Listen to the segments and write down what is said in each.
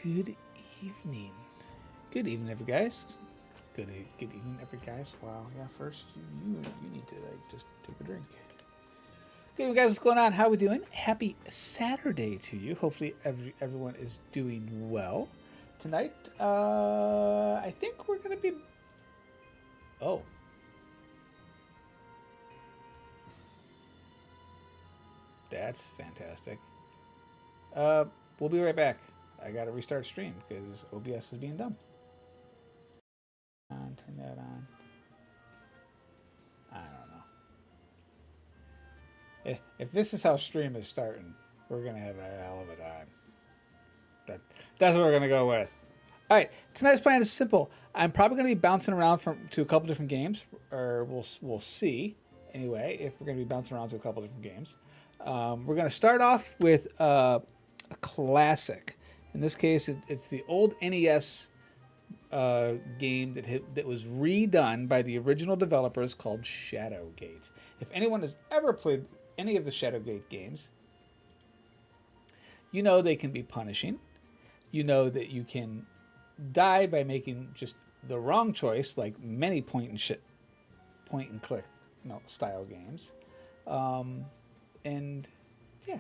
Good evening. Good evening, every guys. Good evening, every guys. Wow. Yeah. First, you need to like just take a drink. Good evening, guys. What's going on? How we doing? Happy Saturday to you. Hopefully, everyone is doing well tonight. I think we're gonna be. Oh. That's fantastic. We'll be right back. I gotta restart stream because OBS is being dumb. Turn that on. I don't know. If this is how stream is starting, we're gonna have a hell of a time. That's what we're gonna go with. All right, tonight's plan is simple. I'm probably gonna be bouncing around to a couple different games, or we'll see. Anyway, if we're gonna be bouncing around to a couple different games, we're gonna start off with a classic. In this case, it's the old NES game that was redone by the original developers called SHADOWGATE. If anyone has ever played any of the SHADOWGATE games, you know they can be punishing. You know that you can die by making just the wrong choice, like many point and click style games. And yeah.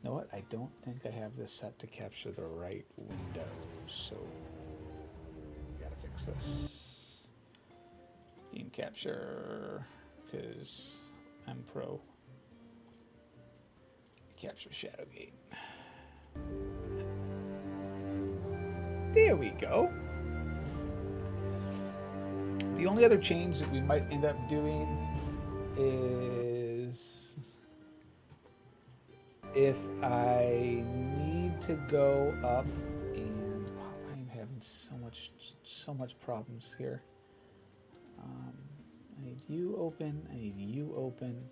You know what? I don't think I have this set to capture the right window, so we gotta fix this. Game capture, because I'm pro. Capture Shadowgate. There we go. The only other change that we might end up doing is if I need to go up and I'm having so much problems here. I need you open. I need you open.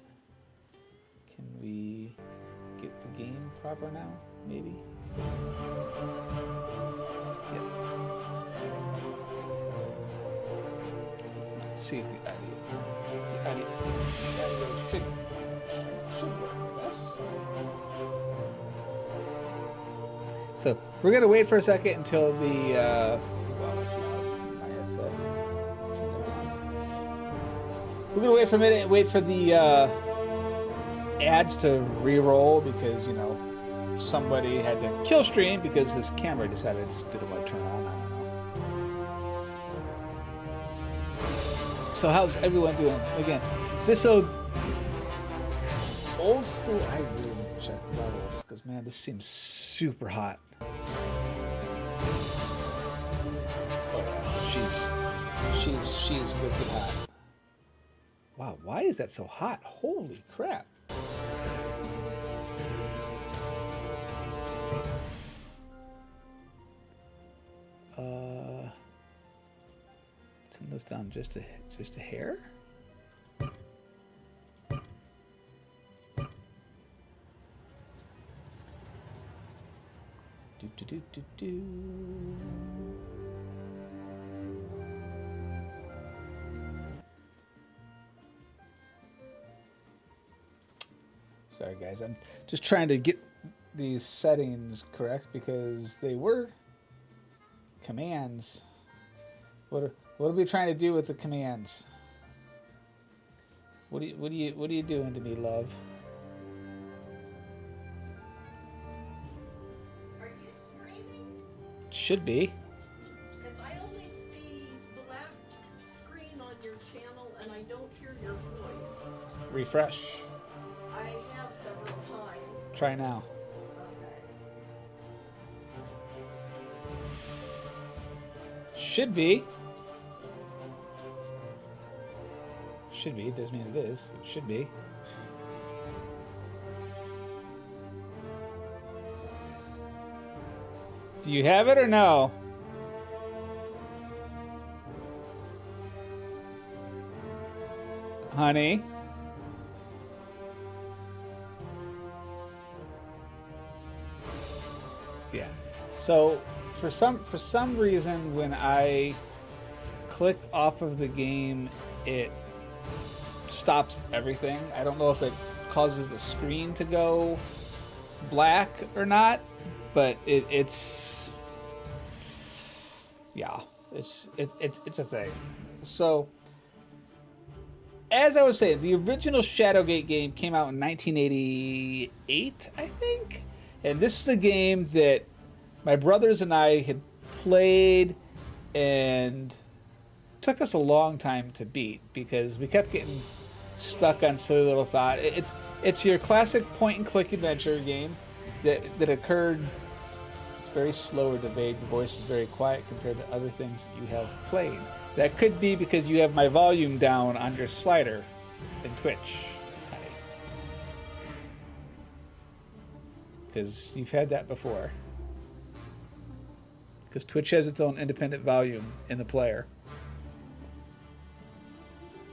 Can we get the game proper now? Maybe. Yes. Let's see if the audio should work with us. So we're gonna wait for a second until the well, it's not my headset. We're gonna wait for a minute and wait for the ads to re-roll because somebody had to kill stream because his camera decided it just didn't want to turn on. I don't know. So how's everyone doing? Again, this old school. I really need to check levels because man, this seems super hot. Oh, she's wicked hot. Wow, why is that so hot? Holy crap! Turn this down just a hair. Do. Sorry guys, I'm just trying to get these settings correct because they were commands. What are we trying to do with the commands? What are you doing to me, love? Are you streaming? Should be. Because I only see black screen on your channel and I don't hear your voice. Refresh. I have several times. Try now. Okay. Should be. Should be. It doesn't mean it is. It should be. Do you have it or no? Honey? Yeah. So for some reason when I click off of the game, it stops everything. I don't know if it causes the screen to go black or not, but it's Yeah, it's a thing. So, as I was saying, the original Shadowgate game came out in 1988, I think, and this is a game that my brothers and I had played, and took us a long time to beat because we kept getting stuck on silly little thought. It's your classic point and click adventure game that occurred. It's very slower to evade. The voice is very quiet compared to other things that you have played. That could be because you have my volume down on your slider in Twitch. Because you've had that before. Because Twitch has its own independent volume in the player.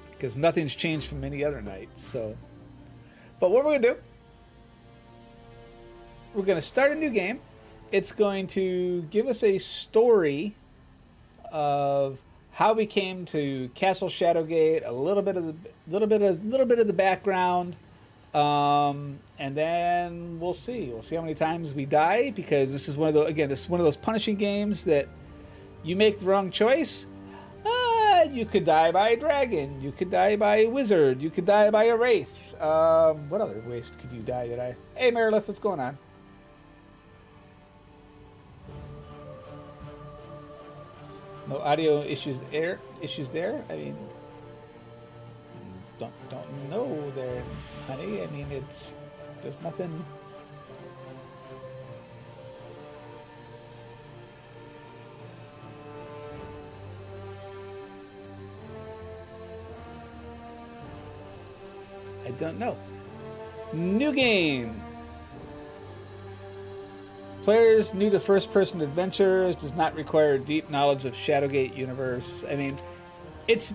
Because nothing's changed from any other night. So, but what we're gonna do? We're gonna start a new game. It's going to give us a story of how we came to Castle Shadowgate, a little bit of the background, and then we'll see. We'll see how many times we die, because this is one of those punishing games that you make the wrong choice. You could die by a dragon. You could die by a wizard. You could die by a wraith. What other ways could you die? Hey, Merilith, what's going on? No audio issues there. I mean, don't know there, honey. I mean, there's nothing. I don't know. New game. Players new to first-person adventures, does not require deep knowledge of Shadowgate universe. I mean, it's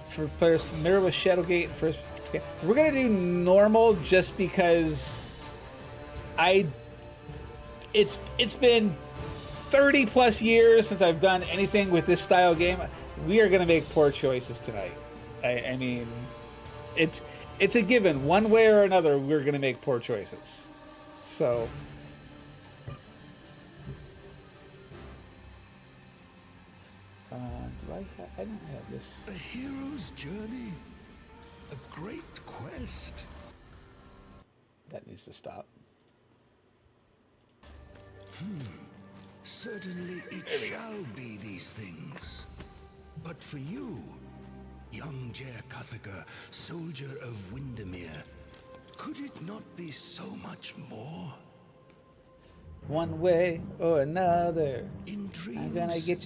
for players familiar with Shadowgate first. Okay. We're gonna do normal just because it's been 30 plus years since I've done anything with this style game. We are gonna make poor choices tonight. I mean, it's a given. One way or another, we're gonna make poor choices. So. I don't have this. A hero's journey, a great quest. That needs to stop. Certainly it shall be these things. But for you, young Jer Cuthaka, soldier of Windermere, could it not be so much more? One way or another, In dreams, I'm gonna get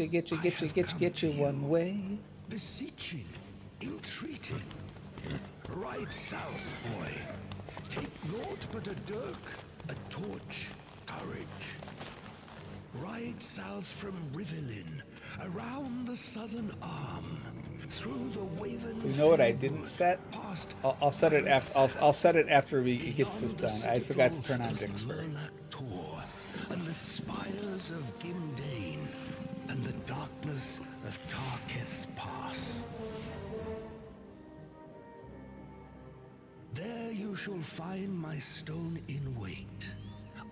you one way. Beseeching, entreating. Ride south, boy. Take naught but a dirk, a torch, courage. Ride south from Rivellin, around the southern arm, through the Waven. You know what I didn't set? I'll set it after. I'll set it after it gets this done. I forgot to turn on Dixbury. And the spires of Gimdane, and the darkness of Tarketh's Pass. There you shall find my stone in wait.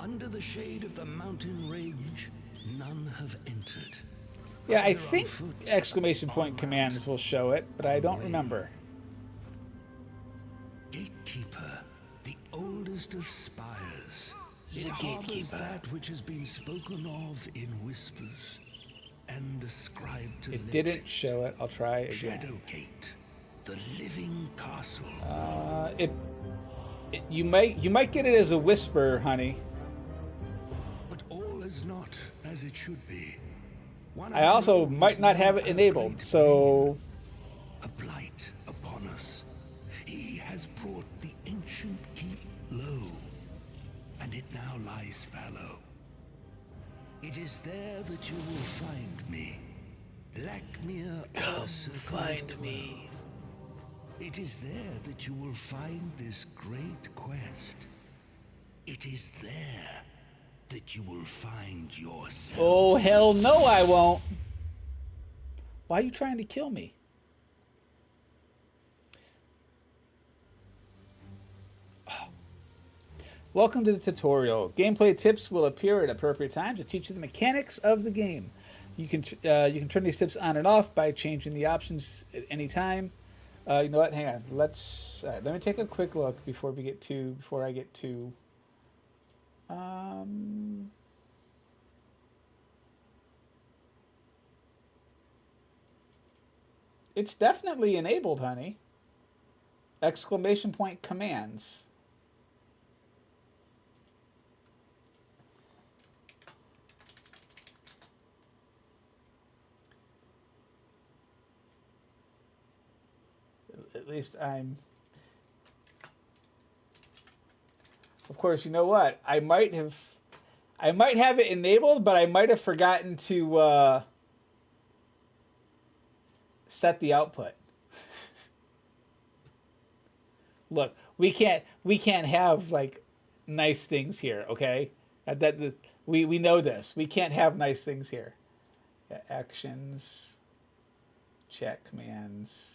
Under the shade of the mountain range, none have entered. Yeah, I think exclamation point commands will show it, but I don't remember. Gatekeeper, the oldest of spires. He's a It harbors gatekeeper. that which has been spoken of in whispers and ascribed to It didn't show it. I'll try again. Shadowgate, the living castle. You might get it as a whisper, honey. But all is not as it should be. One I of also those might not have it now enabled, great so a blight upon us. He has brought the ancient keep low, and it now lies fallow. It is there that you will find me. Lackmere find me. It is there that you will find this great quest. It is there that you will find yourself. Oh, hell no, I won't. Why are you trying to kill me? Welcome to the tutorial. Gameplay tips will appear at appropriate times to teach you the mechanics of the game. You can turn these tips on and off by changing the options at any time. You know what? Hang on. Let me take a quick look before I get to. It's definitely enabled, honey. Exclamation point commands. At least I'm. Of course, you know what? I might have it enabled, but I might have forgotten to set the output. Look, we can't have like nice things here, okay? We know this. We can't have nice things here. Yeah, actions, chat commands.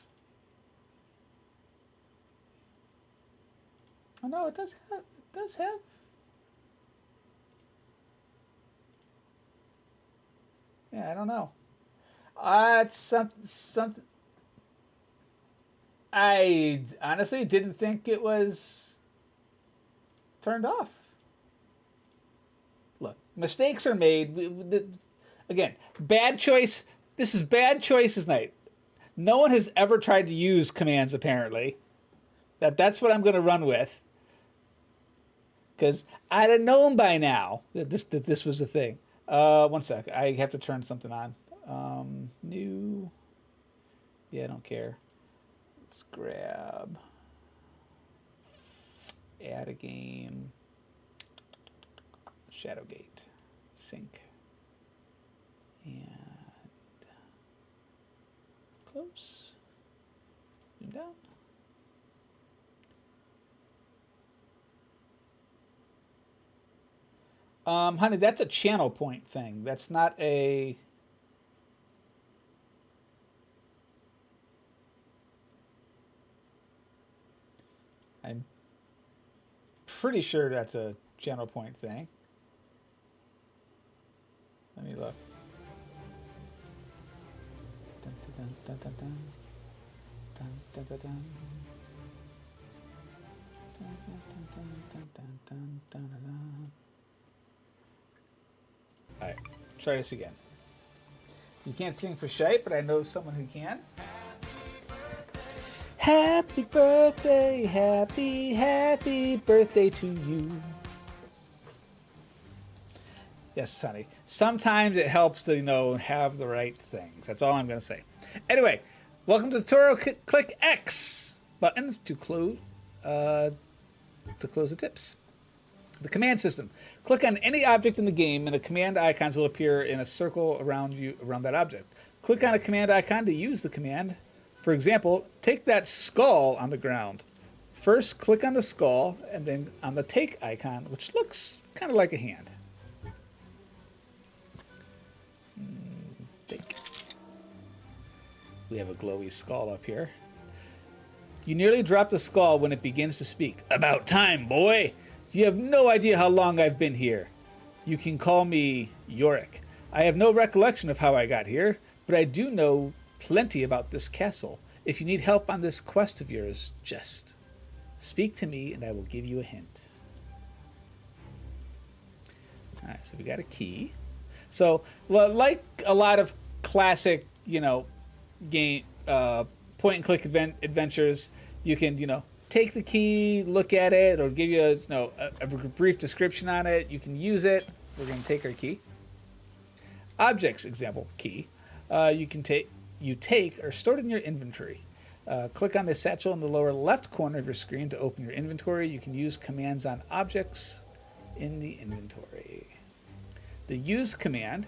Oh no, it does have. Yeah, I don't know. It's something. I honestly didn't think it was turned off. Look, mistakes are made. Again, bad choice. This is bad choices night. No one has ever tried to use commands, apparently. That's what I'm going to run with. Because I'd have known by now that this was a thing. One sec. I have to turn something on. New. Yeah, I don't care. Let's grab. Add a game. Shadowgate. Sync. And close. Zoom down. Honey, that's a channel point thing. That's not a... I'm pretty sure that's a channel point thing. Let me look. Dun, dun, dun, dun, dun. Dun, dun, dun, dun. Dun, dun, dun, dun, dun, dun, dun, dun. All right, try this again. You can't sing for shite, but I know someone who can. Happy birthday, happy birthday to you. Yes, honey. Sometimes it helps to, have the right things. That's all I'm going to say. Anyway, welcome to the tutorial. Click X button to close the tips. The command system. Click on any object in the game and the command icons will appear in a circle around that object. Click on a command icon to use the command. For example, take that skull on the ground. First, click on the skull and then on the take icon, which looks kind of like a hand. Take. We have a glowy skull up here. You nearly drop the skull when it begins to speak. About time, boy! You have no idea how long I've been here. You can call me Yorick. I have no recollection of how I got here, but I do know plenty about this castle. If you need help on this quest of yours, just speak to me and I will give you a hint. Alright, so we got a key. So, like a lot of classic, game point-and-click adventures, you can, take the key, look at it, or give you a brief description on it. You can use it. We're going to take our key. Objects, example, key. You take or stored in your inventory. Click on the satchel in the lower left corner of your screen to open your inventory. You can use commands on objects in the inventory. The use command,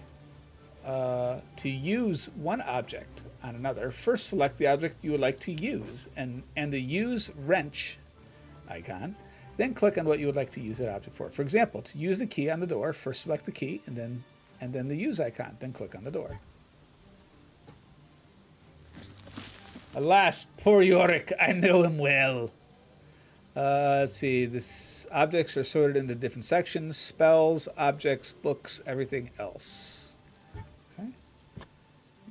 to use one object on another, first select the object you would like to use and the use wrench icon. Then click on what you would like to use that object for. For example, to use the key on the door, first select the key and then the use icon. Then click on the door. Alas, poor Yorick, I know him well. Let's see, this objects are sorted into different sections: spells, objects, books, everything else. Okay.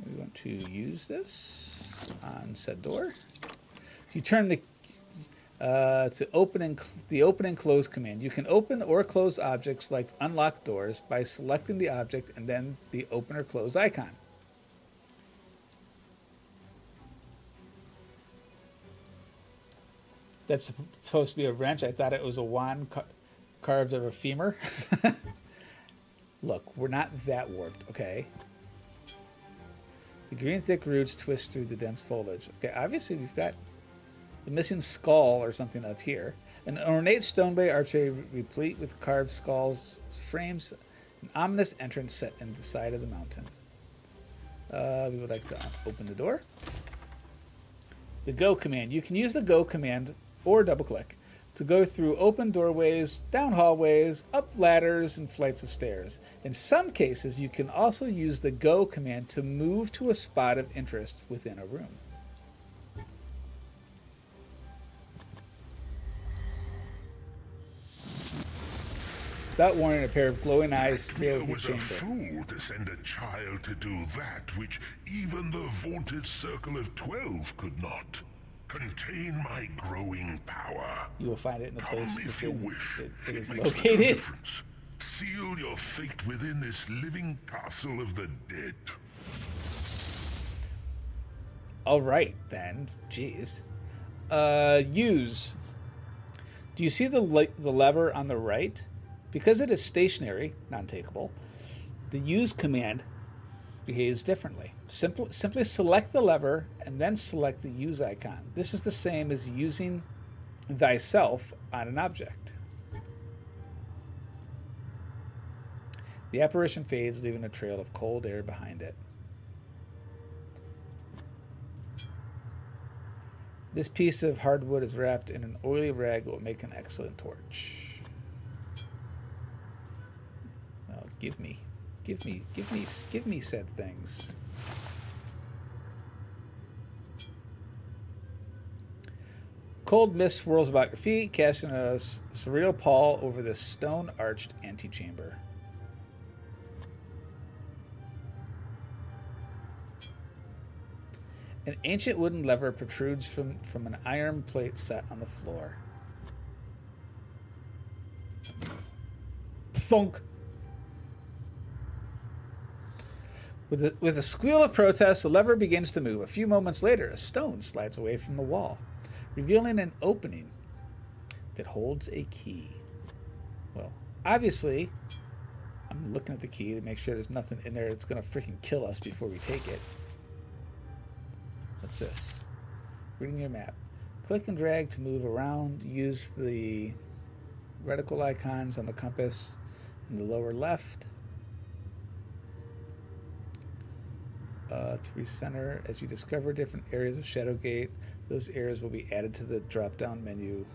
We want to use this on said door. You turn the to the open and close command. You can open or close objects like unlock doors by selecting the object and then the open or close icon. That's supposed to be a wrench. I thought it was a wand carved of a femur. Look, we're not that warped, okay? The green thick roots twist through the dense foliage. Okay, obviously we've got the missing skull or something up here. An ornate stone bay archway replete with carved skulls frames an ominous entrance set in the side of the mountain. We would like to open the door. The go command. You can use the go command or double click to go through open doorways, down hallways, up ladders, and flights of stairs. In some cases, you can also use the go command to move to a spot of interest within a room. Without warning, a pair of glowing eyes filled the chamber. It was a fool to send a child to do that which even the vaunted Circle of 12 could not. Contain my growing power. You will find it in the place Come if you within wish. it is makes no located. difference. Seal your fate within this living castle of the dead. All right, then. Jeez. Use. Do you see the lever on the right? Because it is stationary, non-takeable, the use command behaves differently. Simply select the lever and then select the use icon. This is the same as using thyself on an object. The apparition fades, leaving a trail of cold air behind it. This piece of hardwood is wrapped in an oily rag that will make an excellent torch. Oh, give me said things. Cold mist swirls about your feet, casting a surreal pall over this stone-arched antechamber. An ancient wooden lever protrudes from an iron plate set on the floor. Thunk! With a squeal of protest, the lever begins to move. A few moments later, a stone slides away from the wall, revealing an opening that holds a key. Well, obviously, I'm looking at the key to make sure there's nothing in there that's going to freaking kill us before we take it. What's this? Reading your map. Click and drag to move around. Use the reticle icons on the compass in the lower left to recenter. As you discover different areas of Shadowgate, those areas will be added to the drop-down menu.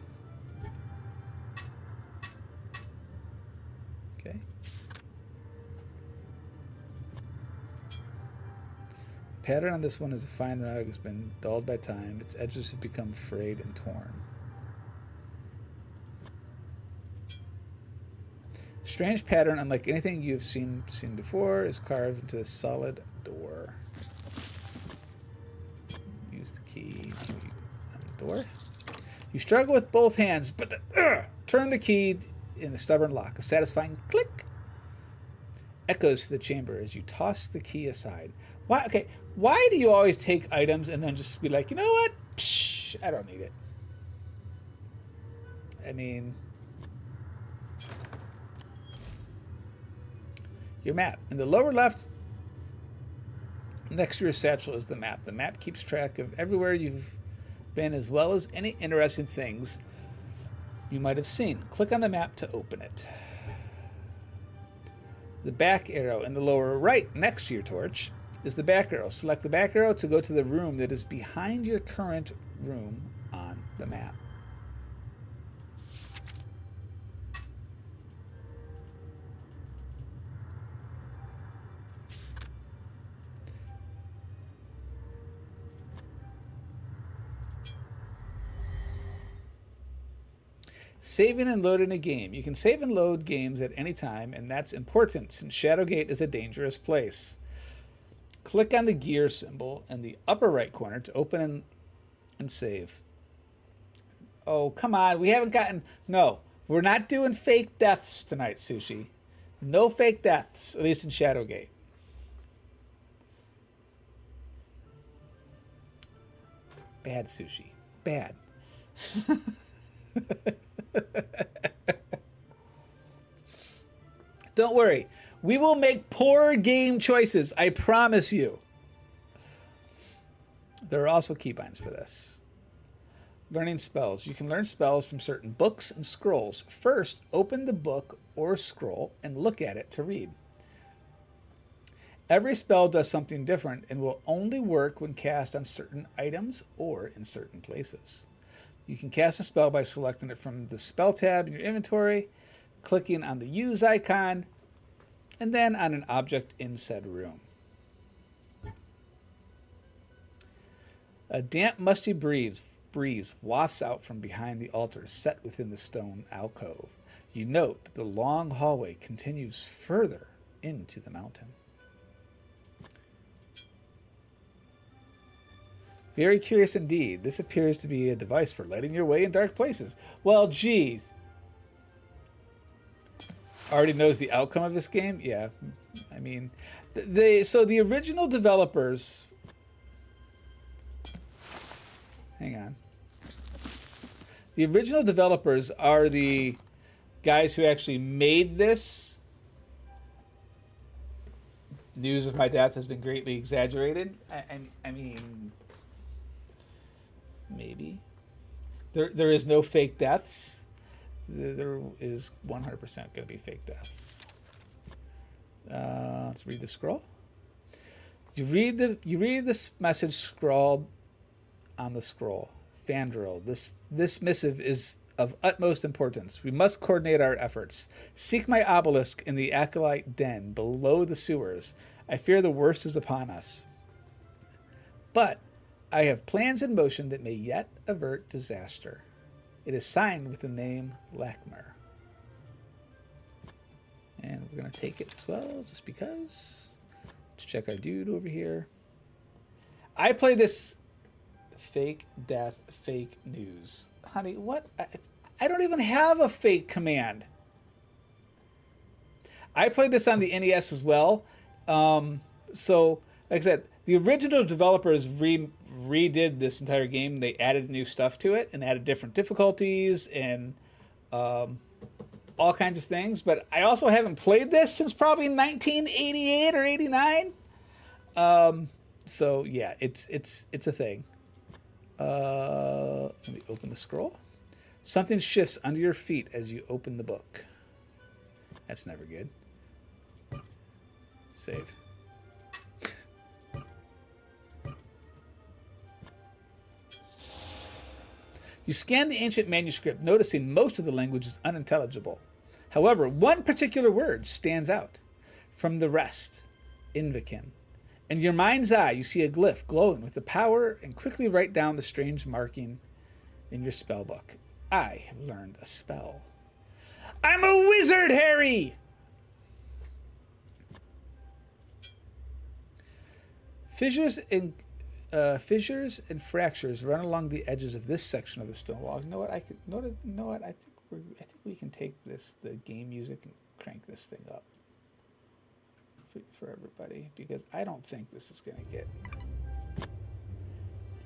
Okay. The pattern on this one is a fine rug has been dulled by time. Its edges have become frayed and torn. Strange pattern, unlike anything you've seen before, is carved into the solid door. Use the key on the door. You struggle with both hands, but turn the key in the stubborn lock. A satisfying click echoes to the chamber as you toss the key aside. Why? Okay, why do you always take items and then just be like, you know what? Psh, I don't need it. I mean, your map. In the lower left, next to your satchel is the map. The map keeps track of everywhere you've been as well as any interesting things you might have seen. Click on the map to open it. The back arrow in the lower right next to your torch is the back arrow. Select the back arrow to go to the room that is behind your current room on the map. Saving and loading a game. You can save and load games at any time, and that's important since Shadowgate is a dangerous place. Click on the gear symbol in the upper right corner to open and save. Oh, come on. We haven't gotten... No, we're not doing fake deaths tonight, Sushi. No fake deaths, at least in Shadowgate. Bad, Sushi. Bad. Don't worry. We will make poor game choices. I promise you. There are also keybinds for this. Learning spells. You can learn spells from certain books and scrolls. First, open the book or scroll and look at it to read. Every spell does something different and will only work when cast on certain items or in certain places. You can cast a spell by selecting it from the spell tab in your inventory, clicking on the use icon, and then on an object in said room. A damp, musty breeze wafts out from behind the altar set within the stone alcove. You note that the long hallway continues further into the mountain. Very curious indeed. This appears to be a device for lighting your way in dark places. Well, gee. Already knows the outcome of this game? Yeah. I mean, so the original developers... Hang on. The original developers are the guys who actually made this. News of my death has been greatly exaggerated. I mean... Maybe. There is no fake deaths. There is 100% going to be fake deaths. Let's read the scroll. You read this message scrawled on the scroll. Fandral, this missive is of utmost importance. We must coordinate our efforts. Seek my obelisk in the acolyte den below the sewers. I fear the worst is upon us. But I have plans in motion that may yet avert disaster. It is signed with the name Lackmer. And we're going to take it as well, just because. Let's check our dude over here. I play this fake death, fake news. Honey, what? I don't even have a fake command. I played this on the NES as well. So, like I said, the original developers redid this entire game. They added new stuff to it and added different difficulties and all kinds of things. But I also haven't played this since probably 1988 or 89. So yeah, it's a thing. Let me open the scroll. Something shifts under your feet as you open the book. That's never good. Save. You scan the ancient manuscript, noticing most of the language is unintelligible. However, one particular word stands out from the rest, Invokin. In your mind's eye, you see a glyph glowing with the power and quickly write down the strange marking in your spell book. I have learned a spell. I'm a wizard, Harry! Fissures and fractures run along the edges of this section of the stone wall. You know what? I think we can take the game music, and crank this thing up for everybody, because I don't think this is going to get.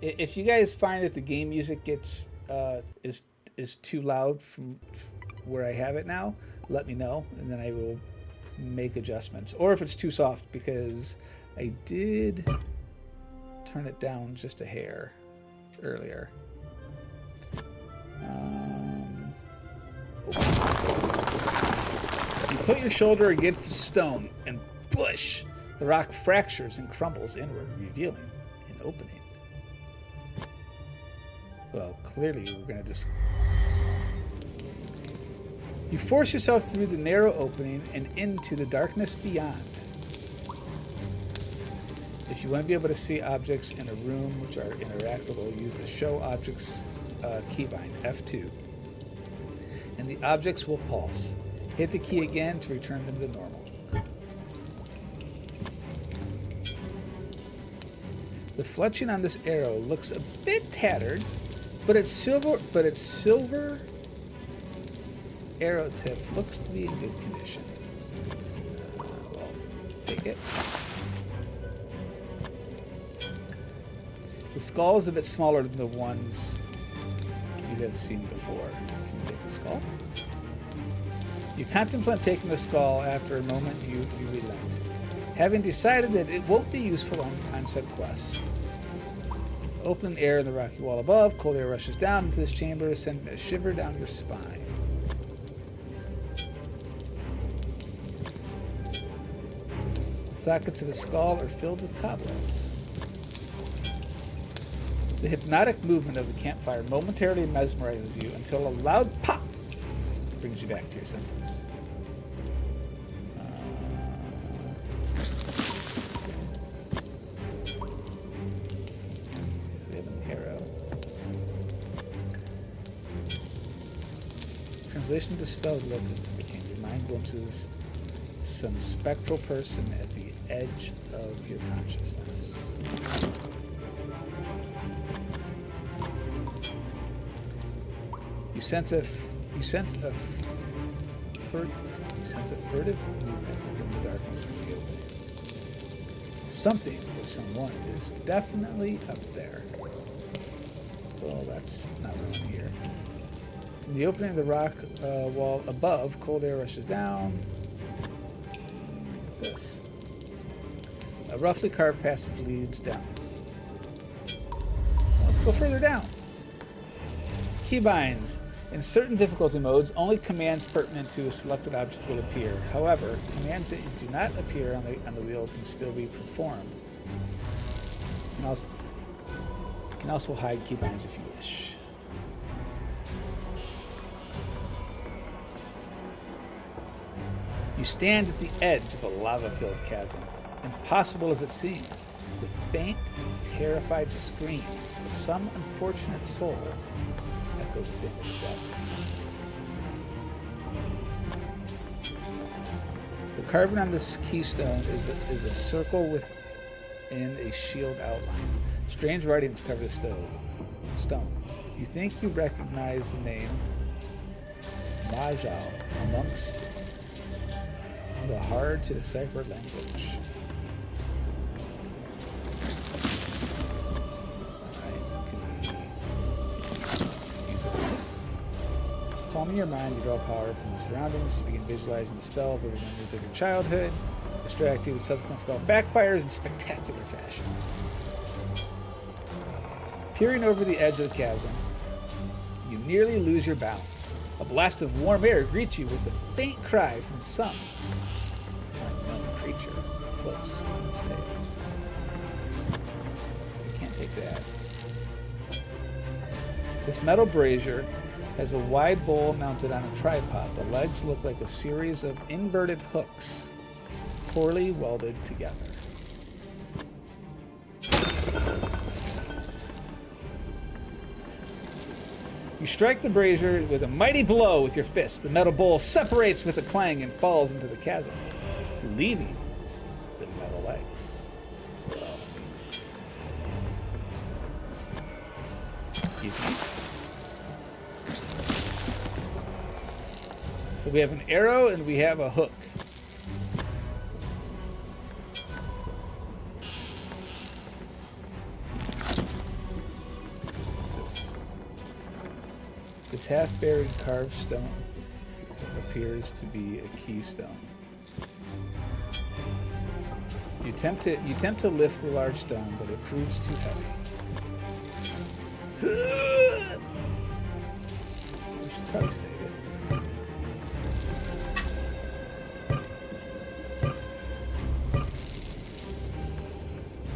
If you guys find that the game music gets is too loud from where I have it now, let me know, and then I will make adjustments. Or if it's too soft, because I did turn it down just a hair earlier. You put your shoulder against the stone and push. The rock fractures and crumbles inward, revealing an opening. Well, clearly we're going to just... You force yourself through the narrow opening and into the darkness beyond. If you want to be able to see objects in a room which are interactable, use the Show Objects keybind, F2. And the objects will pulse. Hit the key again to return them to normal. The fletching on this arrow looks a bit tattered, but its silver arrow tip looks to be in good condition. Well, take it. The skull is a bit smaller than the ones you have seen before. Can you take the skull? You contemplate taking the skull. After a moment, you relent, having decided that it won't be useful on said quest. Open air in the rocky wall above. Cold air rushes down into this chamber, sending a shiver down your spine. The sockets of the skull are filled with cobwebs. The hypnotic movement of the campfire momentarily mesmerizes you until a loud pop brings you back to your senses. So we have an arrow. Translation of the spell look became your mind glimpses some spectral person at the edge of your consciousness. You sense a furtive movement within the darkness of the opening. Something or someone is definitely up there. Well, that's not around here. From the opening of the rock wall above, cold air rushes down. What's this? A roughly carved passage leads down. Let's go further down. Keybinds. In certain difficulty modes, only commands pertinent to a selected object will appear. However, commands that do not appear on the wheel can still be performed. You can also hide keybinds if you wish. You stand at the edge of a lava-filled chasm. Impossible as it seems, the faint, terrified screams of some unfortunate soul echo within its depths. The carving on this keystone is a circle within a shield outline. Strange writings cover the stone. You think you recognize the name Majal amongst the hard-to-decipher language. Calming your mind, you draw power from the surroundings. You begin visualizing the spell, vivid memories of your childhood. Distract you, the subsequent spell backfires in spectacular fashion. Peering over the edge of the chasm, you nearly lose your balance. A blast of warm air greets you with a faint cry from some unknown creature close on its tail. So we can't take that. This metal brazier has a wide bowl mounted on a tripod. The legs look like a series of inverted hooks, poorly welded together. You strike the brazier with a mighty blow with your fist. The metal bowl separates with a clang and falls into the chasm, leaving the metal legs. So we have an arrow and we have a hook. What's this? This half-buried carved stone appears to be a keystone. You attempt to lift the large stone, but it proves too heavy. We should probably save it.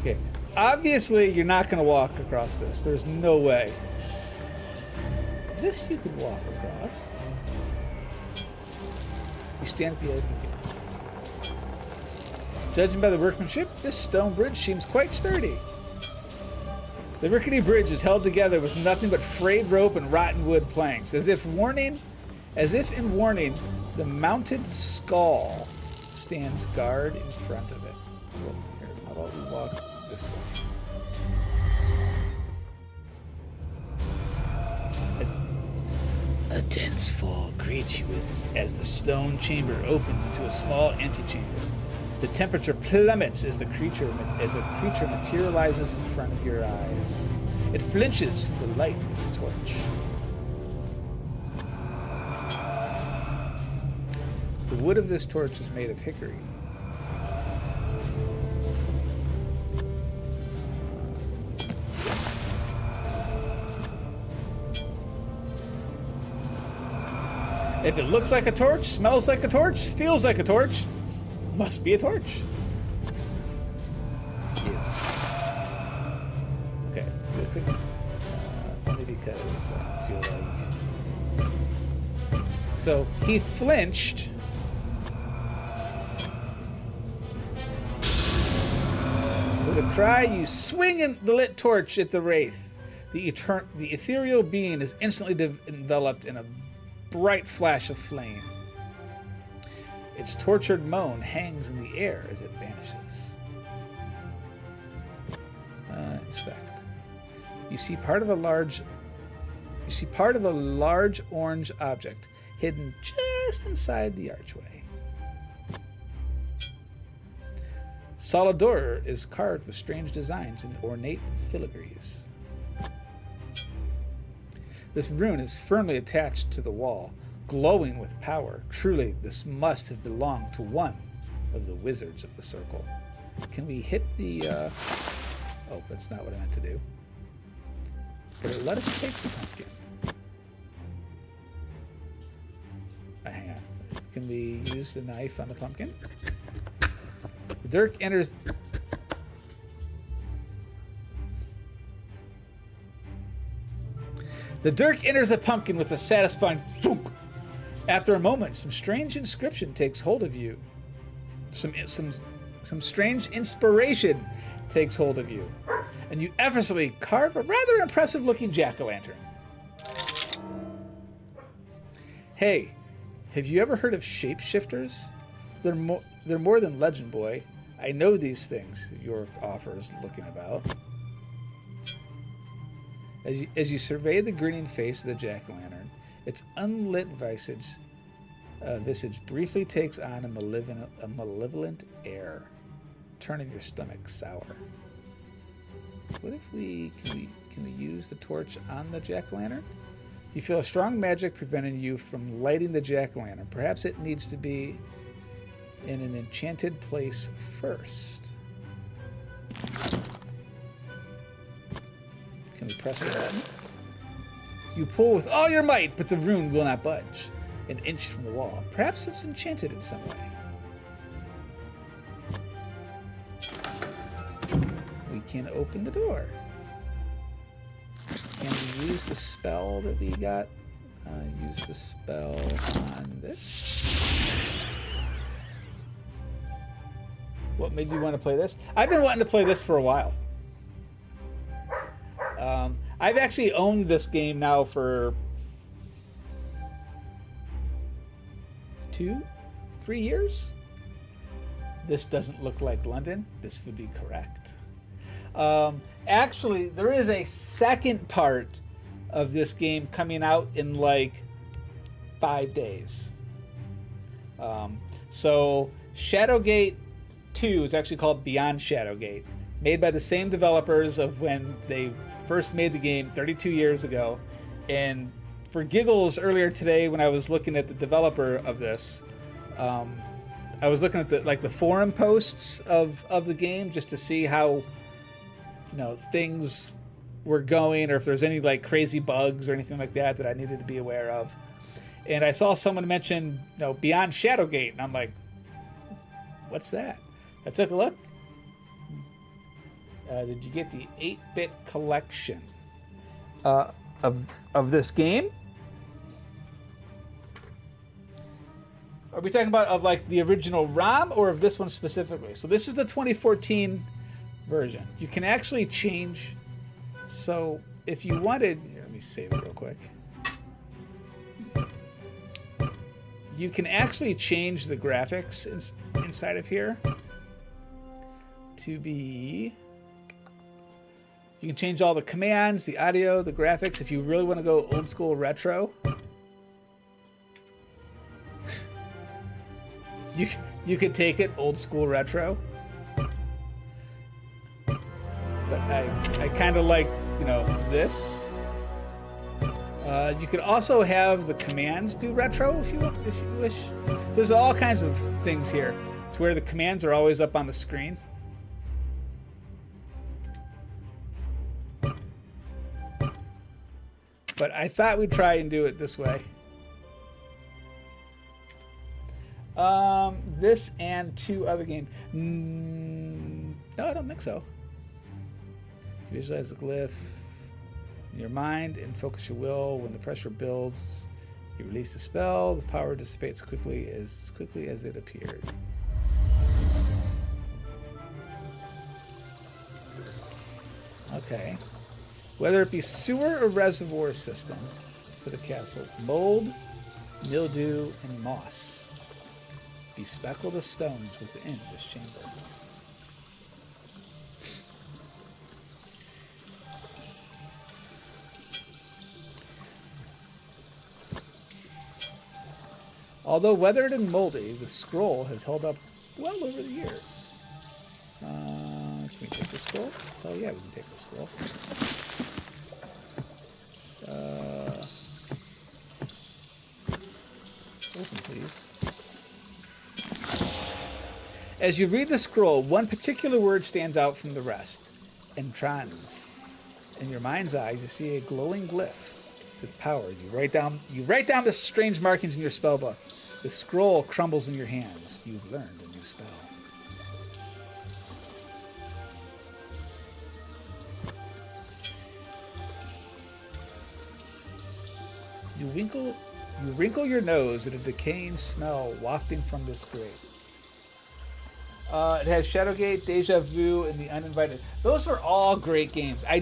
Okay, obviously you're not going to walk across this. There's no way. This you could walk across. You stand at the edge. Judging by the workmanship, this stone bridge seems quite sturdy. The rickety bridge is held together with nothing but frayed rope and rotten wood planks, as if in warning, the mounted skull stands guard in front of it. Whoa, here, how about we walk this way? A dense fog greets you as the stone chamber opens into a small antechamber. The temperature plummets as a creature materializes in front of your eyes. It flinches from the light of the torch. The wood of this torch is made of hickory. If it looks like a torch, smells like a torch, feels like a torch, must be a torch. Yes. Okay, let's do a quick. Only because I feel like. So he flinched. With a cry, you swing in the lit torch at the wraith. The ethereal being is instantly enveloped in a bright flash of flame. Its tortured moan hangs in the air as it vanishes. Inspect. You see part of a large orange object hidden just inside the archway. Solid door is carved with strange designs and ornate filigrees. This rune is firmly attached to the wall, glowing with power. Truly, this must have belonged to one of the wizards of the circle. Can we hit the... Oh, that's not what I meant to do. But it let us take the pumpkin. Hang on. Can we use the knife on the pumpkin? The dirk enters... The dirk enters the pumpkin with a satisfying thunk. After a moment, some strange inscription takes hold of you. Some strange inspiration takes hold of you, and you effortlessly carve a rather impressive-looking jack-o'-lantern. Hey, have you ever heard of shapeshifters? They're more than legend, boy. I know these things. York offers, looking about. As you survey the grinning face of the jack-o'-lantern, its unlit visage briefly takes on a malevolent air, turning your stomach sour. What if can we use the torch on the jack-o'-lantern? You feel a strong magic preventing you from lighting the jack-o'-lantern. Perhaps it needs to be in an enchanted place first. Can we press the button? You pull with all your might, but the rune will not budge an inch from the wall. Perhaps it's enchanted in some way. We can open the door. Can we use the spell that we got? Use the spell on this. What made you want to play this? I've been wanting to play this for a while. I've actually owned this game now for 2-3 years. This doesn't look like London. This would be correct. Actually, there is a second part of this game coming out in like 5 days. So Shadowgate 2 is actually called Beyond Shadowgate, made by the same developers of when they first made the game 32 years ago. And for giggles earlier today, when I was looking at the developer of this, I was looking at the forum posts of the game just to see how things were going, or if there's any like crazy bugs or anything like that I needed to be aware of. And I saw someone mention Beyond Shadowgate, and I'm like, what's that? I took a look. Did you get the 8-bit collection of this game? Are we talking about of like the original ROM or of this one specifically? So this is the 2014 version. You can actually change. So if you wanted, here, let me save it real quick. You can actually change the graphics inside of here to be... You can change all the commands, the audio, the graphics. If you really want to go old school retro, you could take it old school retro. But I kind of like, you know, this. You could also have the commands do retro if you wish. There's all kinds of things here to where the commands are always up on the screen. But I thought we'd try and do it this way. This and 2 other games. No, I don't think so. Visualize the glyph in your mind and focus your will. When the pressure builds, you release the spell. The power dissipates quickly as it appeared. Okay. Whether it be sewer or reservoir system for the castle, mold, mildew, and moss be speckled as stones within this chamber. Although weathered and moldy, the scroll has held up well over the years. Can we take the scroll? Oh yeah, we can take the scroll. Open, please. As you read the scroll, one particular word stands out from the rest. Entrance. In your mind's eyes, you see a glowing glyph with power. You write down the strange markings in your spellbook. The scroll crumbles in your hands. You've learned a new spell. You wrinkle your nose at a decaying smell wafting from this grate. It has Shadowgate, Deja Vu, and The Uninvited. Those are all great games. I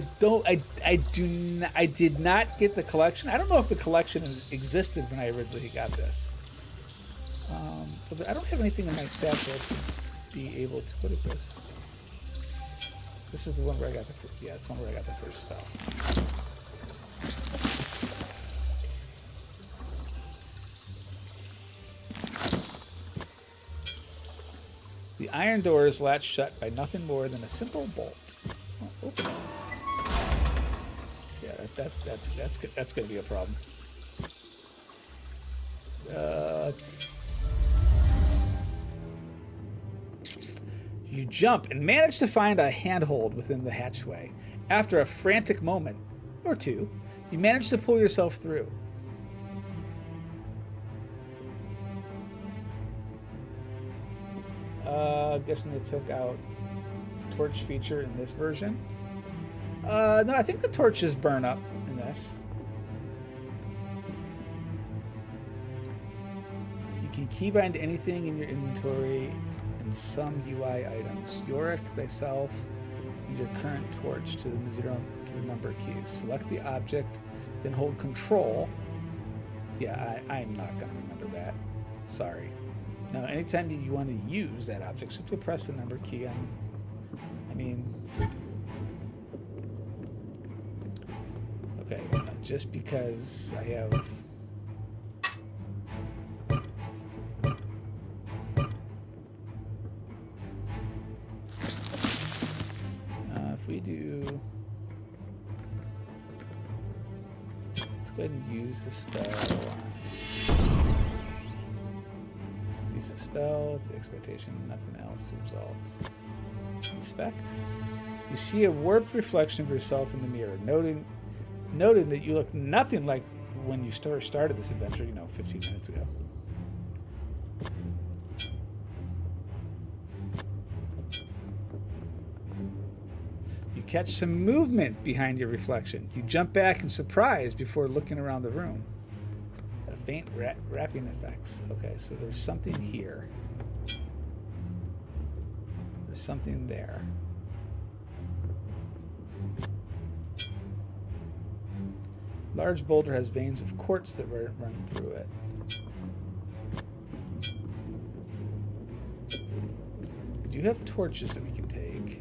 did not get the collection. I don't know if the collection existed when I originally got this. But I don't have anything in my satchel to be able to. What is this? This is the one where I got the first. Yeah, it's the one where I got the first spell. The iron door is latched shut by nothing more than a simple bolt. Oh, open it. Yeah, that's going to be a problem. You jump and manage to find a handhold within the hatchway. After a frantic moment or two, you manage to pull yourself through. Guessing they took out torch feature in this version. No, I think the torches burn up in this. You can keybind anything in your inventory and some UI items. Yorick, thyself, and your current torch to the number keys. Select the object, then hold Control. Yeah, I'm not gonna remember that. Sorry. Now, anytime you want to use that object, simply press the number key on. Okay, just because I have. If we do. Let's go ahead and use the spell. Use the spell, the expectation, nothing else results. Inspect. You see a warped reflection of yourself in the mirror, noting that you look nothing like when you started this adventure, 15 minutes ago. You catch some movement behind your reflection. You jump back in surprise before looking around the room. Faint wrapping effects. Okay, so there's something here. There's something there. Large boulder has veins of quartz that run through it. Do you have torches that we can take.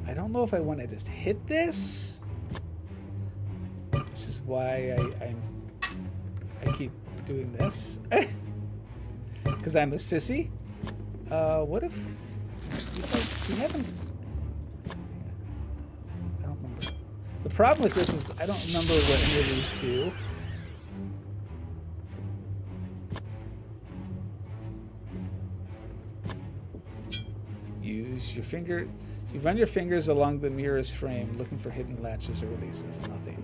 I don't know if I want to just hit this, which is why I keep doing this, because I'm a sissy. What if we haven't? I don't remember. The problem with this is I don't remember what any of these do. Use your finger. You run your fingers along the mirror's frame, looking for hidden latches or releases. Nothing.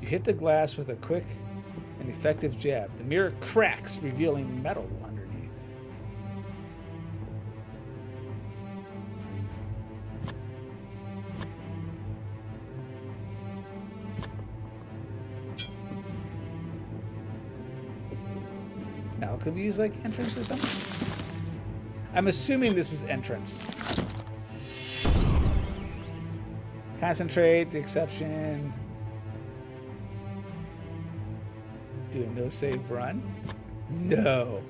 You hit the glass with a quick and effective jab. The mirror cracks, revealing metal underneath. Now, can we use like entrance or something? I'm assuming this is entrance. Concentrate, the exception. Do a no save run? No.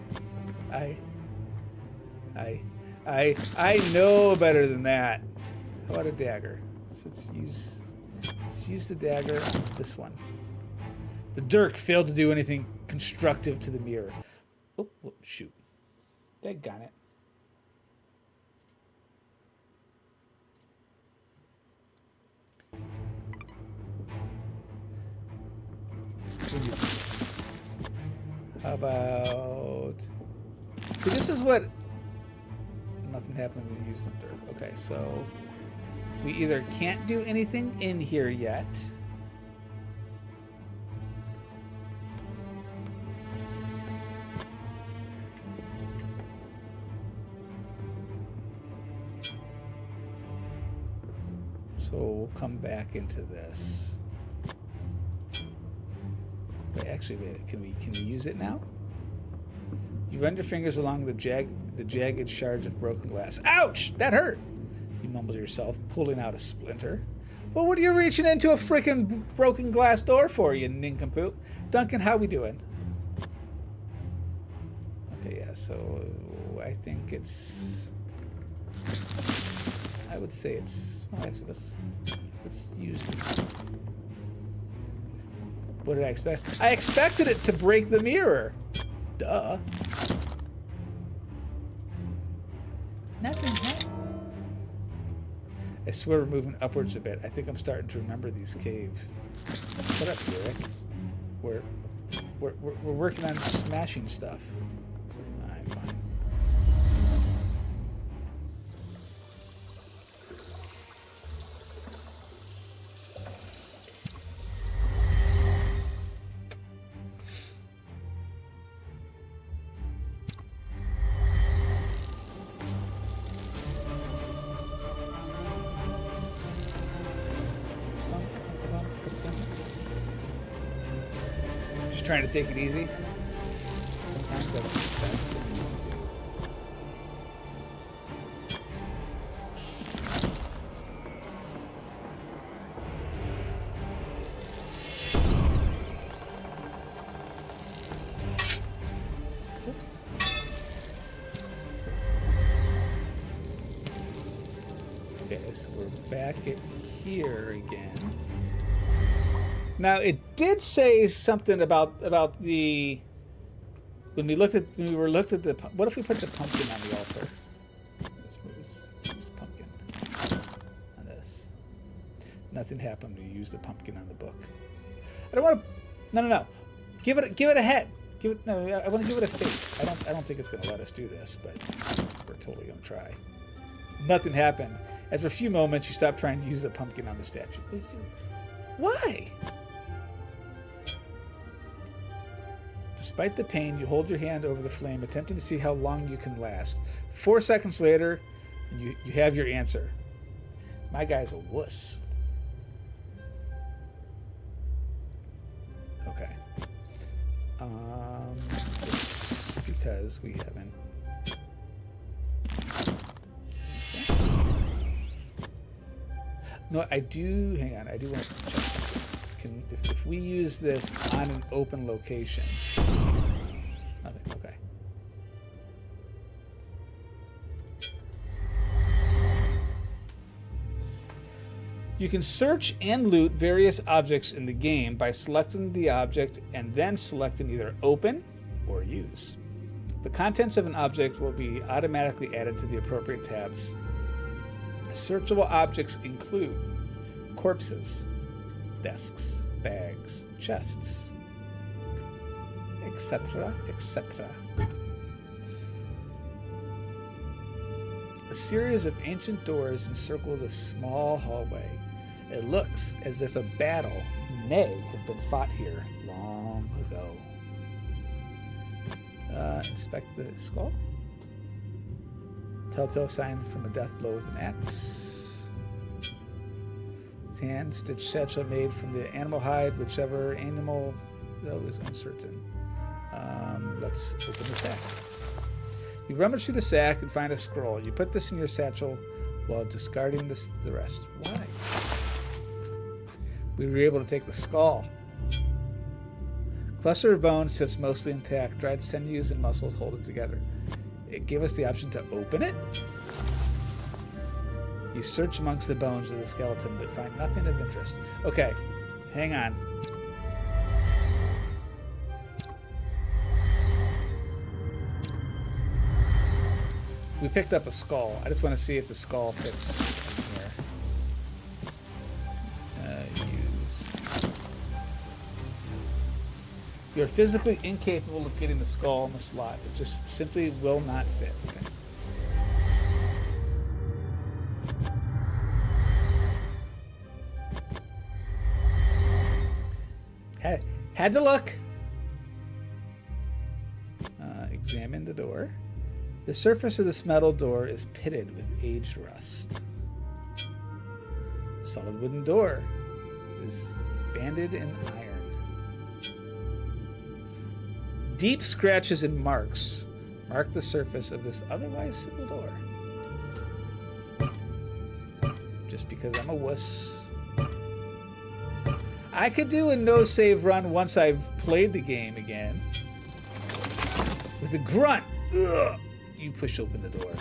I know better than that. How about a dagger? So let's use the dagger on this one. The dirk failed to do anything constructive to the mirror. Oh, shoot. Daggone it. How about... See, this is what... Nothing happened when we used them dirt. Okay, so... We either can't do anything in here yet. So we'll come back into this. Wait, actually, wait. Can we use it now? You run your fingers along the jagged shards of broken glass. Ouch! That hurt! You mumble to yourself, pulling out a splinter. Well, what are you reaching into a freaking broken glass door for, you nincompoop? Duncan, how we doing? Okay, yeah, so I think it's... I would say it's... Well, actually, let's use... What did I expect? I expected it to break the mirror. Duh. Nothing happened. I swear we're moving upwards a bit. I think I'm starting to remember these caves. Shut up, Eric. We're working on smashing stuff. Alright, fine. Trying to take it easy. Sometimes that's the best thing you can do. Oops. Okay, so we're back at here again. Now it did say something about the when we looked at the what if we put the pumpkin on the altar? Let's move pumpkin on this. Nothing happened when we used the pumpkin on the book. I don't want to. No. Give it a head. I want to give it a face. I don't think it's going to let us do this, but we're totally going to try. Nothing happened. After a few moments, you stop trying to use the pumpkin on the statue. Why? Despite the pain, you hold your hand over the flame, attempting to see how long you can last. 4 seconds later, you have your answer. My guy's a wuss. Okay. Just because we haven't... No, I do. Hang on, I do want to check something. If we use this on an open location, nothing. Okay. You can search and loot various objects in the game by selecting the object and then selecting either open or use. The contents of an object will be automatically added to the appropriate tabs. Searchable objects include corpses, desks, bags, chests, etc., etc. A series of ancient doors encircle this small hallway. It looks as if a battle may have been fought here long ago. Inspect the skull. Telltale sign from a death blow with an axe. Hand stitched satchel made from the animal hide, whichever animal, that was uncertain. Let's open the sack. You rummage through the sack and find a scroll. You put this in your satchel while discarding the rest. Why? We were able to take the skull. Cluster of bones sits mostly intact. Dried sinews and muscles hold it together. It gave us the option to open it. You search amongst the bones of the skeleton, but find nothing of interest. Okay, hang on. We picked up a skull. I just want to see if the skull fits in here. Use. You're physically incapable of getting the skull in the slot. It just simply will not fit. Okay. Had to look. Examine the door. The surface of this metal door is pitted with aged rust. The solid wooden door is banded in iron. Deep scratches and marks mark the surface of this otherwise simple door. Just because I'm a wuss. I could do a no-save run once I've played the game again. With a grunt. Ugh. You push open the door.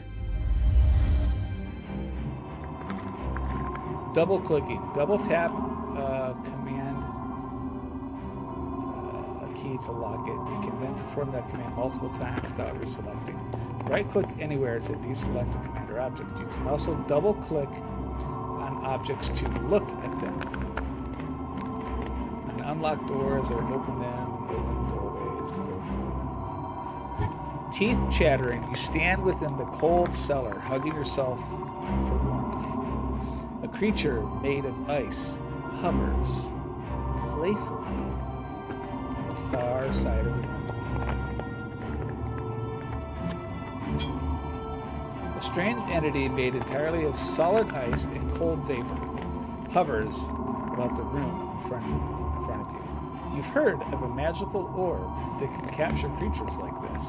Double clicking. Double tap command key to lock it. You can then perform that command multiple times without reselecting. Right click anywhere to deselect a command or object. You can also double click on objects to look at them. And unlock doors or open them and open doorways to go through them. Teeth chattering, you stand within the cold cellar, hugging yourself for warmth. A creature made of ice hovers playfully on the far side of the room. A strange entity made entirely of solid ice and cold vapor hovers about the room in front of you. You've heard of a magical orb that can capture creatures like this.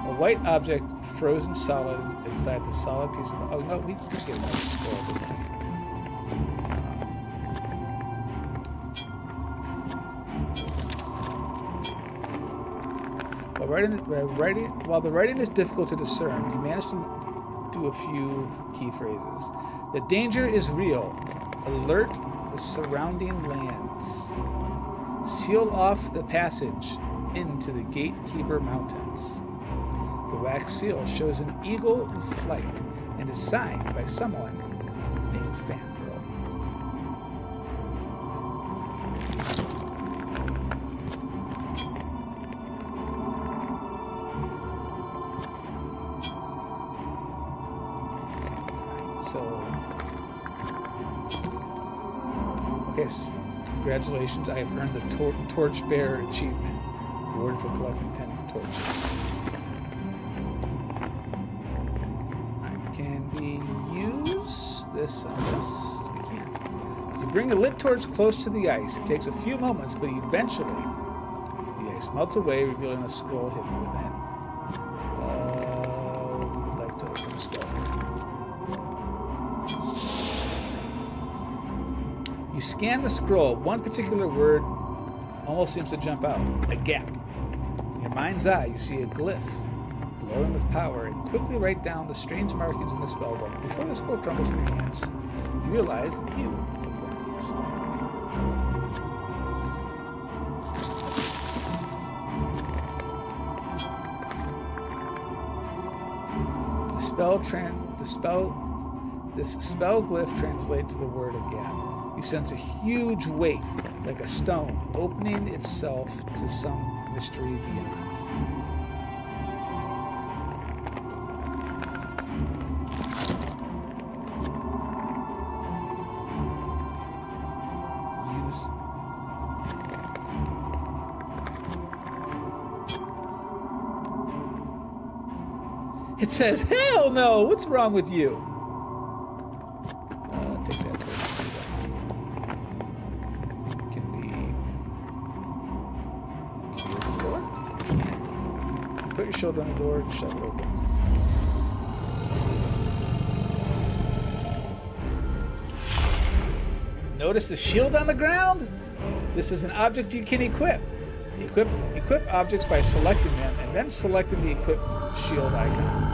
A white object frozen solid inside the solid piece of... Oh, no, we get another scroll, didn't we? While the writing is difficult to discern, you manage to do a few key phrases. The danger is real. Alert the surrounding lands. Seal off the passage into the Gatekeeper Mountains. The wax seal shows an eagle in flight and is signed by someone named Fandral. Congratulations, I have earned the Torchbearer achievement. Reward for collecting 10 torches. Can we use this on this? We can. You bring a lit torch close to the ice. It takes a few moments, but eventually the ice melts away, revealing a scroll hidden within. We would like to open the scroll. You scan the scroll. One particular word almost seems to jump out. A gap. In your mind's eye, you see a glyph glowing with power, and quickly write down the strange markings in the spellbook. Before the scroll crumbles in your hands, you realize that you have learned the spell. This spell glyph translates the word a gap. You sense a huge weight, like a stone, opening itself to some mystery beyond. It says, hell no! What's wrong with you? Take that towards the Can we open the door? Can't. Put your shoulder on the door and shove it open. Notice the shield on the ground? This is an object you can equip. Equip objects by selecting them and then selecting the equip shield icon.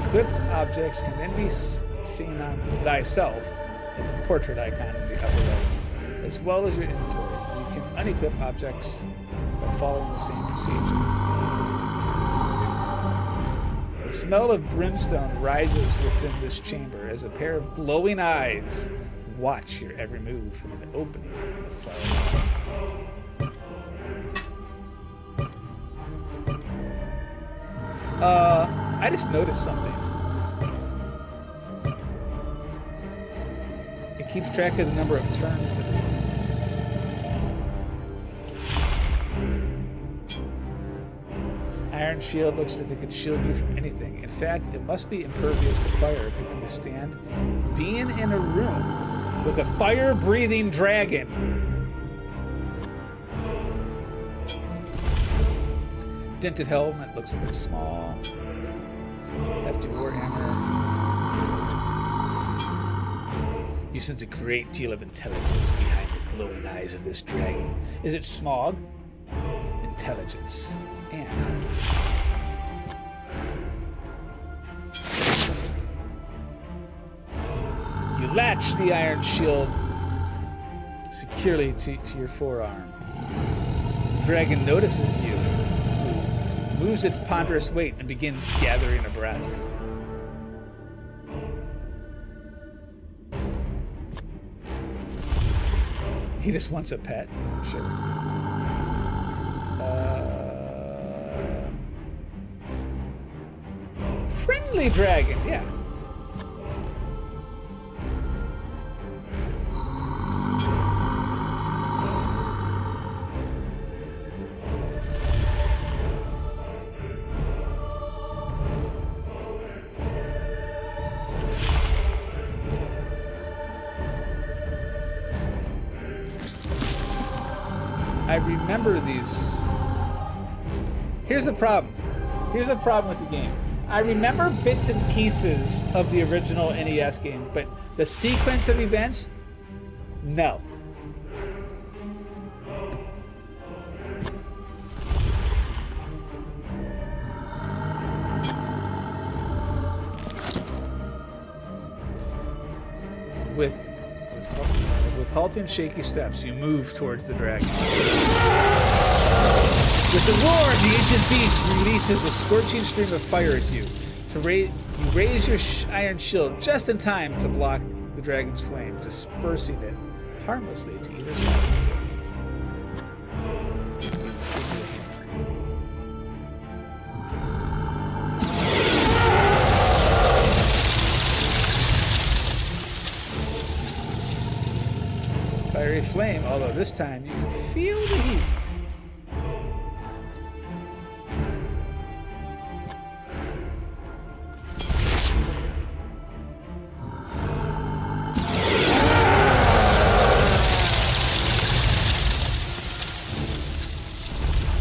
Equipped objects can then be seen on thyself in the portrait icon in the upper right, as well as your inventory. You can unequip objects by following the same procedure. The smell of brimstone rises within this chamber as a pair of glowing eyes watch your every move from an opening in the far wall. I just noticed something. It keeps track of the number of turns that Iron shield looks as if it could shield you from anything. In fact, it must be impervious to fire if it can withstand being in a room with a fire-breathing dragon. Dented helmet looks a bit small. Hefty warhammer. You sense a great deal of intelligence behind the glowing eyes of this dragon. Is it smog? Intelligence. And you latch the iron shield securely to your forearm. The dragon notices you. Moves its ponderous weight and begins gathering a breath. He just wants a pet, I'm sure. Friendly dragon, yeah. I remember these. Here's the problem. Here's the problem with the game. I remember bits and pieces of the original NES game, but the sequence of events, no. With halting, shaky steps, you move towards the dragon. With a roar, the ancient beast releases a scorching stream of fire at you. You raise your iron shield just in time to block the dragon's flame, dispersing it harmlessly to either side. Fiery flame, although this time you can feel the heat.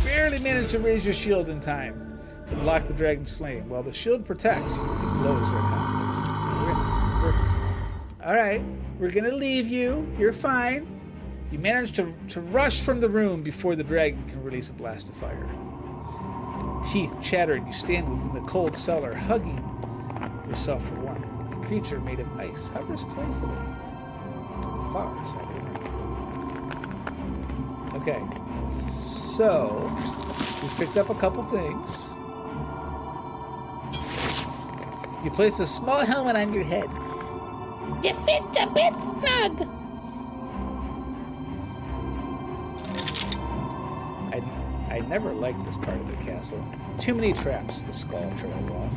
Barely managed to raise your shield in time to block the dragon's flame. While the shield protects you, it glows red hot. All right, we're gonna leave you. You're fine. You manage to rush from the room before the dragon can release a blast of fire. Teeth chatter, and you stand within the cold cellar, hugging yourself for warmth. A creature made of ice hovers playfully on the far side of the room. Okay, so we picked up a couple things. You placed a small helmet on your head. You fit a bit snug. I never liked this part of the castle. Too many traps. The skull trails off.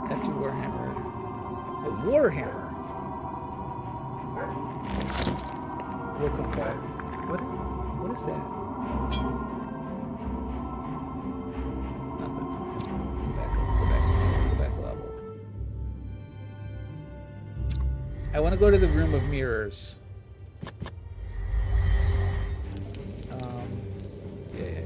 Hefty warhammer. A warhammer. We'll come back. What is that? Nothing. Go back level. I want to go to the room of mirrors. Yeah.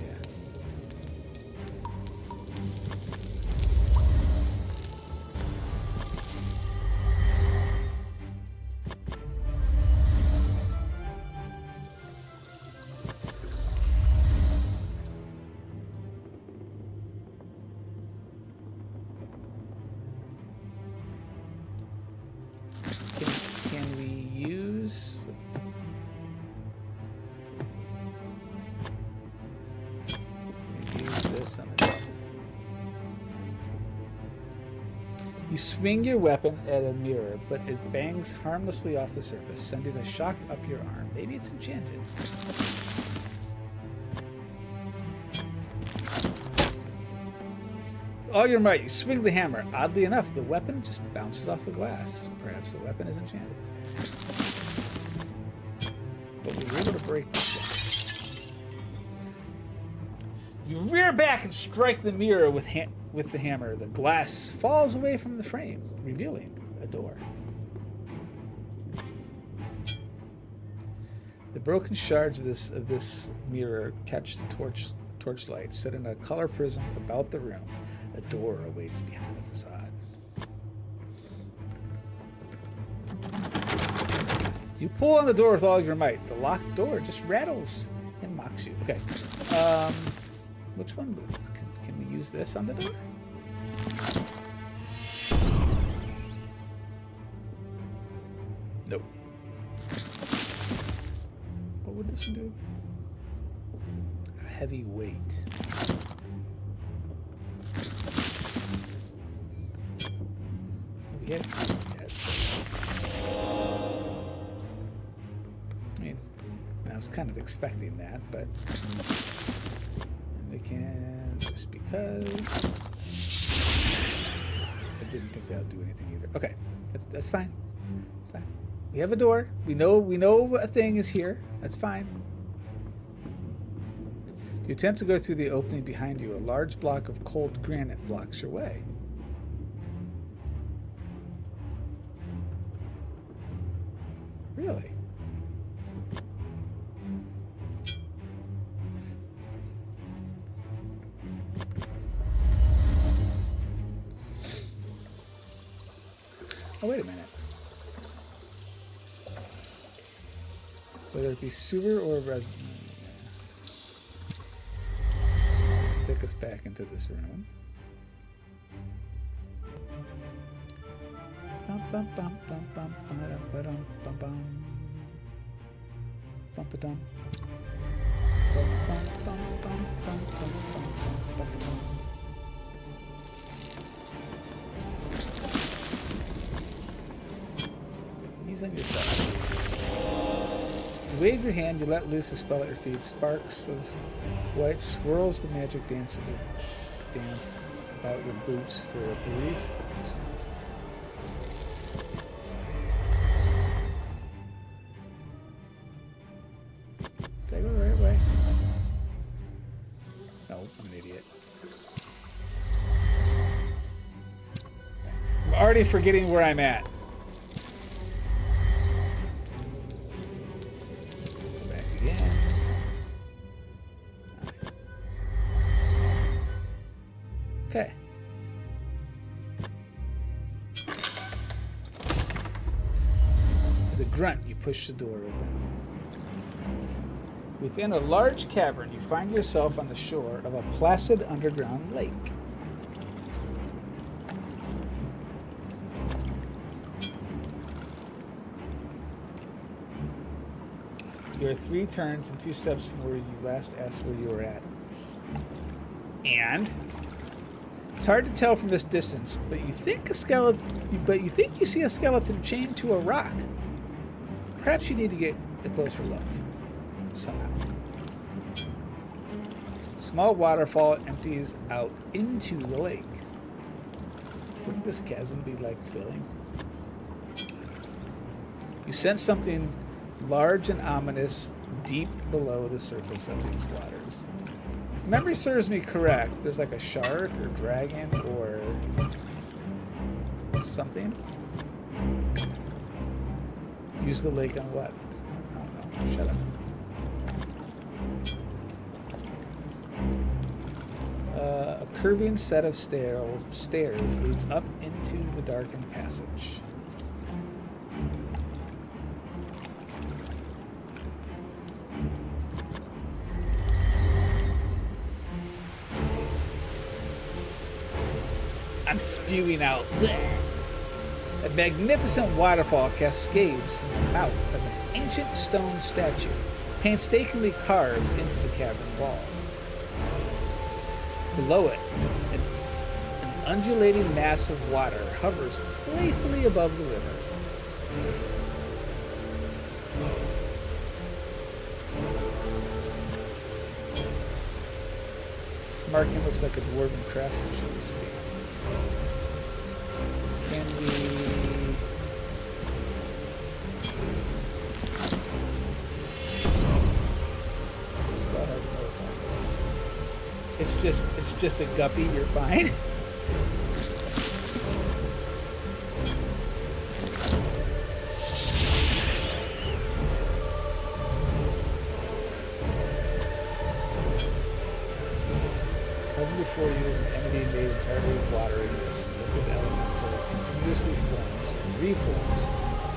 Can we use... this on the top. You swing your weapon at a mirror, but it bangs harmlessly off the surface, sending a shock up your arm. Maybe it's enchanted. With all your might, you swing the hammer. Oddly enough, the weapon just bounces off the glass. Perhaps the weapon is enchanted. But we were able to break this one. You rear back and strike the mirror with the hammer. The glass falls away from the frame, revealing a door. The broken shards of this mirror catch the torchlight, setting a color prism about the room. A door awaits behind the facade. You pull on the door with all of your might. The locked door just rattles and mocks you. Okay. Which one? Can we use this on the door? Nope. What would this do? A heavy weight. We haven't used it yet. I mean, I was kind of expecting that, but we can, just because I didn't think that would do anything either. Okay, that's fine. It's fine. We have a door. We know a thing is here. That's fine. You attempt to go through the opening behind you. A large block of cold granite blocks your way. Really? Oh, wait a minute. Whether it be sewer or resin. Let's take us back into this room. Bum bum bum bum bum bum bum bum bum bum ba-dum. Bum bum bum bum bum bum bum bum. Using yourself. You wave your hand, you let loose a spell at your feet. Sparks of white swirls the magic dance about your boots for a brief instant. Did I go the right way? No, I'm an idiot. I'm already forgetting where I'm at. Okay. With a grunt, you push the door open. Within a large cavern, you find yourself on the shore of a placid underground lake. You are 3 turns and 2 steps from where you last asked where you were at. And it's hard to tell from this distance, but you think you see a skeleton chained to a rock. Perhaps you need to get a closer look. Somehow. Small waterfall empties out into the lake. Wouldn't this chasm be like filling? You sense something large and ominous deep below the surface of these waters. If memory serves me correct, there's like a shark or dragon or something. Use the lake on what? I don't know. Shut up. A curving set of stairs leads up into the darkened passage. I'm spewing out. A magnificent waterfall cascades from the mouth of an ancient stone statue, painstakingly carved into the cavern wall. Below it, an undulating mass of water hovers playfully above the river. This marking looks like a dwarven craftsmanship stamp. Can we... Spell has no fun. It's just a guppy, you're fine. Before you is an entity made entirely of water in this liquid elemental continuously forms and reforms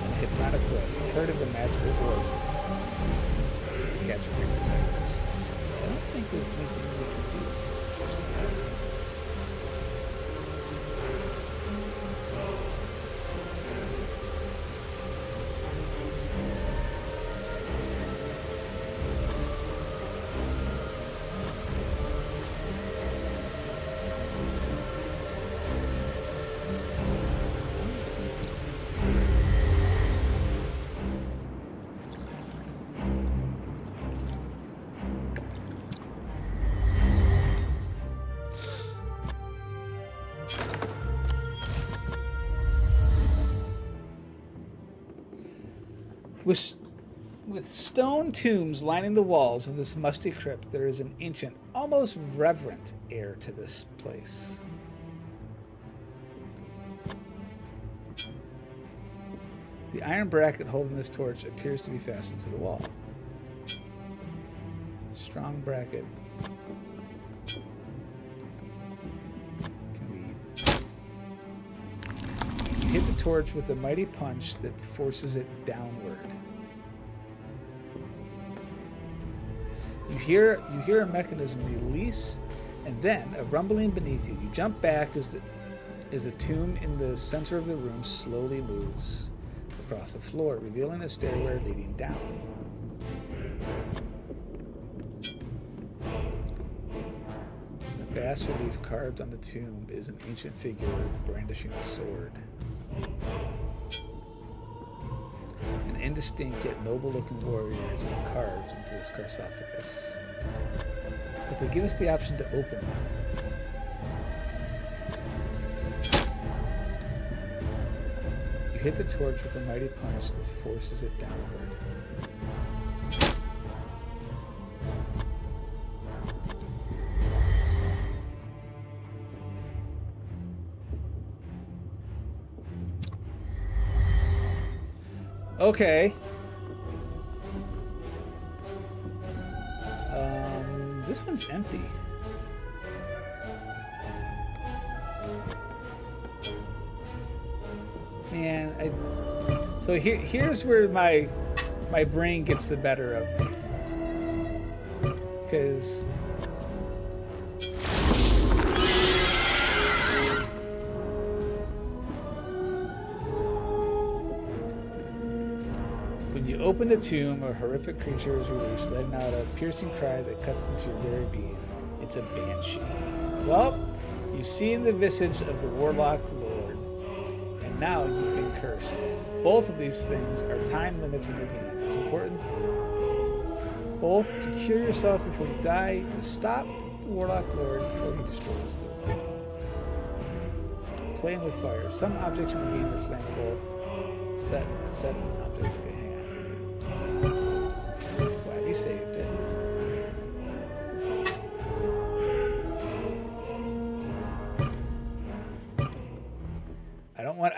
in a hypnotic way. You've heard of the magical orb. Catch a creatures like this. I don't think there's anything we can do. Just With stone tombs lining the walls of this musty crypt, there is an ancient, almost reverent air to this place. The iron bracket holding this torch appears to be fastened to the wall. Strong bracket. Hit the torch with a mighty punch that forces it downward. You hear a mechanism release, and then a rumbling beneath you. You jump back as a tomb in the center of the room slowly moves across the floor, revealing a stairway leading down. A bas-relief carved on the tomb is an ancient figure brandishing a sword. An indistinct yet noble-looking warrior has been carved into this sarcophagus. But they give us the option to open them. You hit the torch with a mighty punch that forces it downward. Okay. This one's empty. And so here's where my brain gets the better of me. Because when you open the tomb, a horrific creature is released, letting out a piercing cry that cuts into your very being. It's a banshee. Well, you've seen the visage of the warlock lord, and now you've been cursed. Both of these things are time limits in the game. It's important both to cure yourself before you die, to stop the warlock lord before he destroys the world. Playing with fire. Some objects in the game are flammable. Set an object. Okay, hang on. That's why we saved it.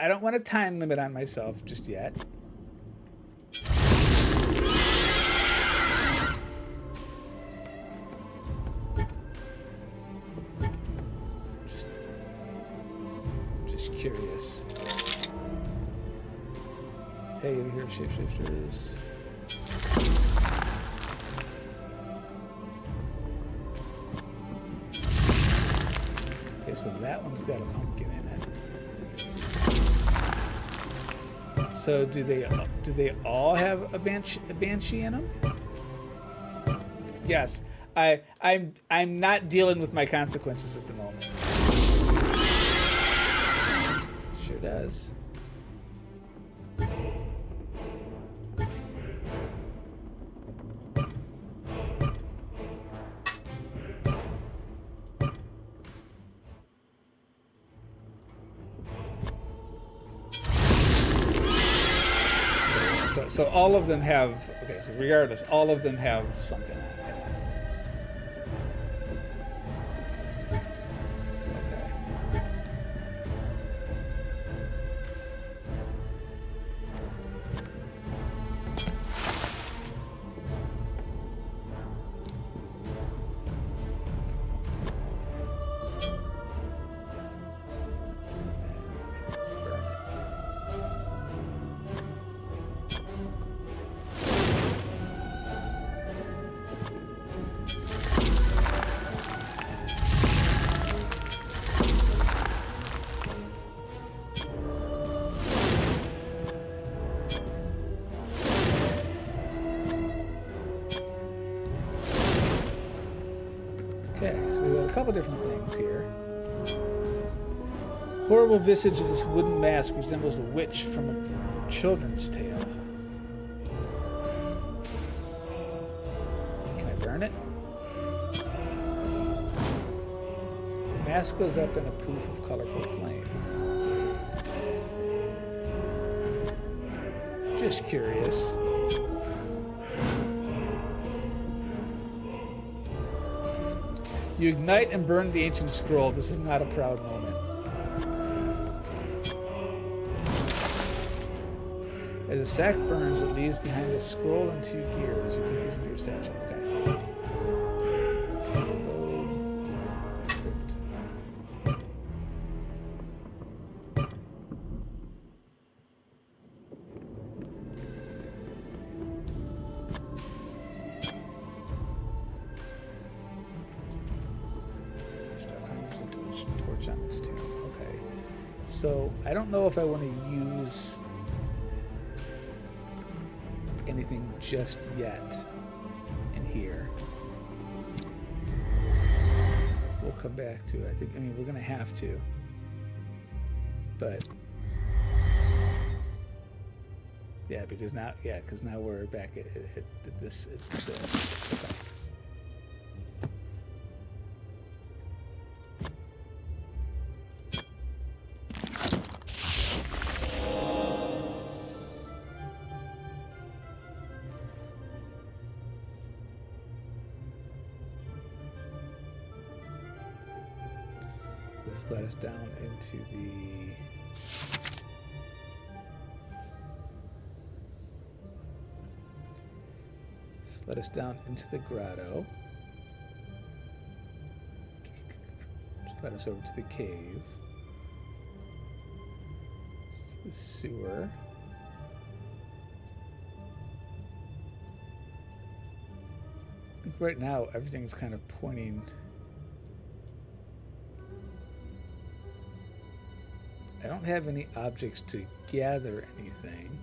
I don't want a time limit on myself just yet. Just curious. Hey, you hear shapeshifters? Okay, so that one's got a pumpkin in it. So do they all have a banshee in them? Yes. I'm not dealing with my consequences at the moment. Sure does. So all of them have, okay, so regardless, all of them have something in them. Okay. Okay, so we've got a couple different things here. Horrible visage of this wooden mask resembles a witch from a children's tale. Can I burn it? The mask goes up in a poof of colorful flame. Just curious. You ignite and burn the ancient scroll. This is not a proud moment. As a sack burns, it leaves behind a scroll and 2 gears. You put these into your satchel. Okay. Load. Crypt. Torch on this too. Okay. So I don't know if I want to use anything just yet in here. We'll come back to it. I mean, we're going to have to. But yeah, because now we're back at this. Okay. This led us down into the grotto. Just led us over to the cave. the sewer. I think right now everything's kind of pointing. I don't have any objects to gather anything.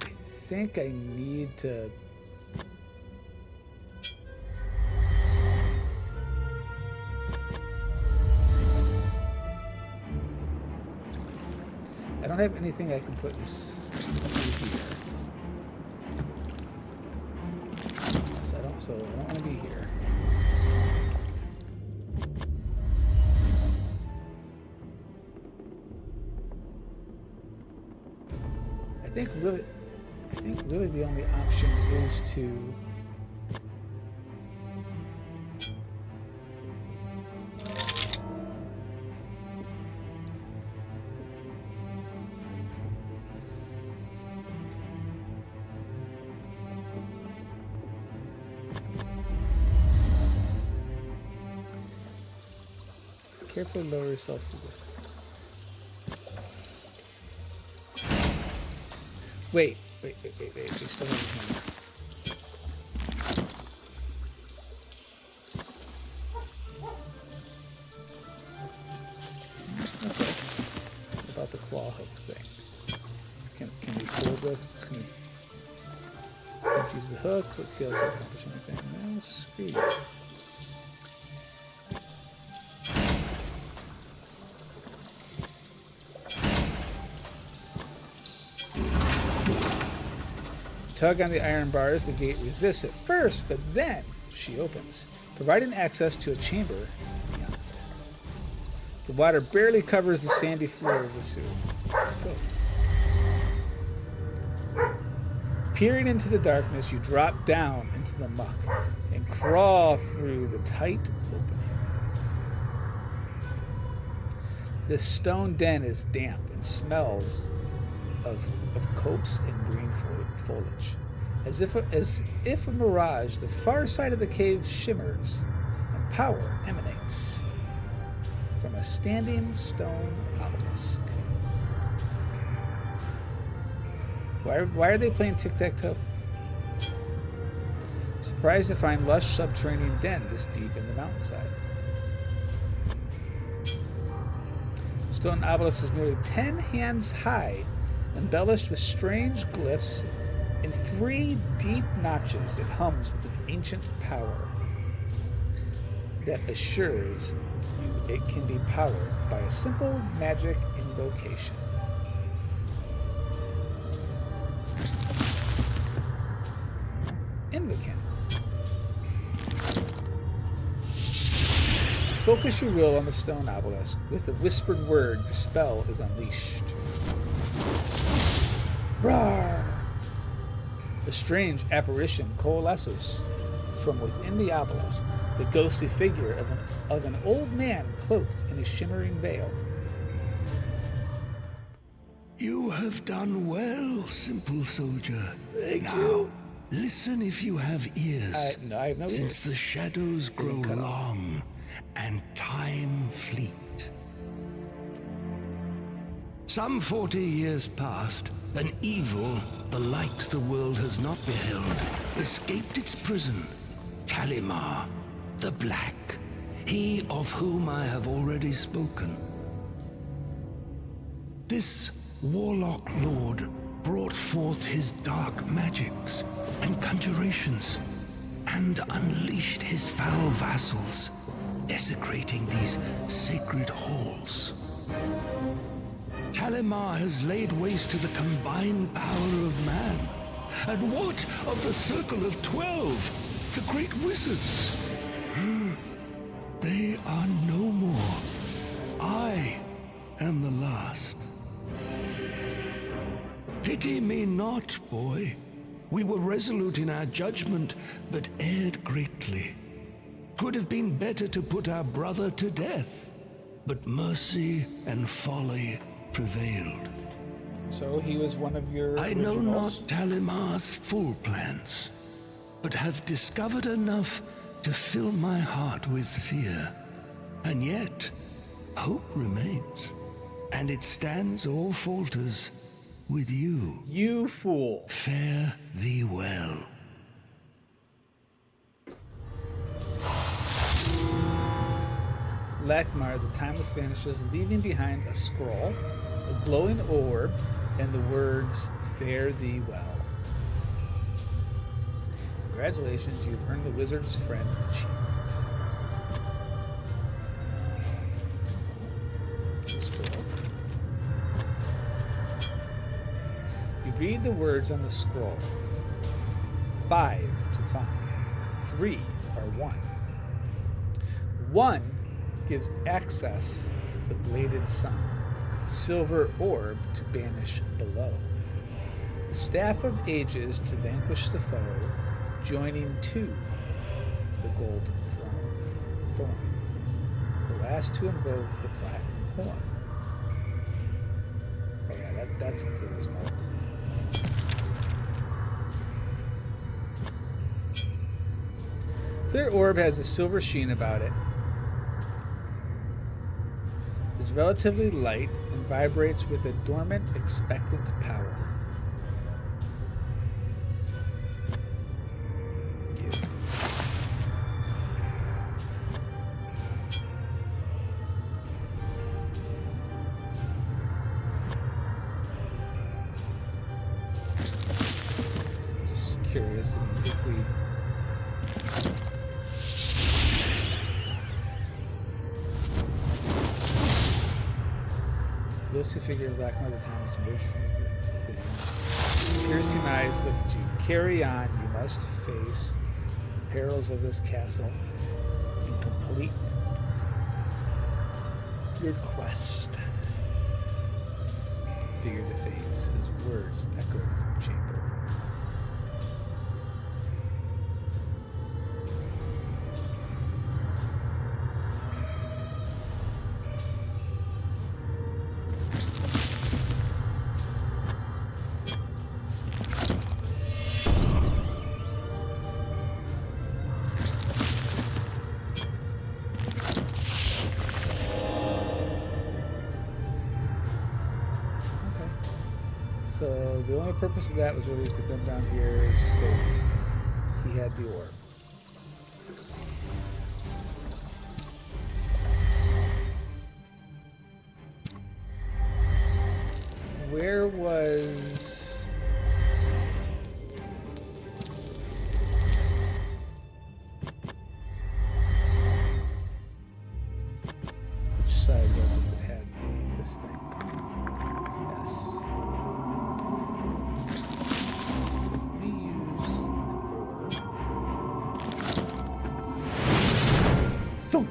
I think I need to. I don't have anything I can put in here. So I don't want to be here. I think really the only option is to carefully lower yourself through this. Wait. We still have a hammer. Okay. What about the claw hook thing? Can we pull this? Can't use the hook, but fails to accomplish anything. No, screw you. Tug on the iron bars, the gate resists at first, but then she opens, providing access to a chamber beyond. The water barely covers the sandy floor of the sewer. Cool. Peering into the darkness, you drop down into the muck and crawl through the tight opening. This stone den is damp and smells of copse and green foliage. As if a mirage, the far side of the cave shimmers, and power emanates from a standing stone obelisk. Why are they playing tic-tac-toe? Surprised to find lush subterranean den this deep in the mountainside. Stone obelisk is nearly 10 hands high, embellished with strange glyphs in 3 deep notches. It hums with an ancient power that assures you it can be powered by a simple magic invocation. Invocation. Focus your will on the stone obelisk. With a whispered word, your spell is unleashed. Brar! A strange apparition coalesces from within the obelisk, the ghostly figure of an old man cloaked in a shimmering veil. You have done well, simple soldier. Thank now, you. Listen if you have ears. I have no Since ears. the shadows grow cut off. long and time fleet. Some 40 years past, an evil, the likes the world has not beheld, escaped its prison. Talimar, the Black, he of whom I have already spoken. This warlock lord brought forth his dark magics and conjurations, and unleashed his foul vassals, desecrating these sacred halls. Talimar has laid waste to the combined power of man. And what of the Circle of 12, the great wizards? They are no more. I am the last. Pity me not, boy. We were resolute in our judgment, but erred greatly. 'Twould have been better to put our brother to death, but mercy and folly prevailed. So he was one of your I know originals? not Talimar's full plans, but have discovered enough to fill my heart with fear. And yet, Hope remains, and it stands or falters with you. You fool. Fare thee well. Lakmar, the timeless vanishes, leaving behind a scroll, a glowing orb, and the words, "Fare thee well." Congratulations, you've earned the Wizard's Friend achievement. The scroll. You read the words on the scroll. 5 to find. 3 are 1. 1 gives access the bladed sun, the silver orb to banish below, the staff of ages to vanquish the foe, joining 2 the golden thorn, the last to invoke the platinum horn. Oh yeah, that's clear as mud. Clear orb has a silver sheen about it. Is relatively light and vibrates with a dormant, expectant power. Give. Just curious, I mean, if we ghostly figure of Blackmore the time is emerged from within. Piercing eyes look at you. Carry on, you must face the perils of this castle and complete your quest. Figure defades. His words echo through the chamber. So the only purpose of that was really to come down here because he had the orb. Where was... Which side was it that had this thing? Yes. So we use an orb. Thunk!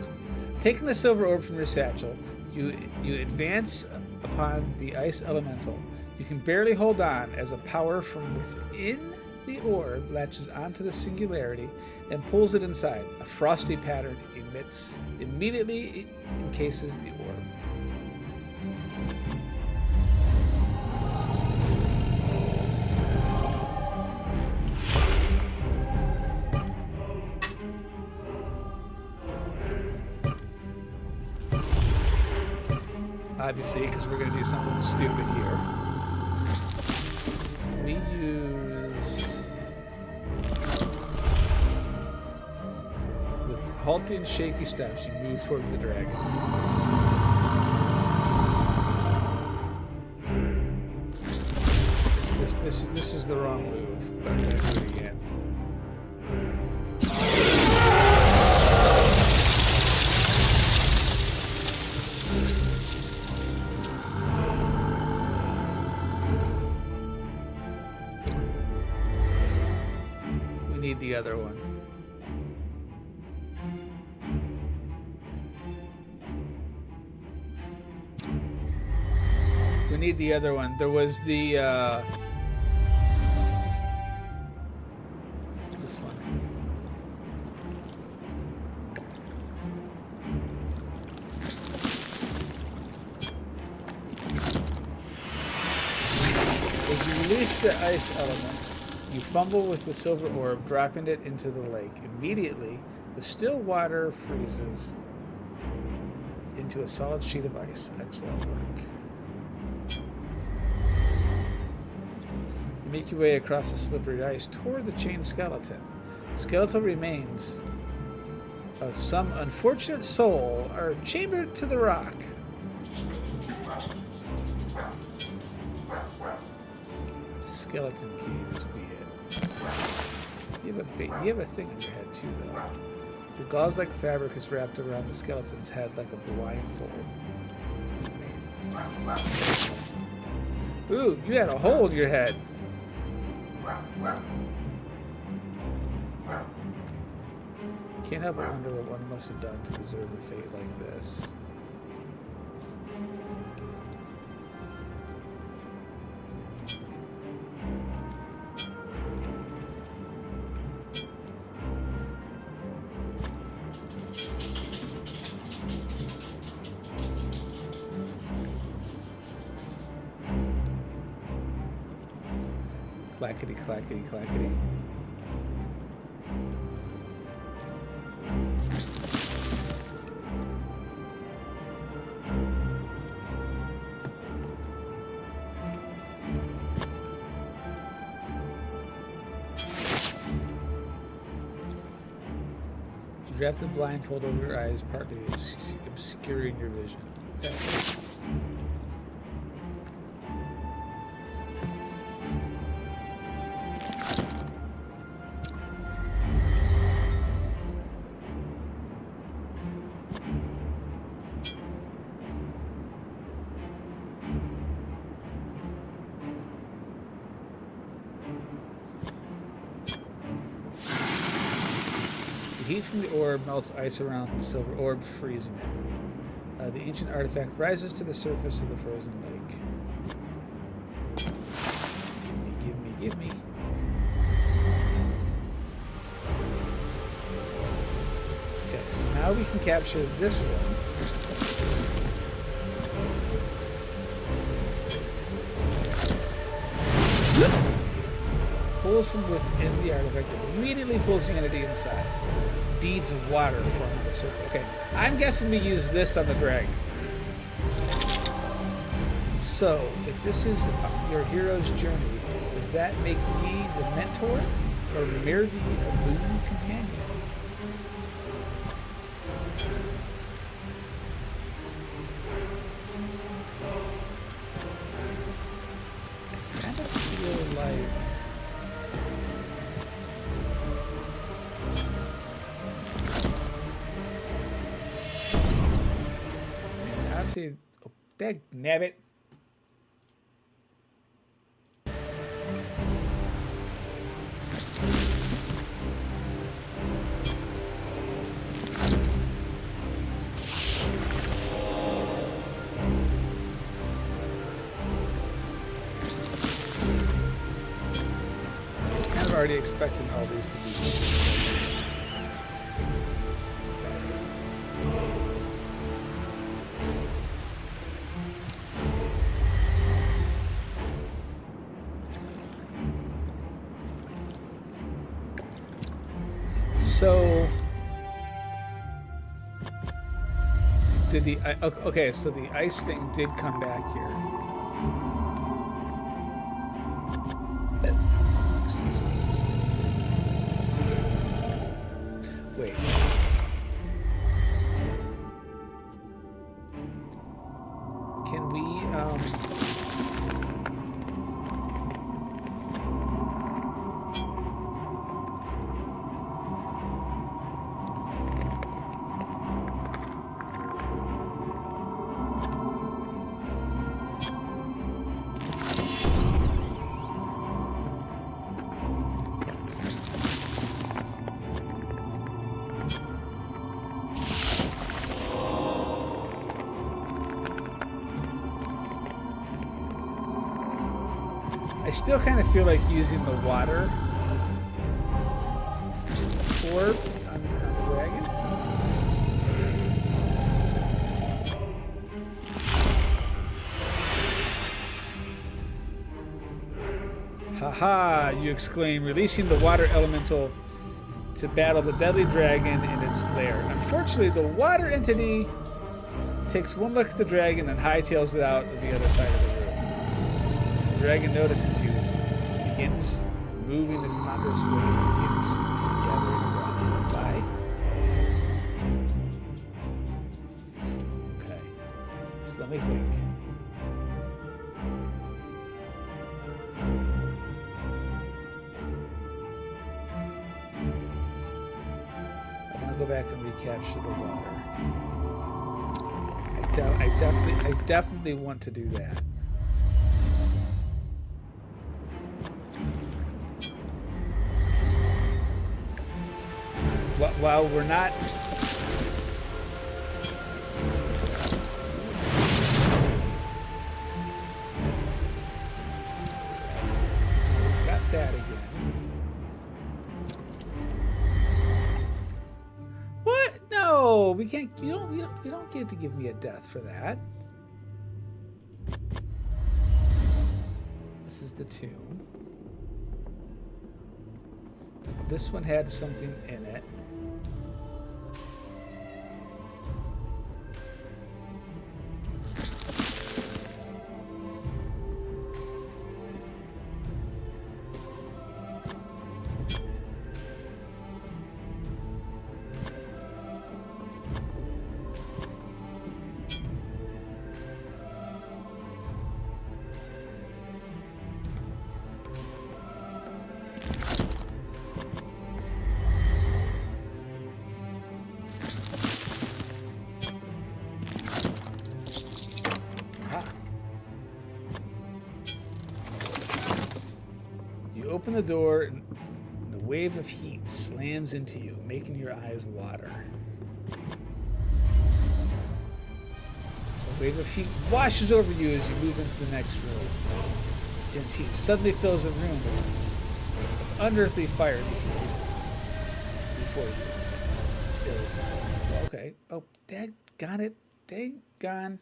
Taking the silver orb from your satchel, you advance upon the ice elemental. You can barely hold on as a power from within the orb latches onto the singularity and pulls it inside. A frosty pattern immediately encases the orb. Obviously, because we're going to do something stupid here. We use... With halting, shaky steps, you move towards the dragon. This is the wrong move, but I'm going to do it again. Need the other one. We need the other one. There was the this one. If you release the ice element, you fumble with the silver orb, dropping it into the lake. Immediately, the still water freezes. into a solid sheet of ice. Excellent work. You make your way across the slippery ice toward the chained skeleton. Skeletal remains of some unfortunate soul are chambered to the rock. Skeleton key, this would be it. You have a thing on your head too, though. The gauze-like fabric is wrapped around the skeleton's head like a blindfold. Ooh, you had a hole in your head. Can't help but wonder what one must have done to deserve a fate like this. Clackety, clackety, clackety. You wrap the blindfold over your eyes, partly obscuring your vision. Okay. The heat from the orb melts ice around the silver orb, freezing it. The ancient artifact rises to the surface of the frozen lake. Give me, give me. Okay, so now we can capture this one. Pulls from within the artifact and immediately pulls the entity inside. Beads of water form on the surface. Okay, I'm guessing we use this on the dragon. So, if this is your hero's journey, does that make me the mentor or merely a boon companion? I kind of feel like oh, dag nabbit. Kind of already expecting all these to be. So, did the okay? So the ice thing did come back here. Excuse me. Wait. Can we I still kind of feel like using the water orb on the dragon. Haha, you exclaim, releasing the water elemental to battle the deadly dragon in its lair. Unfortunately, the water entity takes one look at the dragon and hightails it out of the other side of the room. The dragon notices you, begins moving its ponderous weight, and begins gathering breath. Bye. Okay. So let me think. I'm gonna go back and recapture the water. I definitely want to do that. While we're not got that again. What? No, we can't. You don't get to give me a death for that. This is the tomb. This one had something in it. Open the door and a wave of heat slams into you, making your eyes water. A wave of heat washes over you as you move into the next room. Intense heat suddenly fills the room with unearthly fire before you. Okay. Oh, Dad got it. Dang gone.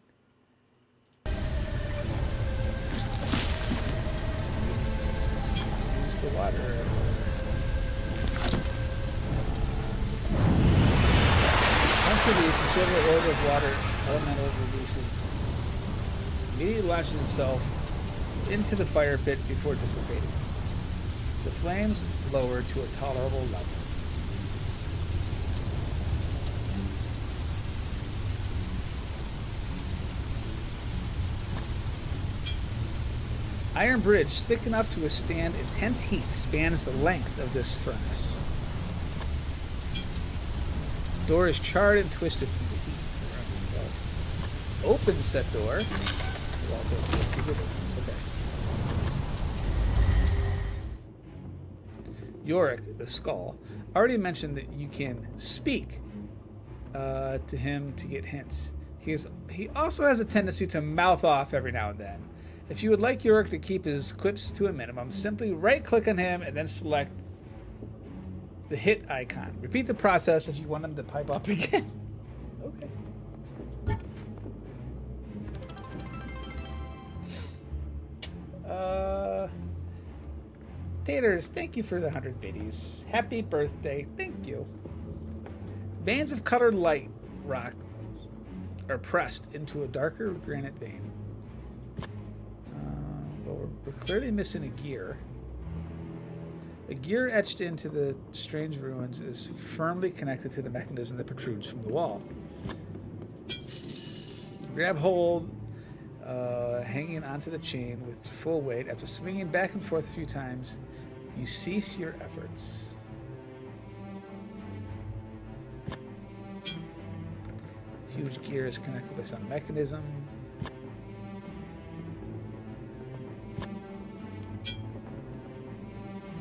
The water. Once released, the silver orb of water elemental releases immediately launches itself into the fire pit before dissipating. The flames lower to a tolerable level. Iron bridge, thick enough to withstand intense heat, spans the length of this furnace. Door is charred and twisted from the heat. Open said door. Okay. Yorick, the skull, already mentioned that you can speak to him to get hints. He also has a tendency to mouth off every now and then. If you would like Yorick to keep his quips to a minimum, simply right-click on him and then select the hit icon. Repeat the process if you want him to pipe up again. Okay. Taters, thank you for the 100 biddies. Happy birthday. Thank you. Veins of colored light rock are pressed into a darker granite vein. We're clearly missing a gear. A gear etched into the strange ruins is firmly connected to the mechanism that protrudes from the wall. Grab hold, hanging onto the chain with full weight. After swinging back and forth a few times, you cease your efforts. Huge gear is connected by some mechanism.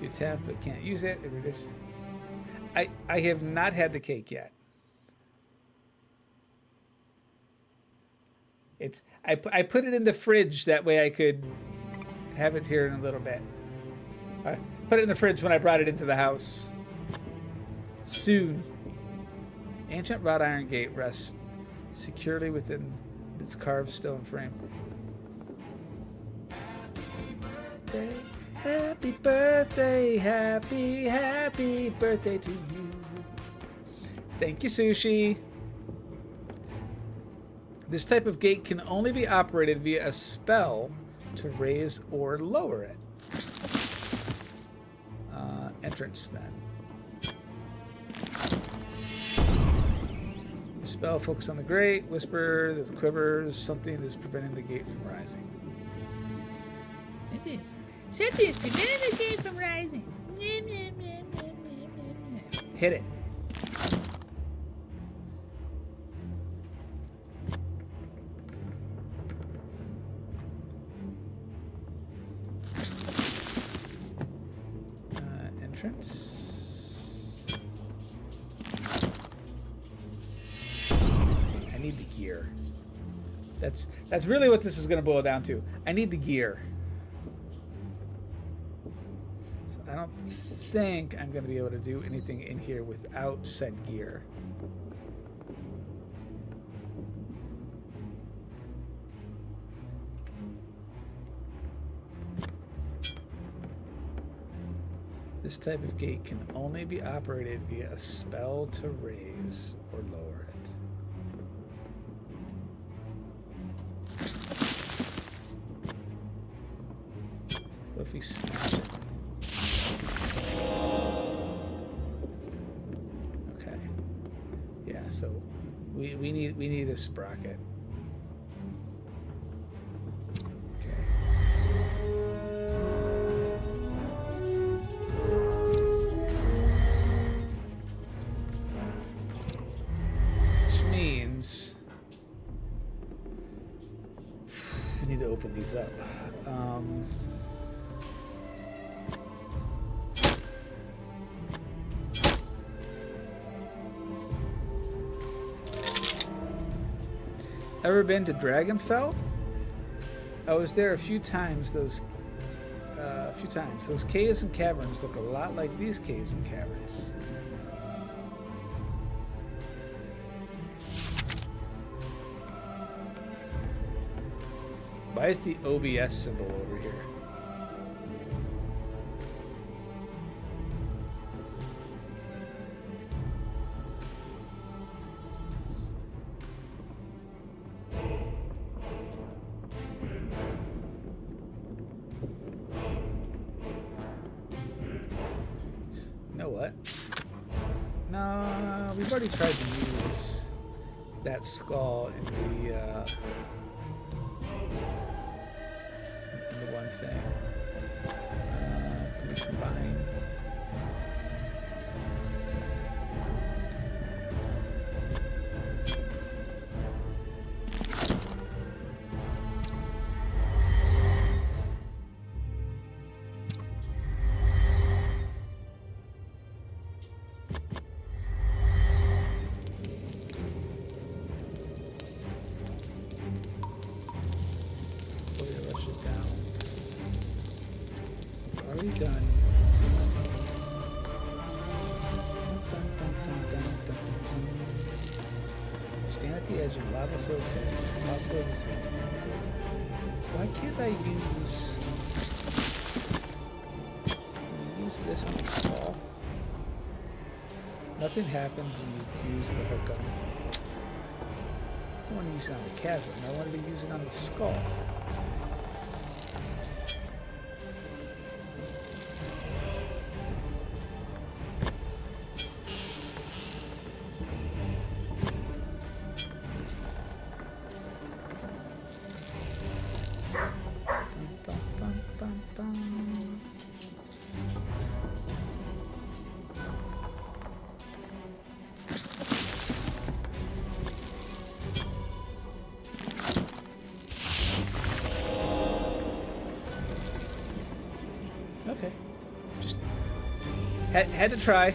You tap but can't use it. I have not had the cake yet. I put it in the fridge that way I could have it here in a little bit. I put it in the fridge when I brought it into the house. Soon. Ancient wrought iron gate rests securely within its carved stone frame. Happy birthday, happy birthday to you. Thank you, Sushi. This type of gate can only be operated via a spell to raise or lower it. Entrance then. Spell, focus on the grate, whisper, there's quivers, something is preventing the gate from rising. Something is preventing the gate from rising. Hit it. Entrance. I need the gear. That's really what this is going to boil down to. I need the gear. So I don't think I'm going to be able to do anything in here without said gear. This type of gate can only be operated via a spell to raise or lower it. What if we smash it? Okay. Yeah, so we need a sprocket. Open these up. Ever been to Dragonfell? I was there a few times. Those caves and caverns look a lot like these caves and caverns. Why is the OBS symbol over here? You know what? No, we've already tried to use that skull in the one thing. Can we combine? Done. Stand at the edge of lava-filled cave. Possible as a scene. Why can't I use this on the skull? Nothing happens when you use the hook on it. I don't want to use it on the chasm. I wanted to use it on the skull. Okay. Just had to try.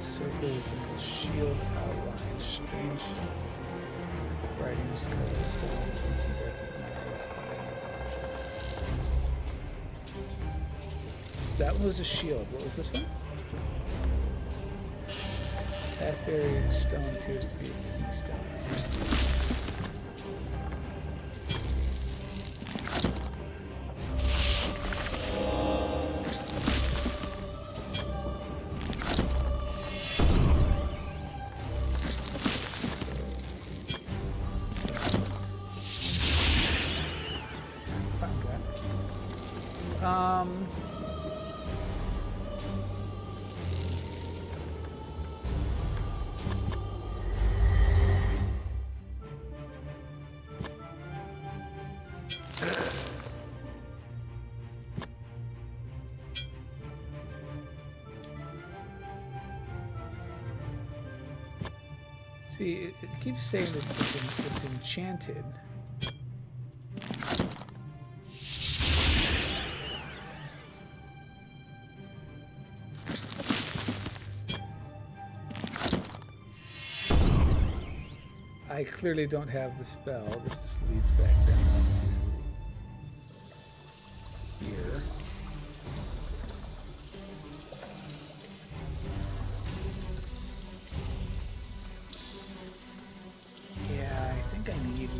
Circle within the shield outline. Strange writings tell us that I think you recognize the name of. So that one was a shield. What was this one? Half-buried stone appears to be a keystone. See, it keeps saying that it's enchanted. I clearly don't have the spell. This just leads back down to here. Yeah, I think I need...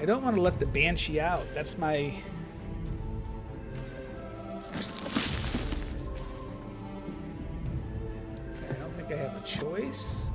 I don't want to let the Banshee out. That's my... I don't think I have a choice.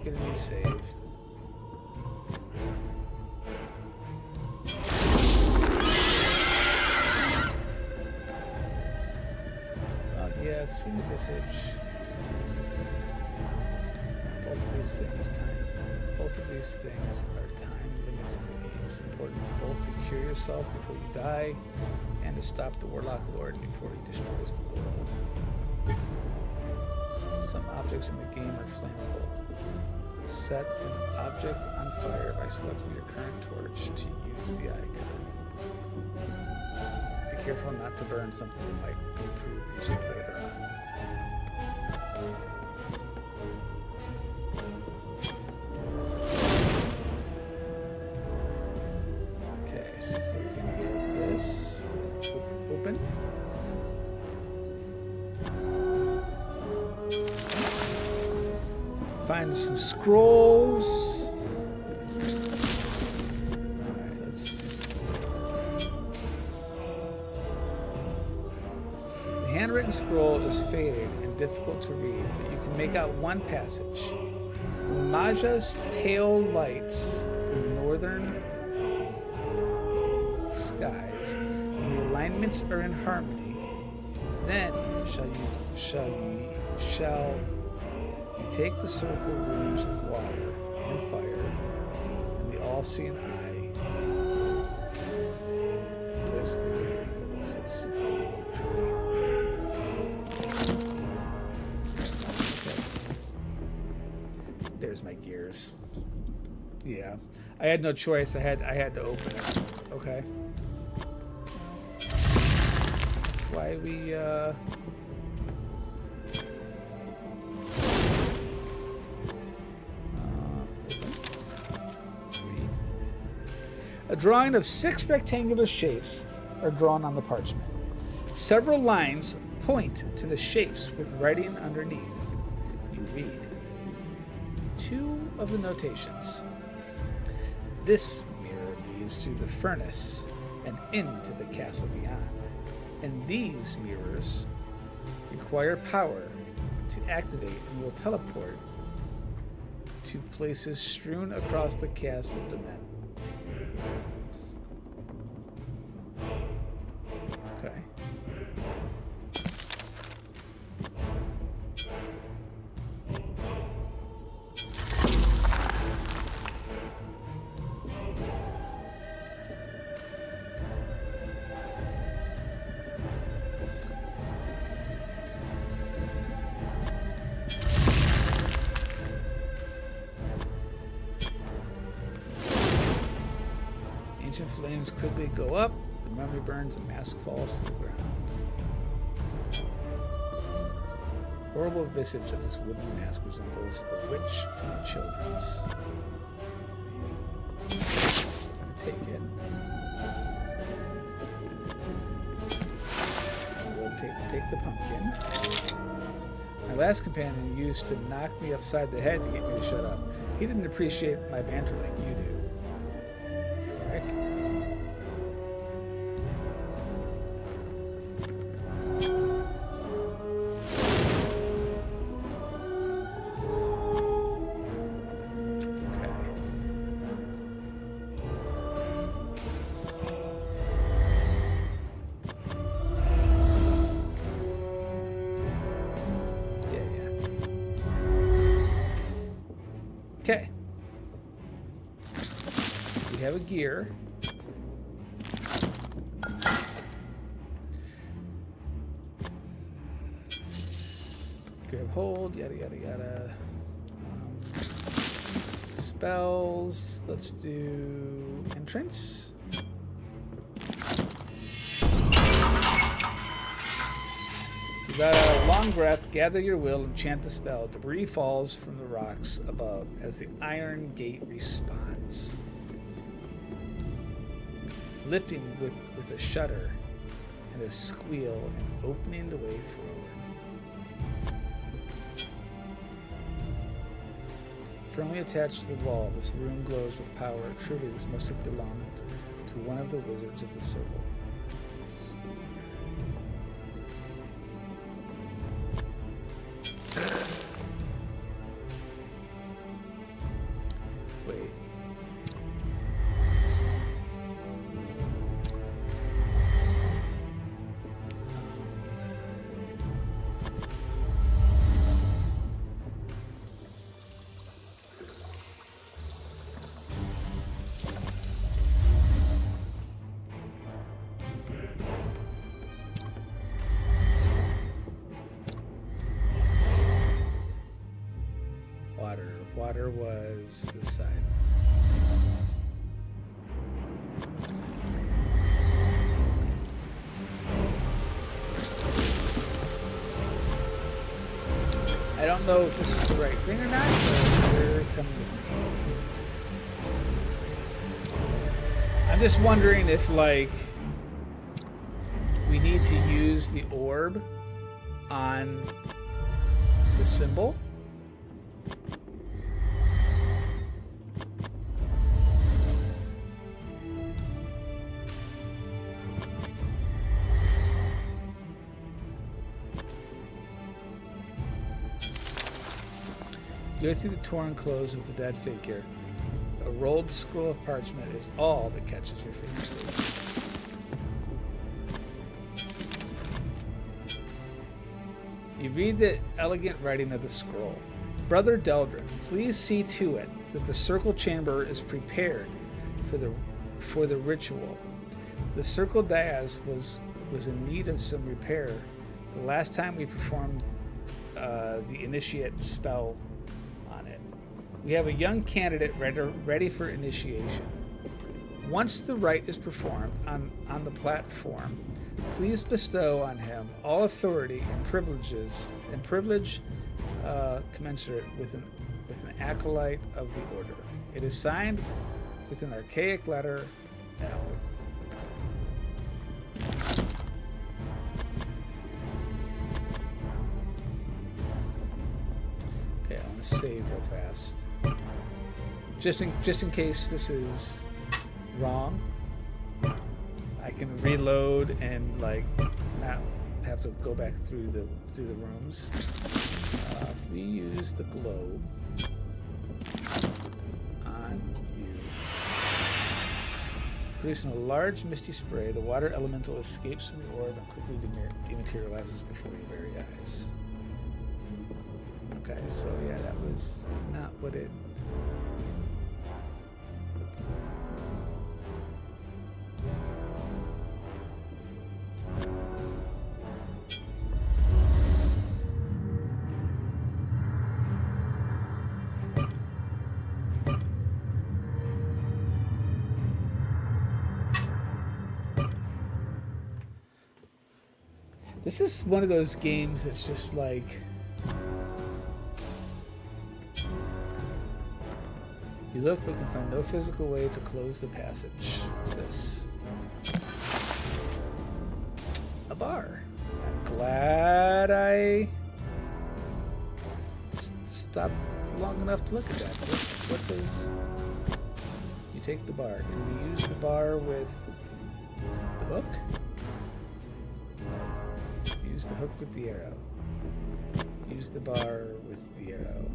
Get a new save. Yeah, I've seen the message. Both of these things are time limits in the game. It's important both to cure yourself before you die and to stop the Warlock Lord before he destroys the world. Some objects in the game are flammable. Set an object on fire by selecting your current torch to use the icon. Be careful not to burn something that might be proved useful later on. Okay, so we're gonna get this open. Find some scrolls. Alright, let's... The handwritten scroll is faded and difficult to read, but you can make out one passage. When Maja's tail lights the northern skies, and the alignments are in harmony, then shall you take the circle runes of water and fire and the all-seeing eye and place the great eagle that sits on the oak tree. Okay. There's my gears. Yeah, I had no choice. I had to open it. Okay. That's why we A drawing of 6 rectangular shapes are drawn on the parchment. Several lines point to the shapes with writing underneath. You read 2 of the notations. This mirror leads to the furnace and into the castle beyond. And these mirrors require power to activate and will teleport to places strewn across the castle dimension. Okay. Ancient flames quickly go up. The memory burns. A mask falls to the ground. Horrible visage of this wooden mask resembles a witch from the children's. I'm gonna take it. We'll take the pumpkin. My last companion used to knock me upside the head to get me to shut up. He didn't appreciate my banter like you do. Rick. Okay. We have a gear. Grab hold, yada yada yada. Spells. Let's do entrance. Without a long breath, gather your will and chant the spell. Debris falls from the rocks above as the iron gate responds, lifting with a shudder and a squeal and opening the way forward. Firmly attached to the wall, this room glows with power. Truly, this must have belonged to one of the wizards of the circle. Wait. Water was this side. I don't know if this is the right thing or not, but we're coming with me. I'm just wondering if, like, we need to use the orb on the symbol. Go through the torn clothes of the dead figure. A rolled scroll of parchment is all that catches your fancy. You read the elegant writing of the scroll. Brother Deldrin, please see to it that the circle chamber is prepared for the ritual. The circle dais was in need of some repair the last time we performed the initiate spell. We have a young candidate ready for initiation. Once the rite is performed on the platform, please bestow on him all authority and privilege commensurate with an acolyte of the order. It is signed with an archaic letter L. Okay, I want to save real fast. Just in case this is wrong, I can reload and like not have to go back through the rooms. We use the globe on you. Producing a large misty spray, the water elemental escapes from the orb and quickly dematerializes before your very eyes. Okay, so yeah, that was not what it. This is one of those games that's just like... You look, but can find no physical way to close the passage. What's this? A bar. I'm glad I stopped long enough to look at that. What does... You take the bar. Can we use the bar with the hook? No. Use the hook with the arrow. Use the bar with the arrow.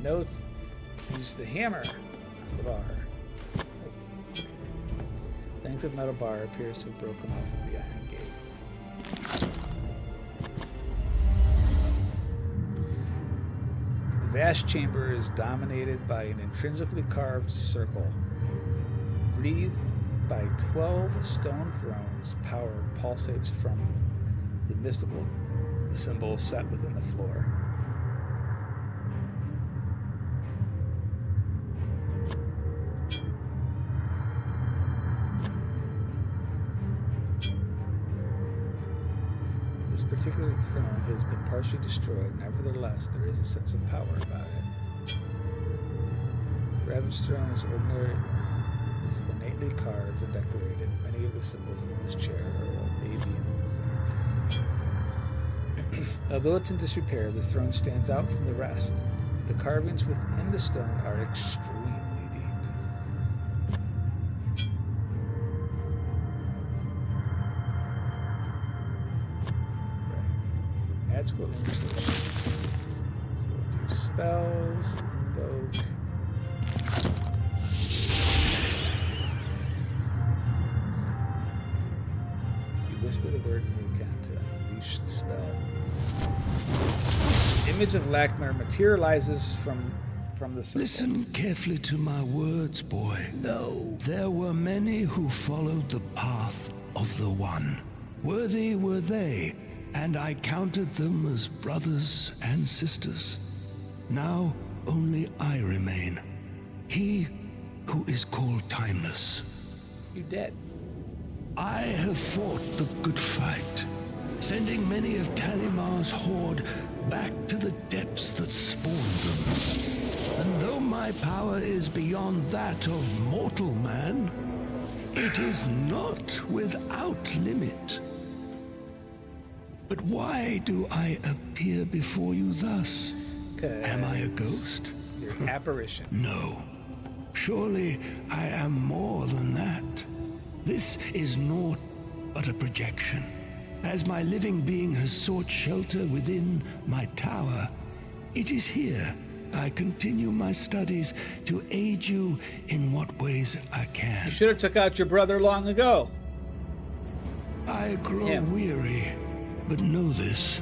Notes. Use the hammer on the bar. Okay. Length of metal bar appears to have broken off of the iron gate. The vast chamber is dominated by an intrinsically carved circle. Wreathed by 12 stone thrones, power pulsates from the mystical symbol set within the floor. This particular throne has been partially destroyed. Nevertheless, there is a sense of power about it. Ravaged throne is ornately carved and decorated. Many of the symbols in this chair are of avian. Although it's in disrepair, the throne stands out from the rest. The carvings within the stone are extremely deep. Magical images. So we'll do spells, invoke. You whisper the word and you can to unleash the spell. The image of Lackmer materializes from the circle. Listen carefully to my words, boy. No. There were many who followed the path of the One. Worthy were they, and I counted them as brothers and sisters. Now only I remain. He who is called Timeless. You dead. I have fought the good fight, sending many of Talimar's horde back to the depths that spawned them. And though my power is beyond that of mortal man, it is not without limit. But why do I appear before you thus? Am I a ghost? You're an apparition. No. Surely I am more than that. This is naught but a projection. As my living being has sought shelter within my tower, it is here I continue my studies to aid you in what ways I can. You should have took out your brother long ago. I grow weary, but know this.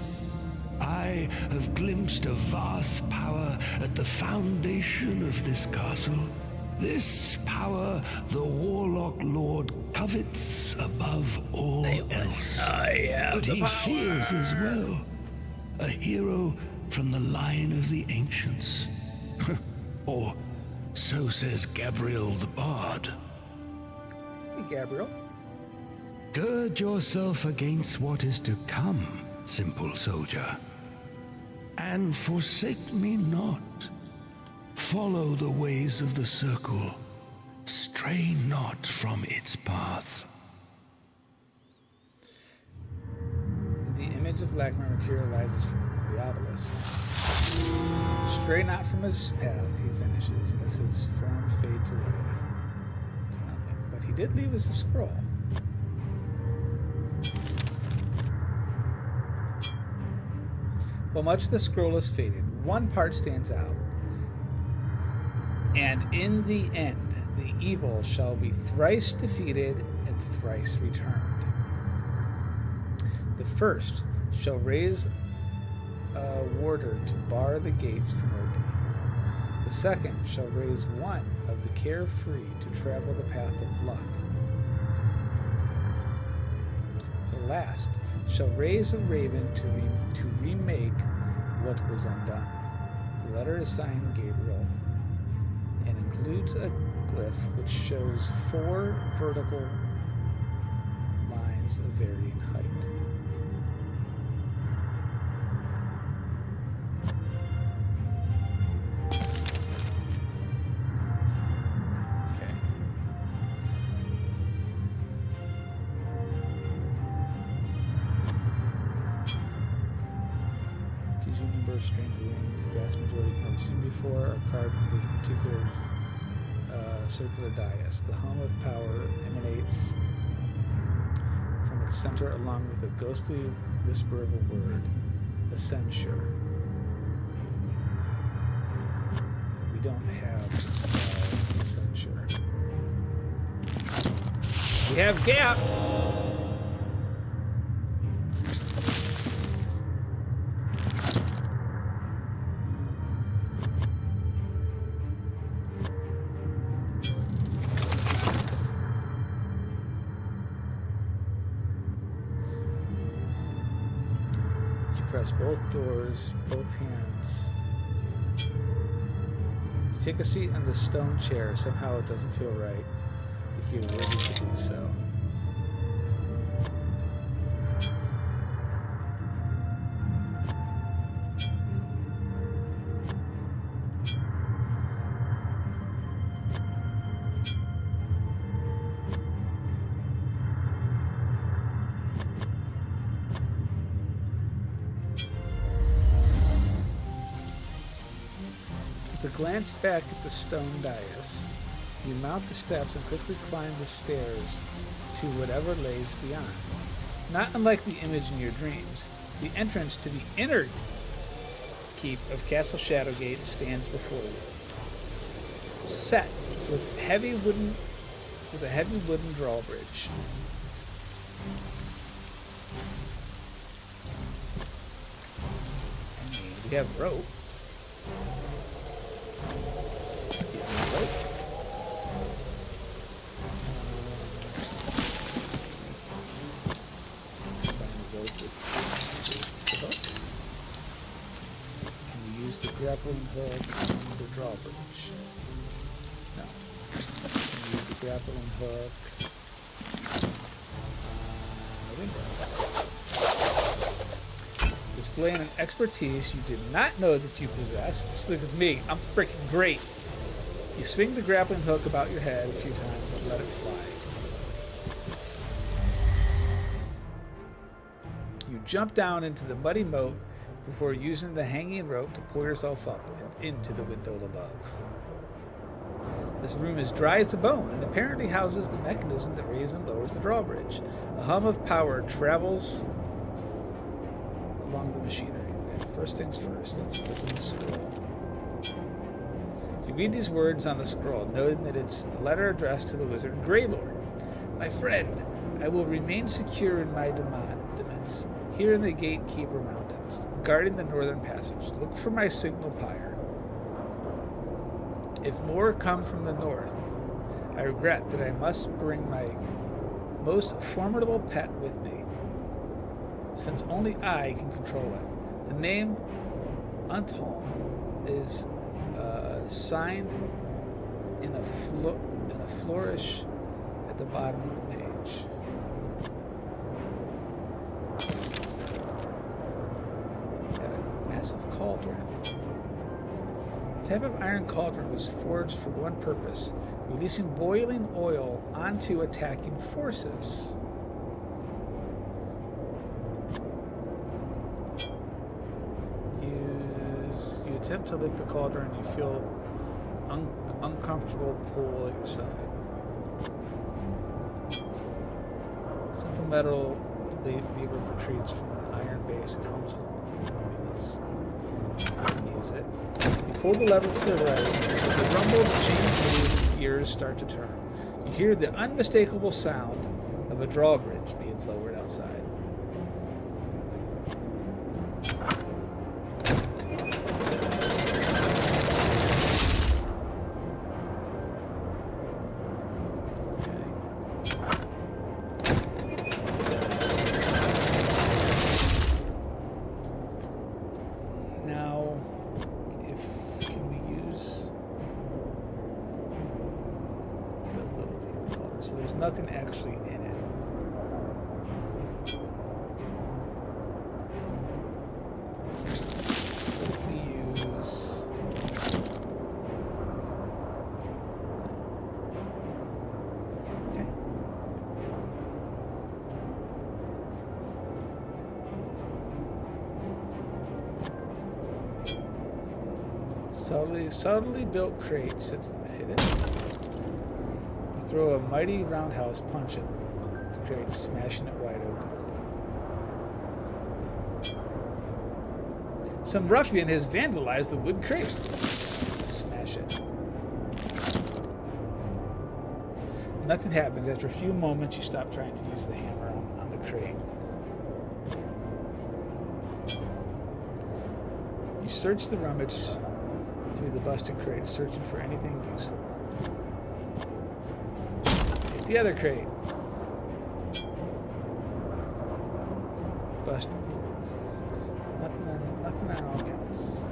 I have glimpsed a vast power at the foundation of this castle. This power the Warlock Lord covets above all else. But he fears as well. A hero from the line of the ancients. Or so says Gabriel the Bard. Hey, Gabriel. Gird yourself against what is to come, simple soldier. And forsake me not. Follow the ways of the circle. Stray not from its path. The image of Lackmer materializes from the obelisk. Stray not from his path, he finishes, as his form fades away. It's nothing, but he did leave us a scroll. While much of the scroll is faded, one part stands out. And in the end, the evil shall be thrice defeated and thrice returned. The first shall raise a warder to bar the gates from opening. The second shall raise one of the carefree to travel the path of luck. The last shall raise a raven to remake what was undone. The letter is signed Gabriel and includes a glyph which shows 4 vertical rise of varying height. Okay. Teach you a number of strange rings. The vast majority you've never seen before are carved into this particular circular dais. The hum of power emanates from its center along with a ghostly whisper of a word, a censure. We don't have the spell of censure. We have gap! Press both doors, both hands. You take a seat in the stone chair. Somehow it doesn't feel right. Like you're ready to do so. Glance back at the stone dais. You mount the steps and quickly climb the stairs to whatever lays beyond. Not unlike the image in your dreams, the entrance to the inner keep of Castle Shadowgate stands before you, set with a heavy wooden drawbridge. We have rope. Can you use the grappling hook on the drawbridge? No. Can you use the grappling hook? Displaying an expertise you did not know that you possessed. Just look at me. I'm freaking great. You swing the grappling hook about your head a few times and let it fly. You jump down into the muddy moat before using the hanging rope to pull yourself up and into the window above. This room is dry as a bone and apparently houses the mechanism that raises and lowers the drawbridge. A hum of power travels along the machinery. Okay, first things first, let's open the scroll. You read these words on the scroll, noting that it's a letter addressed to the wizard Greylord. My friend, I will remain secure in my demesne, here in the Gatekeeper Mountains, guarding the northern passage. Look for my signal pyre. If more come from the north, I regret that I must bring my most formidable pet with me, since only I can control it. The name Untalm is signed in a flourish at the bottom of the page. Got a massive cauldron. The type of iron cauldron was forged for one purpose, releasing boiling oil onto attacking forces. You attempt to lift the cauldron and you feel uncomfortable pull at your side. Simple metal lever protrudes from an iron base and helps with use it. You pull the lever to the right. With the rumble, the chains move, gears start to turn. You hear the unmistakable sound of a drawbridge being lowered outside. Nothing actually in it. Subtly built crate sits. Hit it. You throw a mighty roundhouse punch at the crate, smashing it wide open. Some ruffian has vandalized the wood crate. Smash it. Nothing happens. After a few moments, you stop trying to use the hammer on the crate. You search the rummage through the busted crate, searching for anything useful. Hit the other crate. Bust. Nothing on all counts.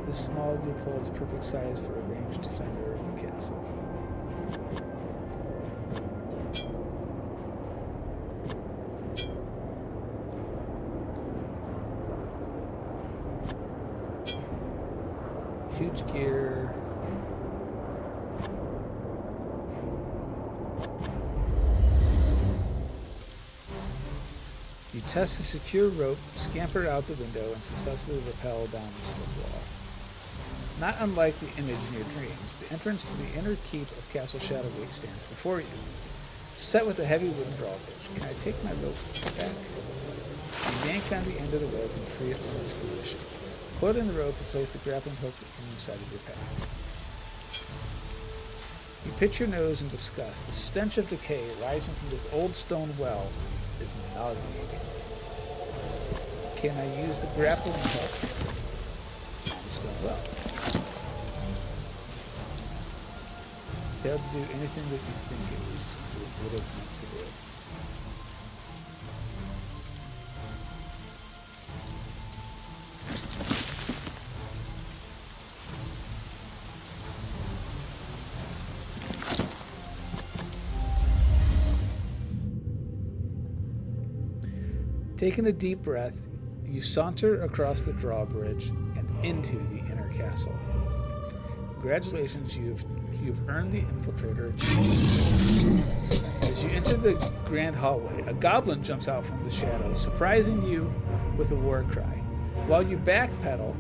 This small loophole is perfect size for a ranged defender of the castle. Huge gear. You test the secure rope, scamper out the window, and successfully rappel down the slip wall. Not unlike the image in your dreams, the entrance to the inner keep of Castle Shadowgate stands before you, set with a heavy wooden drawbridge. Can I take my rope back? You yank on the end of the rope and free it from its position. Put in the rope and place the grappling hook inside of your pack. You pitch your nose in disgust. The stench of decay rising from this old stone well is nauseating. Can I use the grappling hook on the stone well? Failed to do anything that you think it would have meant to do. Taking a deep breath, you saunter across the drawbridge and into the inner castle. Congratulations, you've earned the Infiltrator achievement. As you enter the grand hallway, a goblin jumps out from the shadows, surprising you with a war cry. While you backpedal,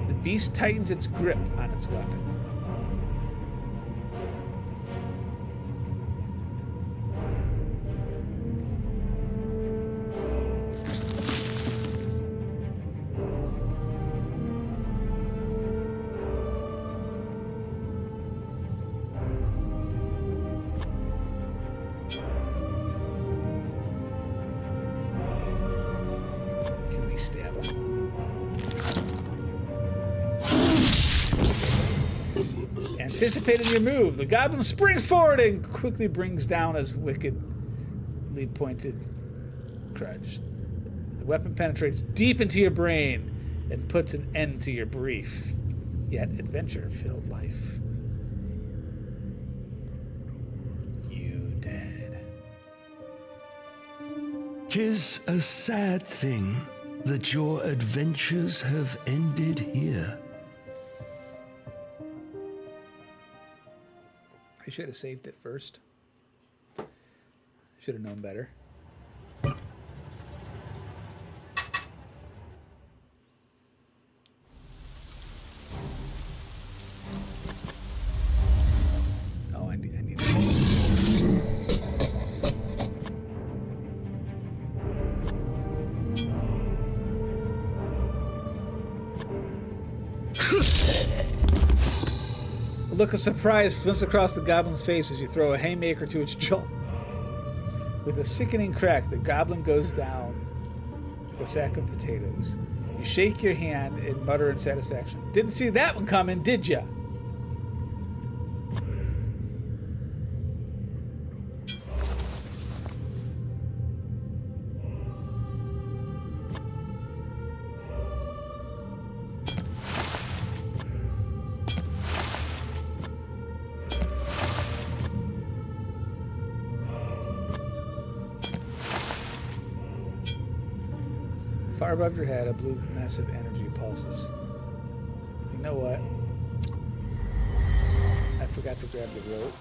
the beast tightens its grip on its weapon. Anticipating your move, the goblin springs forward and quickly brings down his wickedly pointed crutch. The weapon penetrates deep into your brain and puts an end to your brief, yet adventure-filled life. You dead. 'Tis a sad thing that your adventures have ended here. I should have saved it first. Should have known better. Oh, I need that. A look of surprise flints across the goblin's face as you throw a haymaker to its jaw. With a sickening crack, the goblin goes down like a sack of potatoes. You shake your hand and mutter in satisfaction. Didn't see that one coming, did ya? Far above your head, a blue massive energy pulses. You know what? I forgot to grab the rope.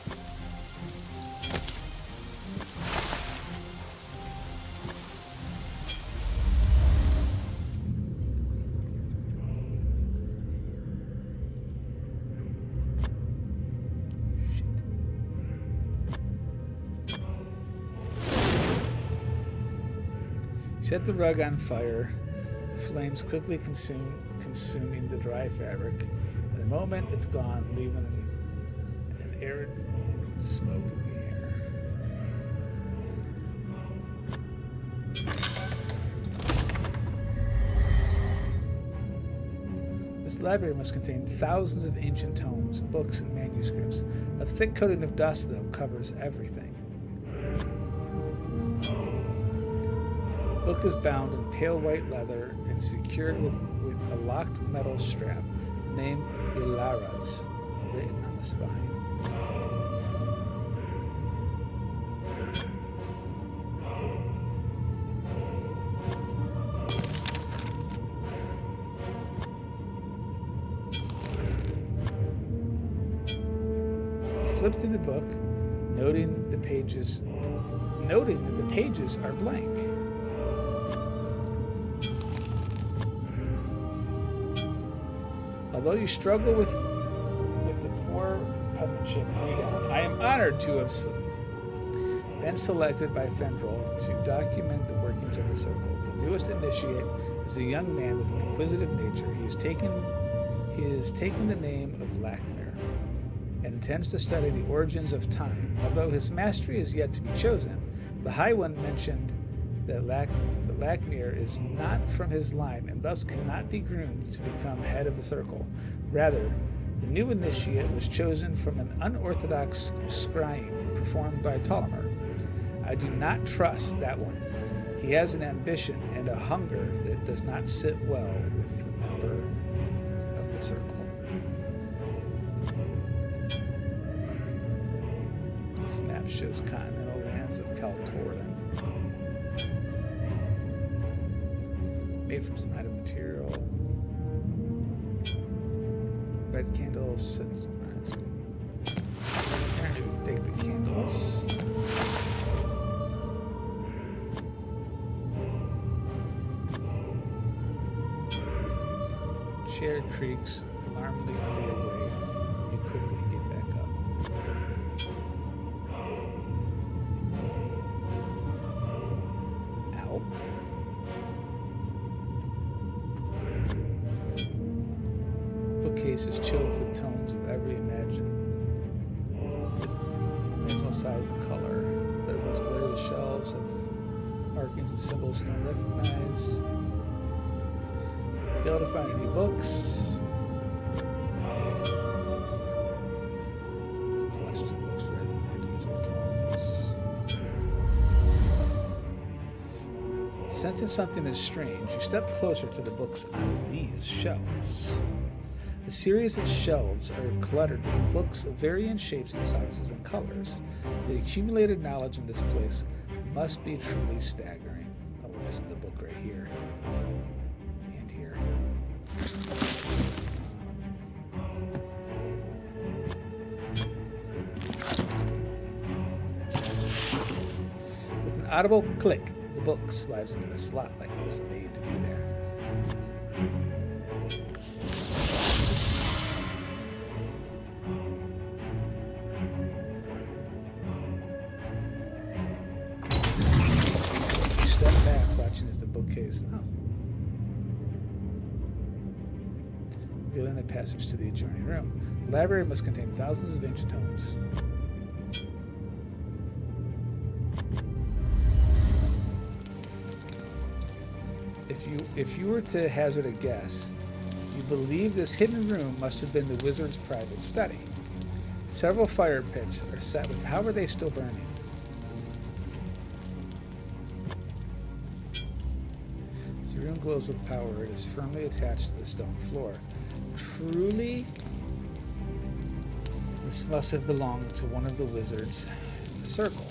Set the rug on fire, the flames quickly consuming the dry fabric. In a moment, it's gone, leaving an arid smoke in the air. This library must contain thousands of ancient tomes, books, and manuscripts. A thick coating of dust, though, covers everything. The book is bound in pale white leather and secured with a locked metal strap. The name Yulara's written on the spine. Flip through the book, noting that the pages are blank. Although you struggle with the poor penmanship readout, I am honored to have been selected by Fendrel to document the workings of the Circle. The newest initiate is a young man with an inquisitive nature. He has taken the name of Lakmir and intends to study the origins of time. Although his mastery is yet to be chosen, the High One mentioned that Lakmir is not from his line and thus cannot be groomed to become head of the Circle. Rather, the new initiate was chosen from an unorthodox scrying performed by Ptolemy. I do not trust that one. He has an ambition and a hunger that does not sit well with the member of the Circle. This map shows continental lands of Kaltorlan. Made from some item material. Red candles. Apparently we can take the candles. Chair creaks alarmingly under your weight. You quickly get back up. Ow. Bookcase is choked with tomes of every imaginable size and color. Their books litter the shelves of markings and symbols you don't recognize. Fail to find any books. It's collections of books rather than individual tomes. Sensing something is strange, you step closer to the books on these shelves. A series of shelves are cluttered with books of varying shapes and sizes and colors. The accumulated knowledge in this place must be truly staggering. Oh, we're missing the book right here. And here. With an audible click, the book slides into the slot like it was made to be there. Bookcase. Oh. Revealing a passage to the adjoining room. The library must contain thousands of ancient tomes. If you were to hazard a guess, you believe this hidden room must have been the wizard's private study. Several fire pits are set with. How are they still burning? The room glows with power. It is firmly attached to the stone floor. Truly, this must have belonged to one of the wizards in the Circle.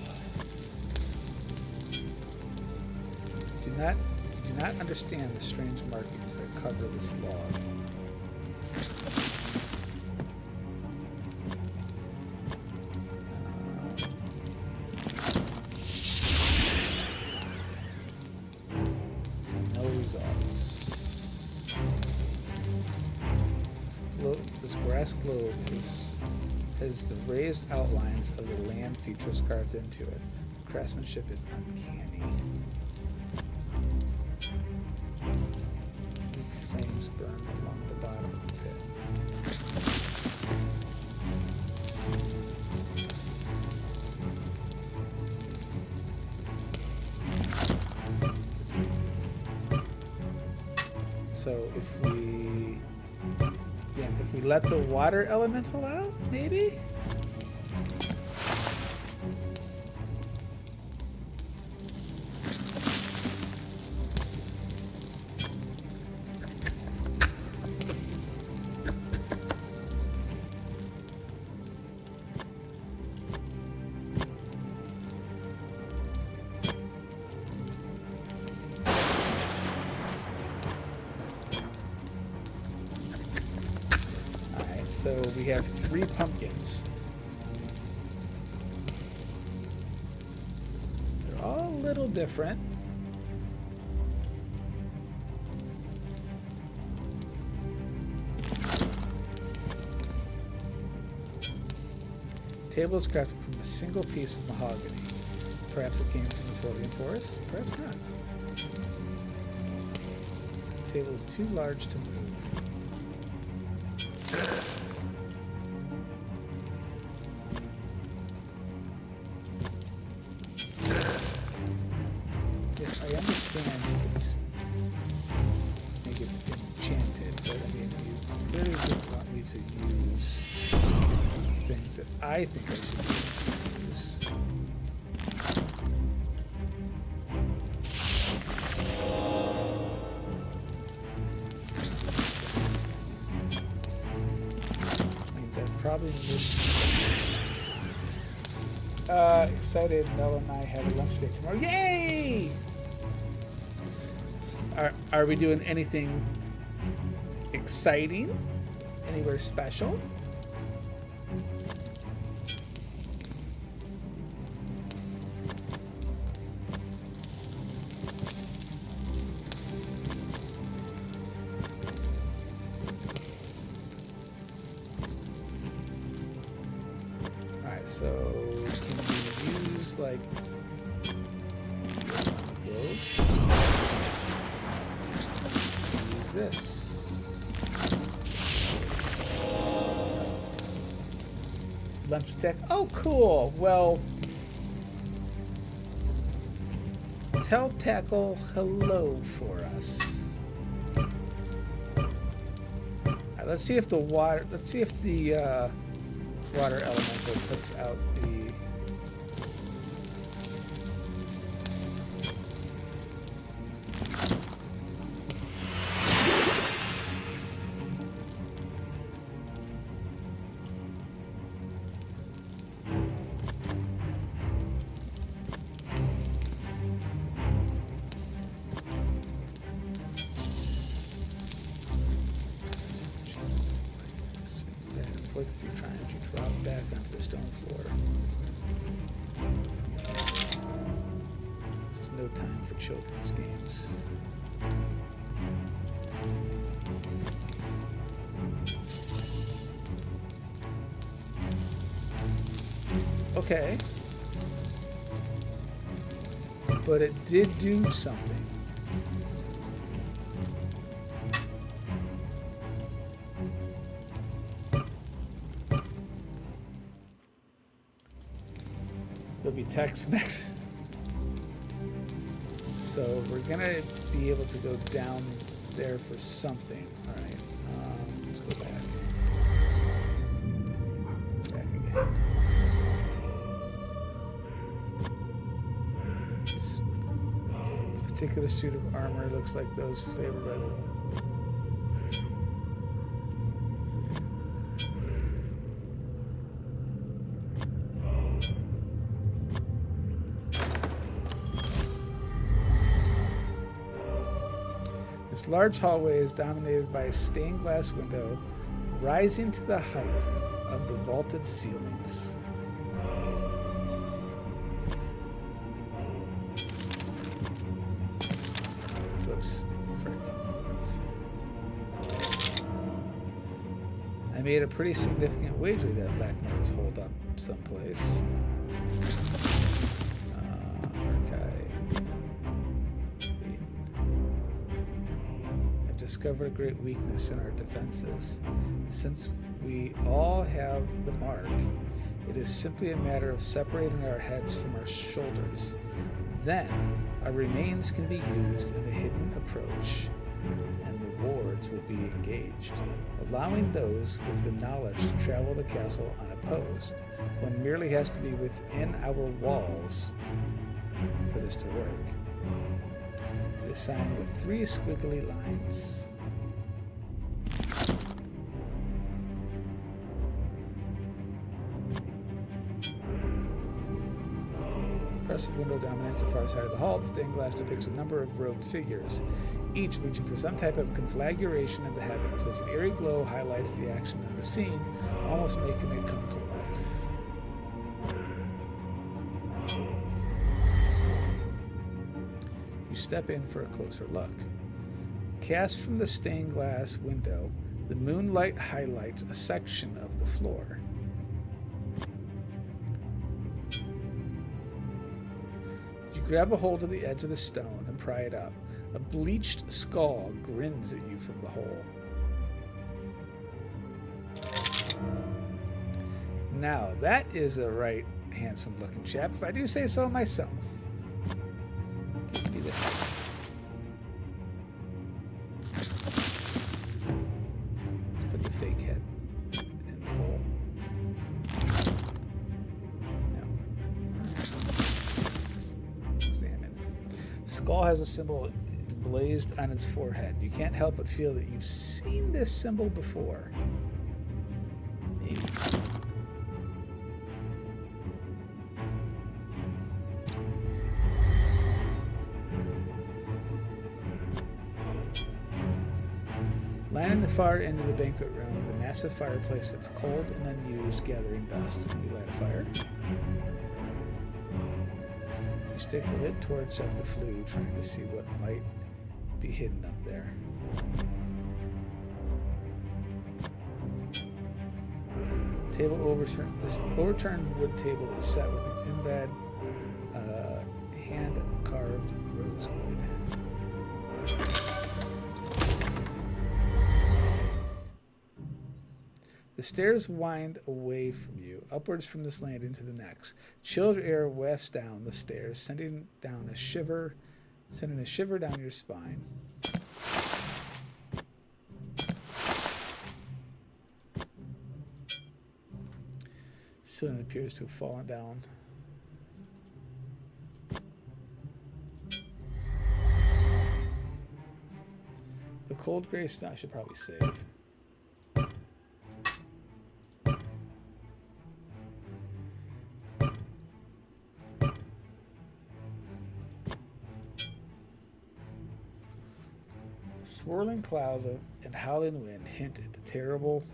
Do not understand the strange markings that cover this log. This brass globe has the raised outlines of the land features carved into it. Craftsmanship is uncanny. So if we, again, if we let the water elemental out, maybe? So we have 3 pumpkins. They're all a little different. Table is crafted from a single piece of mahogany. Perhaps it came from the Tolian forest, perhaps not. The table is too large to move. Yes, I understand it's enchanted, but I mean, you clearly didn't want me to use things that I think I should use. Means I probably excited. Mel and I have a lunch date tomorrow. Yay! Are we doing anything exciting? Anywhere special? Alright, so can we use like this on the globe? Use this. Lunch deck. Oh, cool. Well, tell Tackle hello for us. Alright, let's see if the water. Let's see if the water elemental puts out the. Flick through trying to drop back onto the stone floor. This is no time for children's games. Okay. But it did do something. There'll be Tex-Mex. So we're gonna be able to go down there for something. All right, let's go back. Back again. This particular suit of armor looks like those flavored by the. This large hallway is dominated by a stained glass window rising to the height of the vaulted ceilings. Whoops, frick. I made a pretty significant wager that Lackner was holed up someplace. Discovered a great weakness in our defenses. Since we all have the mark, it is simply a matter of separating our heads from our shoulders. Then, our remains can be used in the hidden approach. and the wards will be engaged, allowing those with the knowledge to travel the castle unopposed. One merely has to be within our walls for this to work. It is signed with 3 squiggly lines. Impressive window dominates the far side of the hall. The stained glass depicts a number of robed figures, each reaching for some type of conflagration of the heavens. As an eerie glow highlights the action of the scene, almost making it come to life. You step in for a closer look. Cast from the stained glass window, the moonlight highlights a section of the floor. You grab a hold of the edge of the stone and pry it up. A bleached skull grins at you from the hole. Now, that is a right handsome-looking chap, if I do say so myself. Give me that. Let's put the fake head in the hole. No. Examine. Skull has a symbol blazed on its forehead. You can't help but feel that you've seen this symbol before. Maybe. Lining the far end of the banquet room, the massive fireplace that's cold and unused, gathering dust. You light a fire. You stick the lid torch up the flue, trying to see what might be hidden up there. Table overturned. This overturned wood table is set with an embed hand-carved rosewood. The stairs wind away from you, upwards from this landing to the next. Chilled air wafts down the stairs, sending a shiver down your spine. Ceiling appears to have fallen down. The cold gray stone. I should probably save. Swirling clouds and howling wind hint at the terrible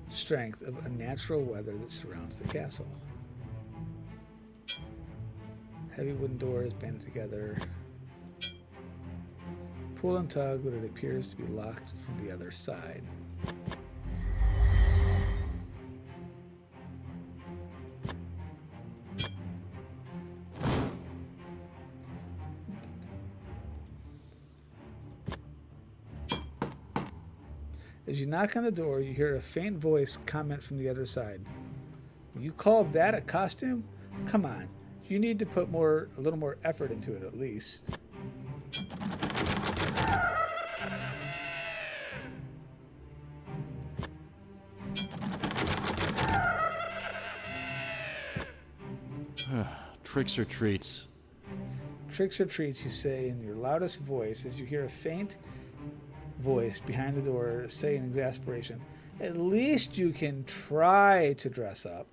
strength of unnatural weather that surrounds the castle. Heavy wooden doors banded together. Pull and tug, but it appears to be locked from the other side. As you knock on the door, you hear a faint voice comment from the other side. You call that a costume? Come on, you need to put a little more effort into it at least. Tricks or treats? Tricks or treats, you say in your loudest voice as you hear a faint voice behind the door say in exasperation, "At least you can try to dress up."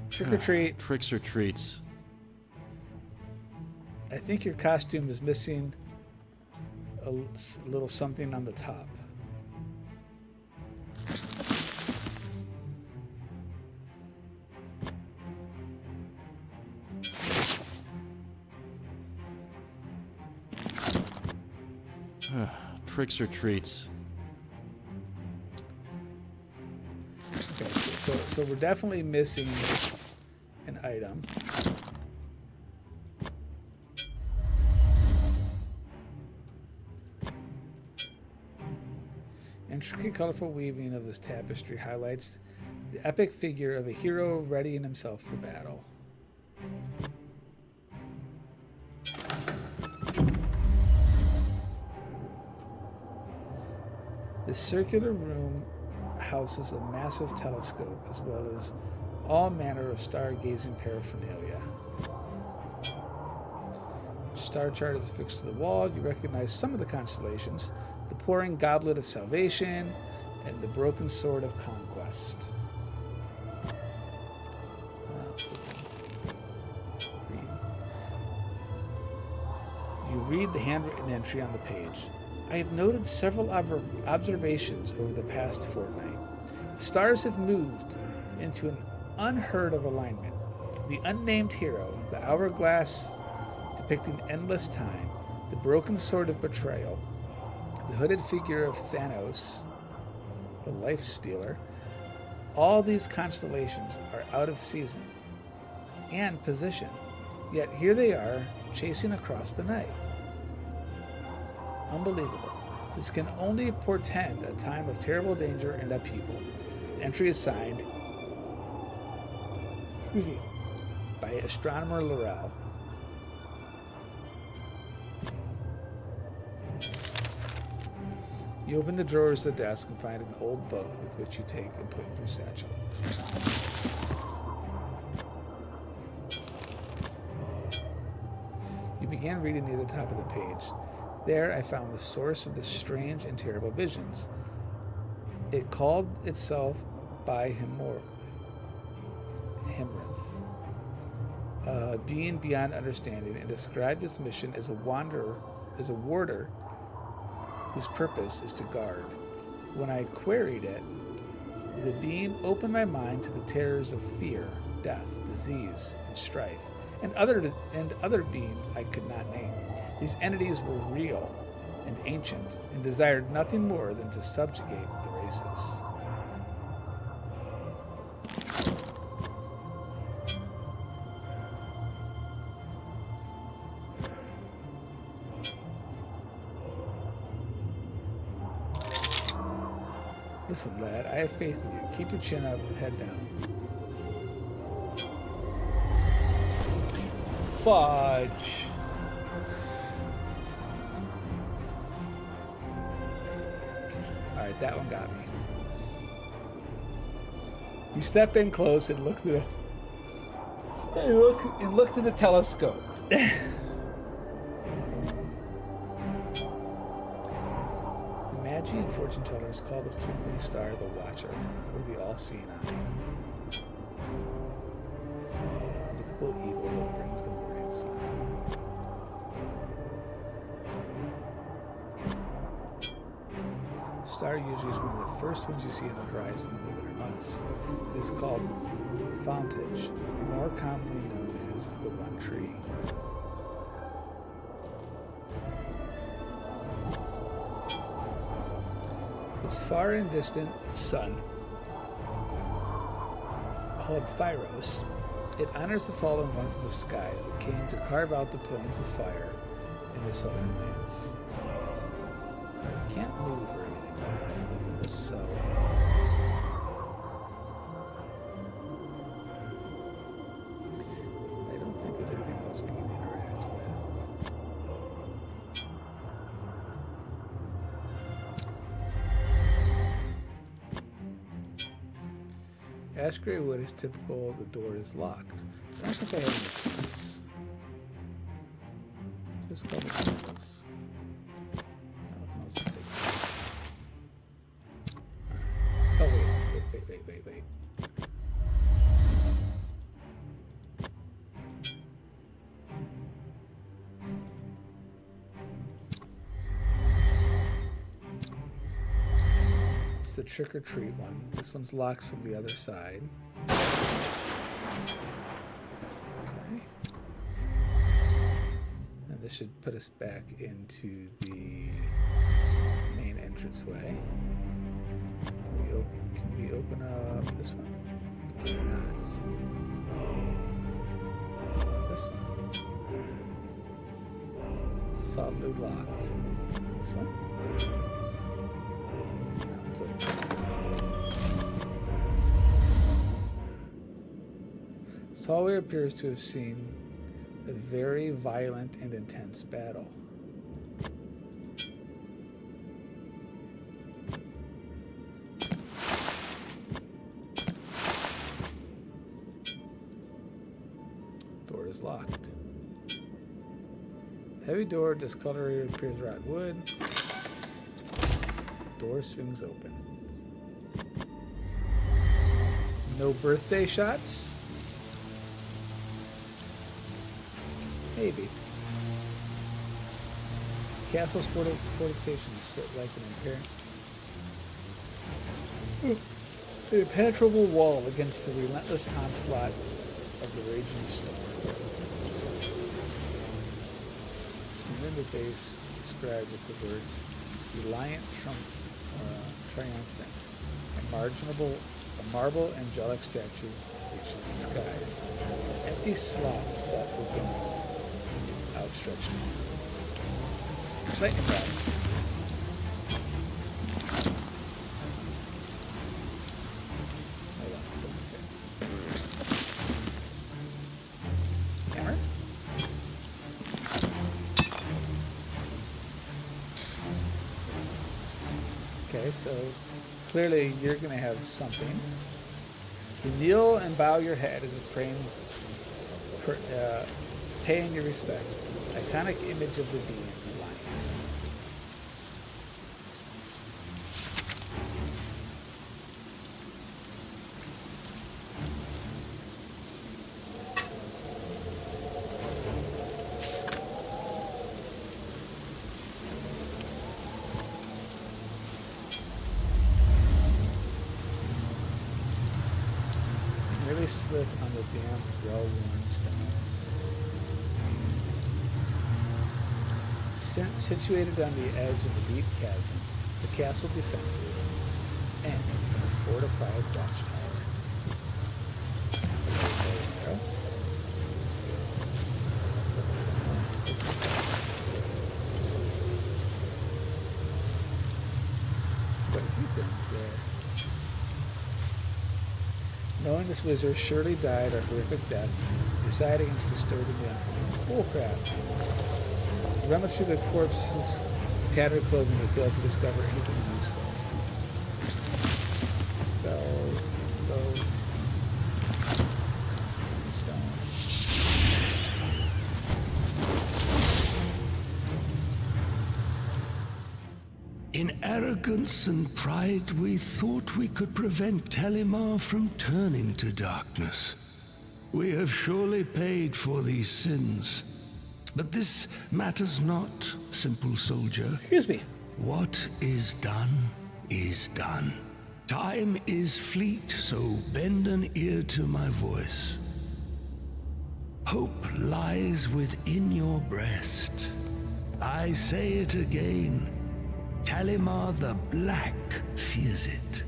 Trick or treat. Tricks or treats? I think your costume is missing a little something on the top. Tricks or treats? So we're definitely missing an item. Intricate, colorful weaving of this tapestry highlights the epic figure of a hero readying himself for battle. The circular room houses a massive telescope as well as all manner of stargazing paraphernalia. Star chart is affixed to the wall. You recognize some of the constellations: the pouring goblet of salvation and the broken sword of conquest. You read the handwritten entry on the page. I have noted several observations over the past fortnight. The stars have moved into an unheard of alignment. The unnamed hero, the hourglass depicting endless time, the broken sword of betrayal, the hooded figure of Thanos, the life stealer, all these constellations are out of season and position. Yet here they are, chasing across the night. Unbelievable. This can only portend a time of terrible danger and upheaval. The entry is signed by astronomer Laurel. You open the drawers of the desk and find an old book with which you take and put in your satchel. You began reading near the top of the page. There I found the source of the strange and terrible visions. It called itself by Himrinth, a being beyond understanding, and described its mission as a warder whose purpose is to guard. When I queried it, the being opened my mind to the terrors of fear, death, disease, and strife, and other beings I could not name. These entities were real and ancient, and desired nothing more than to subjugate the races. Listen, lad, I have faith in you. Keep your chin up, head down. Fudge. Alright, that one got me. You step in close and look through the telescope. Magian fortune tellers call this twinkling star the Watcher, or the all-seeing eye. Mythical eagle that brings the morning sun. Star usually is one of the first ones you see on the horizon in the winter months. It is called Fountage, more commonly known as the One Tree. This far and distant sun, called Phyros, it honors the fallen one from the skies that came to carve out the plains of fire in the southern lands. You can't move or anything like that with this, so... I don't think there's anything else we can interact with. Ash gray wood is typical. The door is locked. I don't think I have any keys. Just call the keys. Oh, wait. It's the trick or treat one. This one's locked from the other side. Okay. And this should put us back into the main entranceway. Can we open up this one? Cannot. This one. Solidly locked. This one. That one's open. Sawyer appears to have seen a very violent and intense battle. Door is locked. Heavy door, discolorated, appears rotten wood. Door swings open. No birthday shots? Maybe. Castle's fortifications sit like an impenetrable wall against the relentless onslaught of the raging storm. Stand the base described with the words reliant, triumphant, a marble angelic statue reaches the skies. An empty slot set within its outstretched arm. Lightning rod. Hold on. Hammer? Okay, so clearly you're going to have something. You kneel and bow your head as if paying your respects to this iconic image of the being, the lions. Really slick on the damp, well-worn stones. Situated on the edge of a deep chasm, the castle defenses end in a fortified watchtower. Quite a few things there. Knowing this wizard surely died a horrific death, deciding against disturbing the unfortunate. Oh crap. Rummage through the corpse's tattered clothing and failed to discover anything useful. Spells, bow, stone. In arrogance and pride, we thought we could prevent Talimar from turning to darkness. We have surely paid for these sins. But this matters not, simple soldier. Excuse me. What is done is done. Time is fleet, so bend an ear to my voice. Hope lies within your breast. I say it again. Talimar the Black fears it.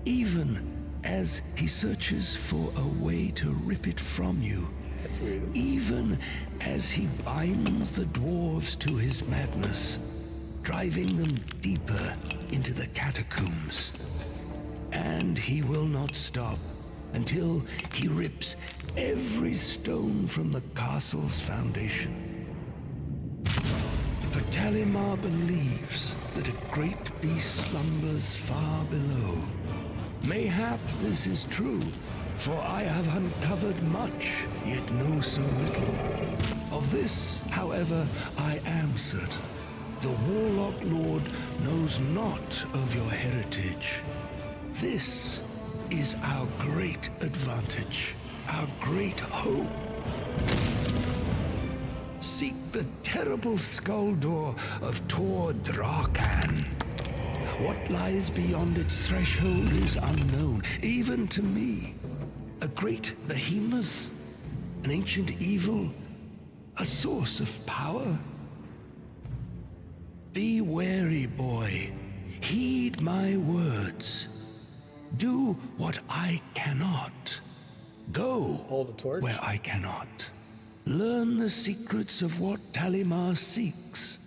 Even as he searches for a way to rip it from you. That's weird. Even as he binds the dwarves to his madness, driving them deeper into the catacombs. And he will not stop until he rips every stone from the castle's foundation. For Talimar believes that a great beast slumbers far below. Mayhap this is true, for I have uncovered much, yet know so little. Of this, however, I am certain. The Warlock Lord knows not of your heritage. This is our great advantage, our great hope. Seek the terrible skull door of Tor Drakan. What lies beyond its threshold is unknown, even to me. A great behemoth, an ancient evil, a source of power. Be wary, boy. Heed my words. Do what I cannot. Go Hold a torch. where I cannot. Learn the secrets of what Talimar seeks.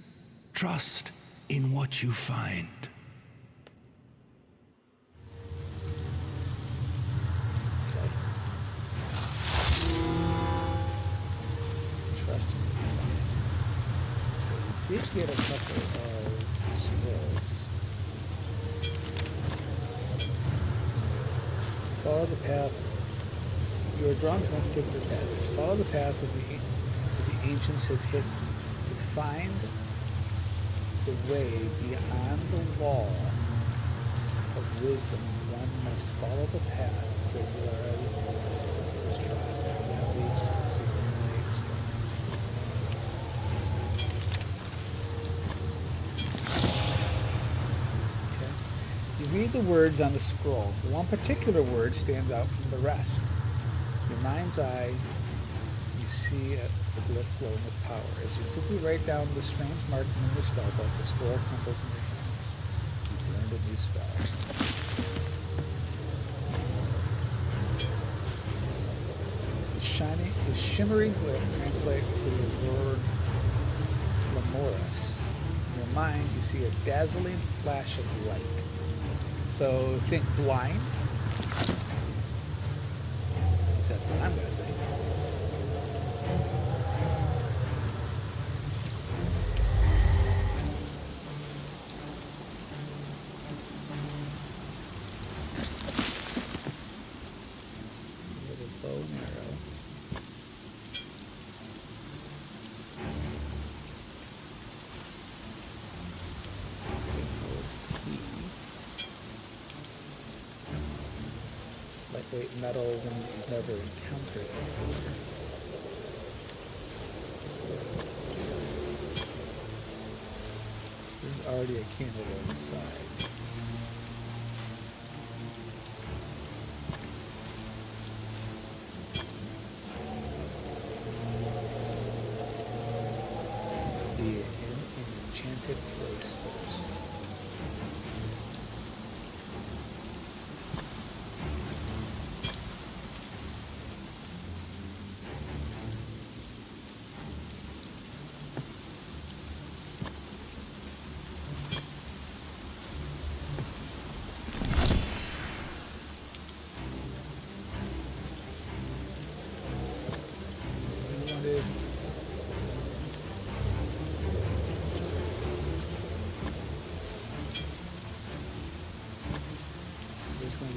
Trust in what you find. Trust in what you find. We did get a couple of scrolls. Follow the path. You are drawn to one particular passage. Follow the path that the ancients have hidden. To find the way beyond the wall of wisdom, one must follow the path that was trod. That leads to the secret gravestone. Okay. You read the words on the scroll. One particular word stands out from the rest. Your mind's eye, you see the glyph glowing with power. As you quickly write down the strange marking in your spellbook, the scroll crumbles in your hands. You've learned a new spell. The shimmering glyph translates to the word Flamoris. In your mind, you see a dazzling flash of light. So think blind. That's what I'm going to think. Little bow and arrow. Lightweight metal one you've never encountered before. There's already a candle inside. Let's be in an enchanted place first.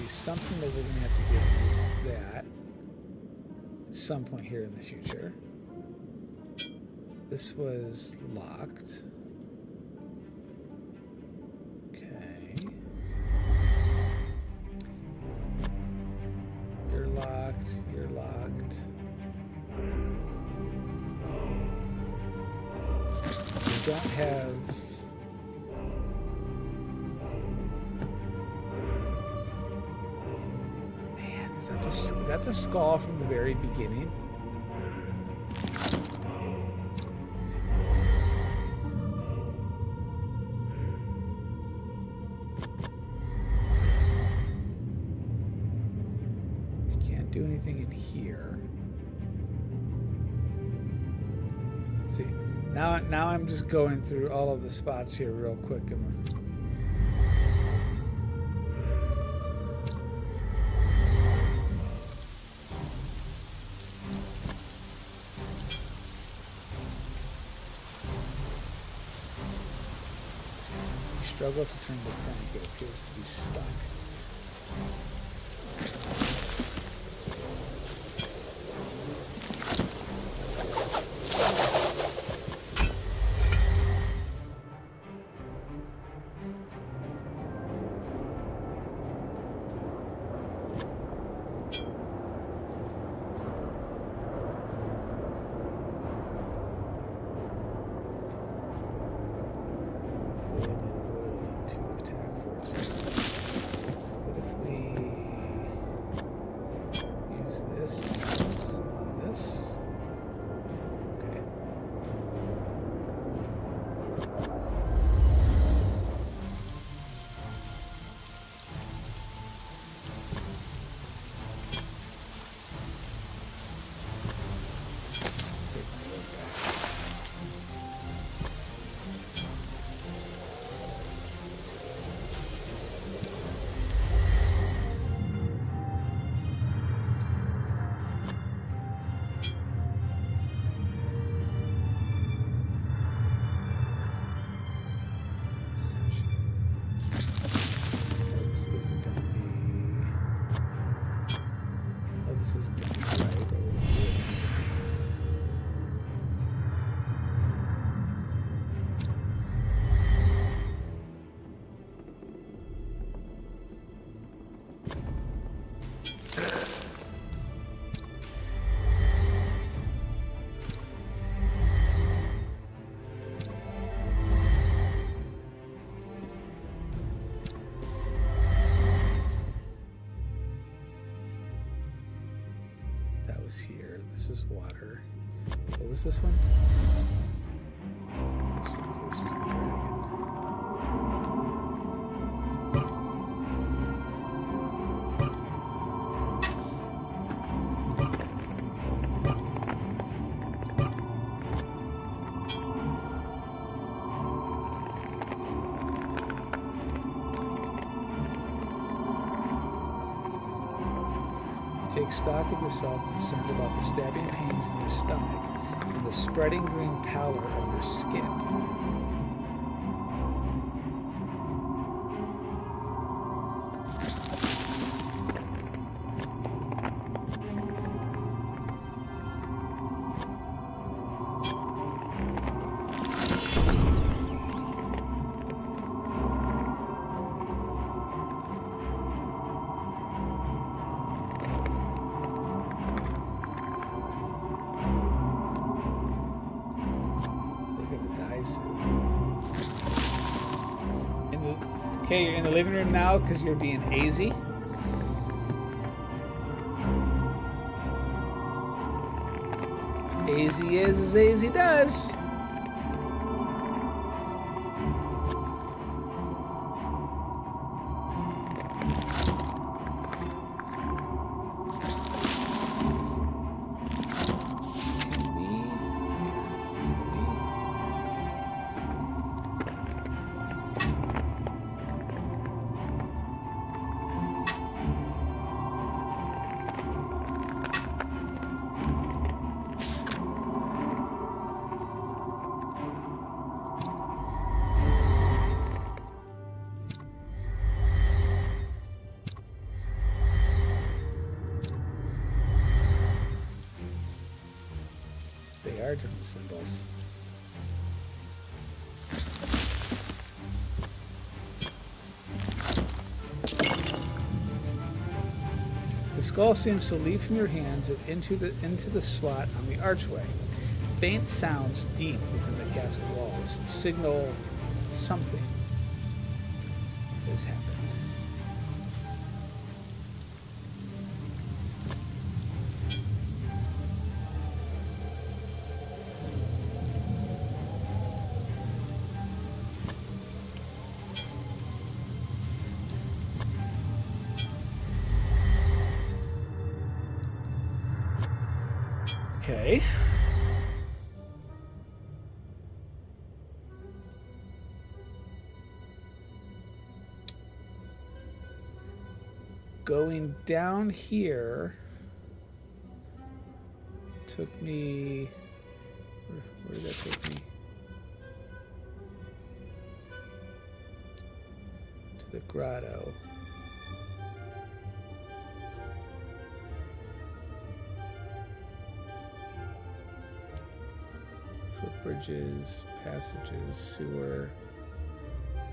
Something that we're going to have to get that at some point here in the future. This was locked. Okay. You're locked. You're locked. We don't have... Is that the skull from the very beginning? You can't do anything in here. See, now I'm just going through all of the spots here real quick and struggle to turn the crank, it appears to be stuck. Oil into attack forces. was here. This is water. What was this one? This was the dragon. Take stock of yourself, concerned about the stabbing pains in your stomach and the spreading green pallor of your skin. Okay, you're in the living room now because you're being AZ. AZ is as AZ does. They are different symbols. The skull seems to leap from your hands and into the slot on the archway. Faint sounds deep within the castle walls signal something has happened. Okay. Going down here took me. Where did that take me? To the grotto. Footbridges, passages, sewer,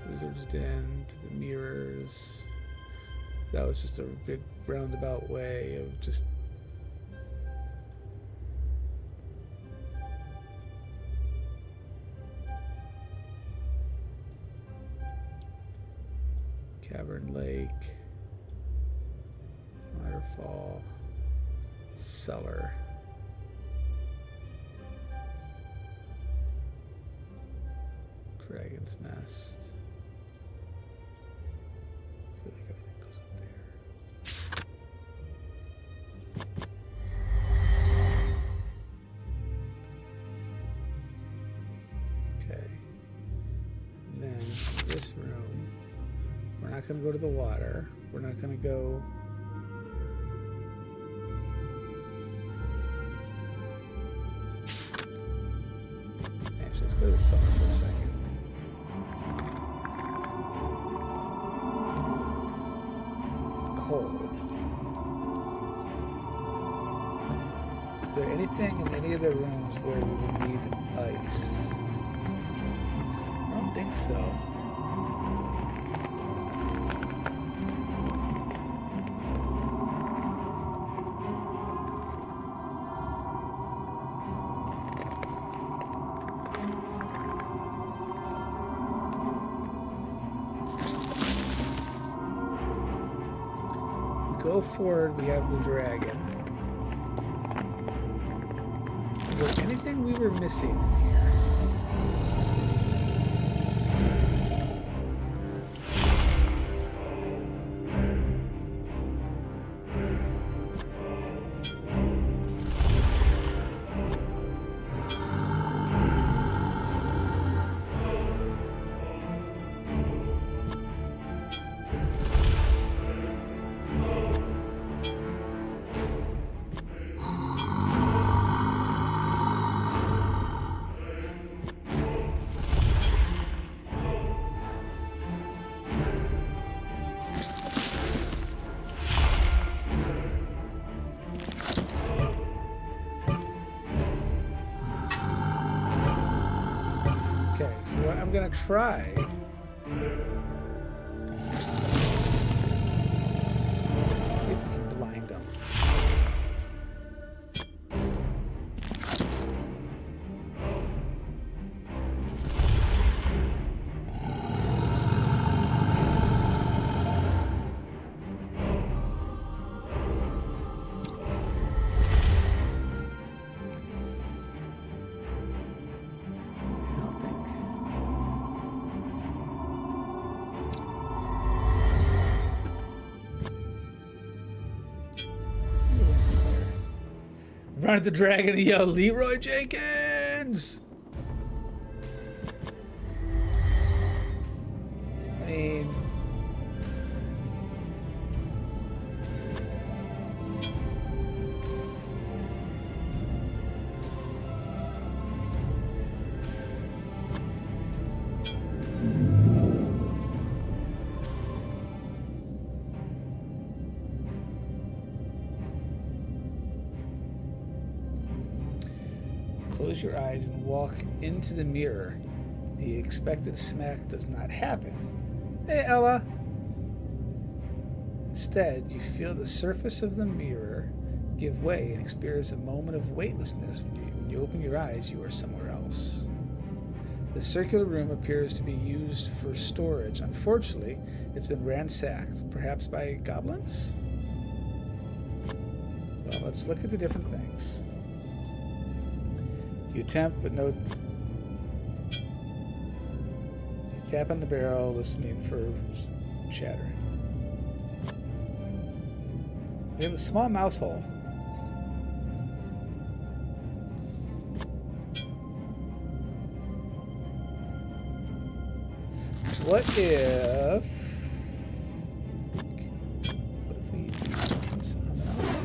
wizard's den, to the mirrors. That was just a big roundabout way of just Cavern Lake, waterfall, cellar. Dragon's Nest. I feel like everything goes up there. Okay. And then this room. We're not going to go to the water. We're not going to go. Actually, let's go to the cellar for a second. Cold. Is there anything in any of the rooms where we would need ice? I don't think so. Go forward, we have the dragon. there anything we were missing here? Okay, so what I'm gonna try. Let's see if we can blind them. I don't think. Run at the dragon and yell, Leroy Jenkins! I mean... Close your eyes and walk into the mirror. The expected smack does not happen. Hey, Ella! Instead, you feel the surface of the mirror give way and experience a moment of weightlessness. When you open your eyes, you are somewhere else. The circular room appears to be used for storage. Unfortunately, it's been ransacked, perhaps by goblins? Well, let's look at the different things. You attempt, but no... You tap on the barrel, listening for chattering. We have a small mouse hole. What if... What if we do something on the mouse hole?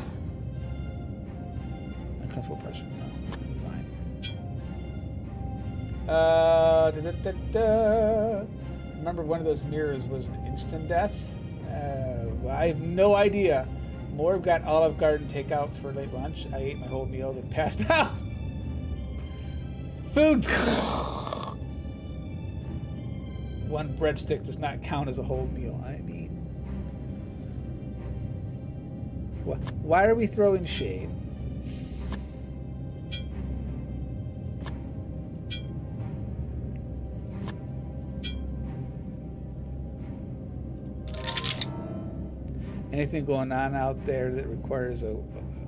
Uncomfortable pressure. No, I'm fine. Remember, one of those mirrors was an instant death? I have no idea. Morb got Olive Garden takeout for late lunch. I ate my whole meal, then passed out. Food! One breadstick does not count as a whole meal. I mean... Why are we throwing shade? Anything going on out there that requires a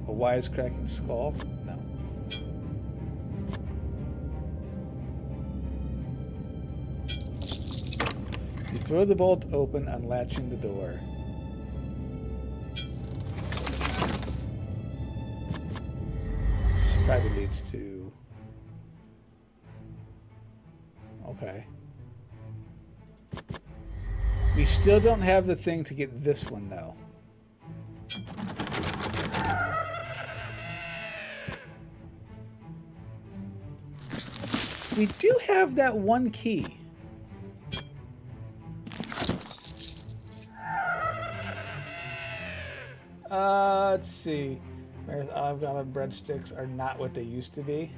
wisecracking skull? No. You throw the bolt open, unlatching the door. This probably leads to... Okay. We still don't have the thing to get this one, though. We do have that one key. Let's see. Olive Garden breadsticks are not what they used to be.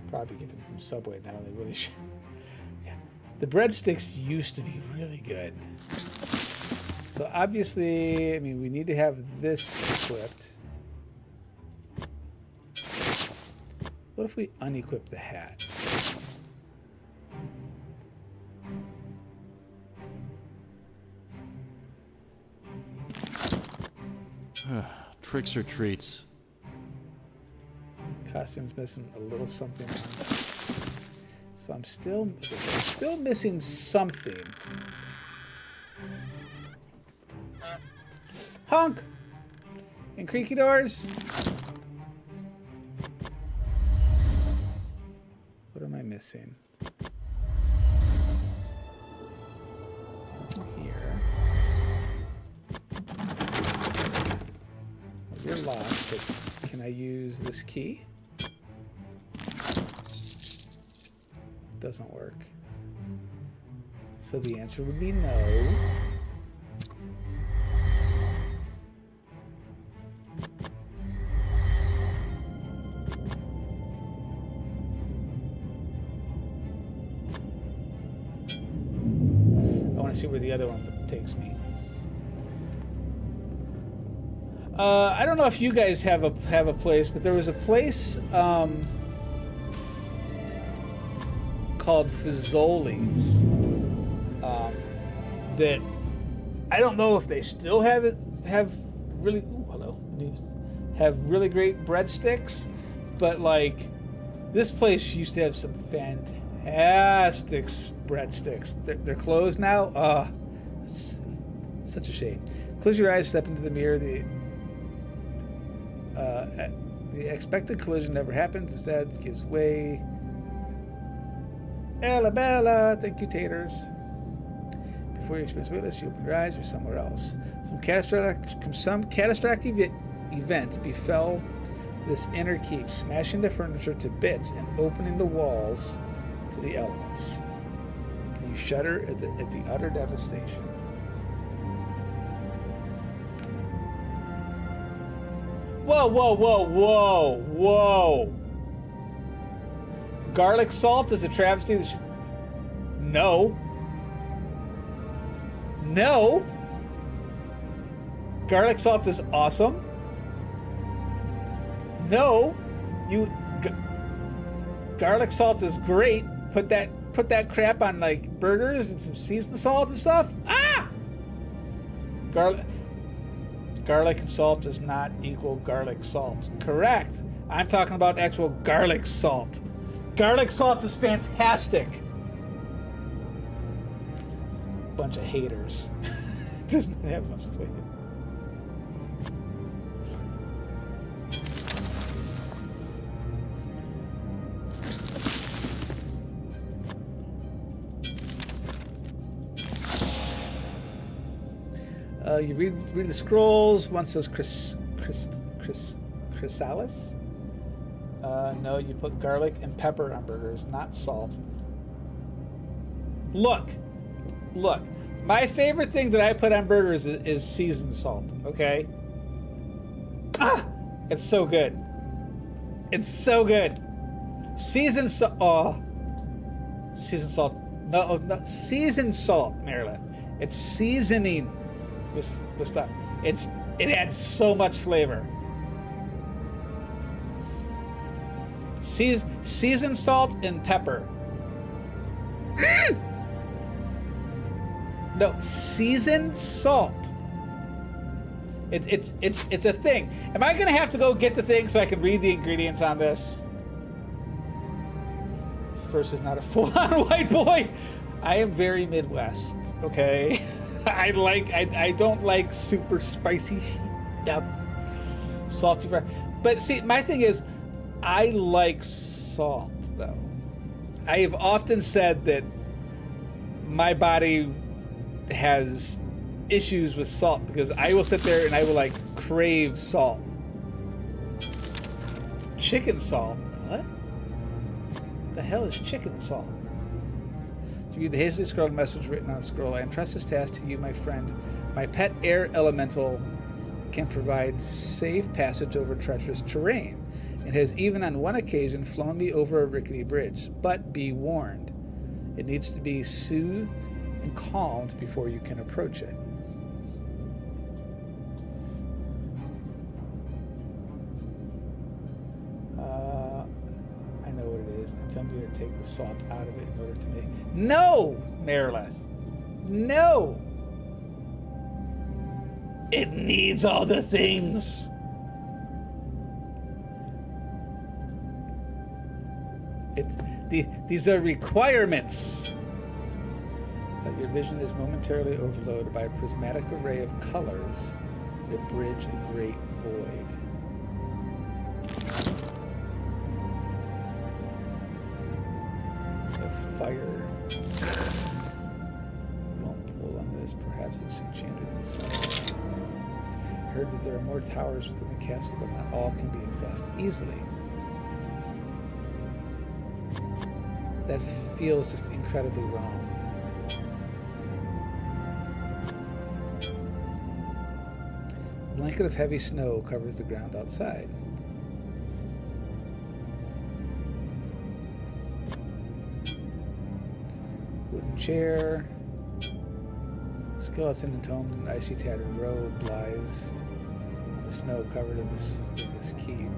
Probably get them from Subway now. They really should. Yeah. The breadsticks used to be really good. So obviously, I mean, we need to have this equipped. What if we unequip the hat? Tricks or treats? Costume's missing a little something. So I'm still missing something. Honk! And creaky doors. What am I missing? Nothing here. Well, you're locked, but can I use this key? Doesn't work. So the answer would be no. I want to see where the other one takes me. I don't know if you guys have a place, but there was a place called Fazoli's that I don't know if they still have really great breadsticks, but like this place used to have some fantastic breadsticks. They're closed now. It's such a shame. Close your eyes, step into the mirror. The expected collision never happens. Instead, gives way. Ella Bella, thank you, taters. Before you experience weightless, you open your eyes, you're somewhere else. Some catastrophic event befell this inner keep, smashing the furniture to bits and opening the walls to the elements. You shudder at the utter devastation. Whoa, whoa, whoa, whoa, whoa. Garlic salt is a travesty that No. No. Garlic salt is awesome. No. Garlic salt is great. Put that crap on like burgers and some seasoned salt and stuff. Ah! Garlic and salt does not equal garlic salt. Correct. I'm talking about actual garlic salt. Garlic salt is fantastic. Bunch of haters. Doesn't have much flavor. You read the scrolls. One says chrysalis. No, you put garlic and pepper on burgers, not salt. Look. My favorite thing that I put on burgers is seasoned salt. Okay. It's so good. It's so good. Seasoned salt. Oh, seasoned salt. No, seasoned salt, Meredith. It's seasoning with stuff. It adds so much flavor. Seasoned salt and pepper. No, seasoned salt. It's a thing. Am I gonna have to go get the thing so I can read the ingredients on this? First is not a full-on white boy. I am very Midwest. Okay. I don't like super spicy stuff. Salty fry. But see, my thing is, I like salt, though. I have often said that my body has issues with salt because I will sit there and I will, like, crave salt. Chicken salt? What? The hell is chicken salt? To read the hastily scrawled message written on the scroll, I entrust this task to you, my friend. My pet air elemental can provide safe passage over treacherous terrain. It has even on one occasion flown me over a rickety bridge. But be warned, it needs to be soothed and calmed before you can approach it. I know what it is. I'm telling you to take the salt out of it in order to make... No, Marileth. No. It needs all the things. These are requirements. Your vision is momentarily overloaded by a prismatic array of colors that bridge a great void. A fire. Won't pull on this. Perhaps it's enchanted in some way. I heard that there are more towers within the castle, but not all can be accessed easily. That feels just incredibly wrong. A blanket of heavy snow covers the ground outside. Wooden chair. Skeleton entombed in an icy tattered robe lies on the snow covered of this keep.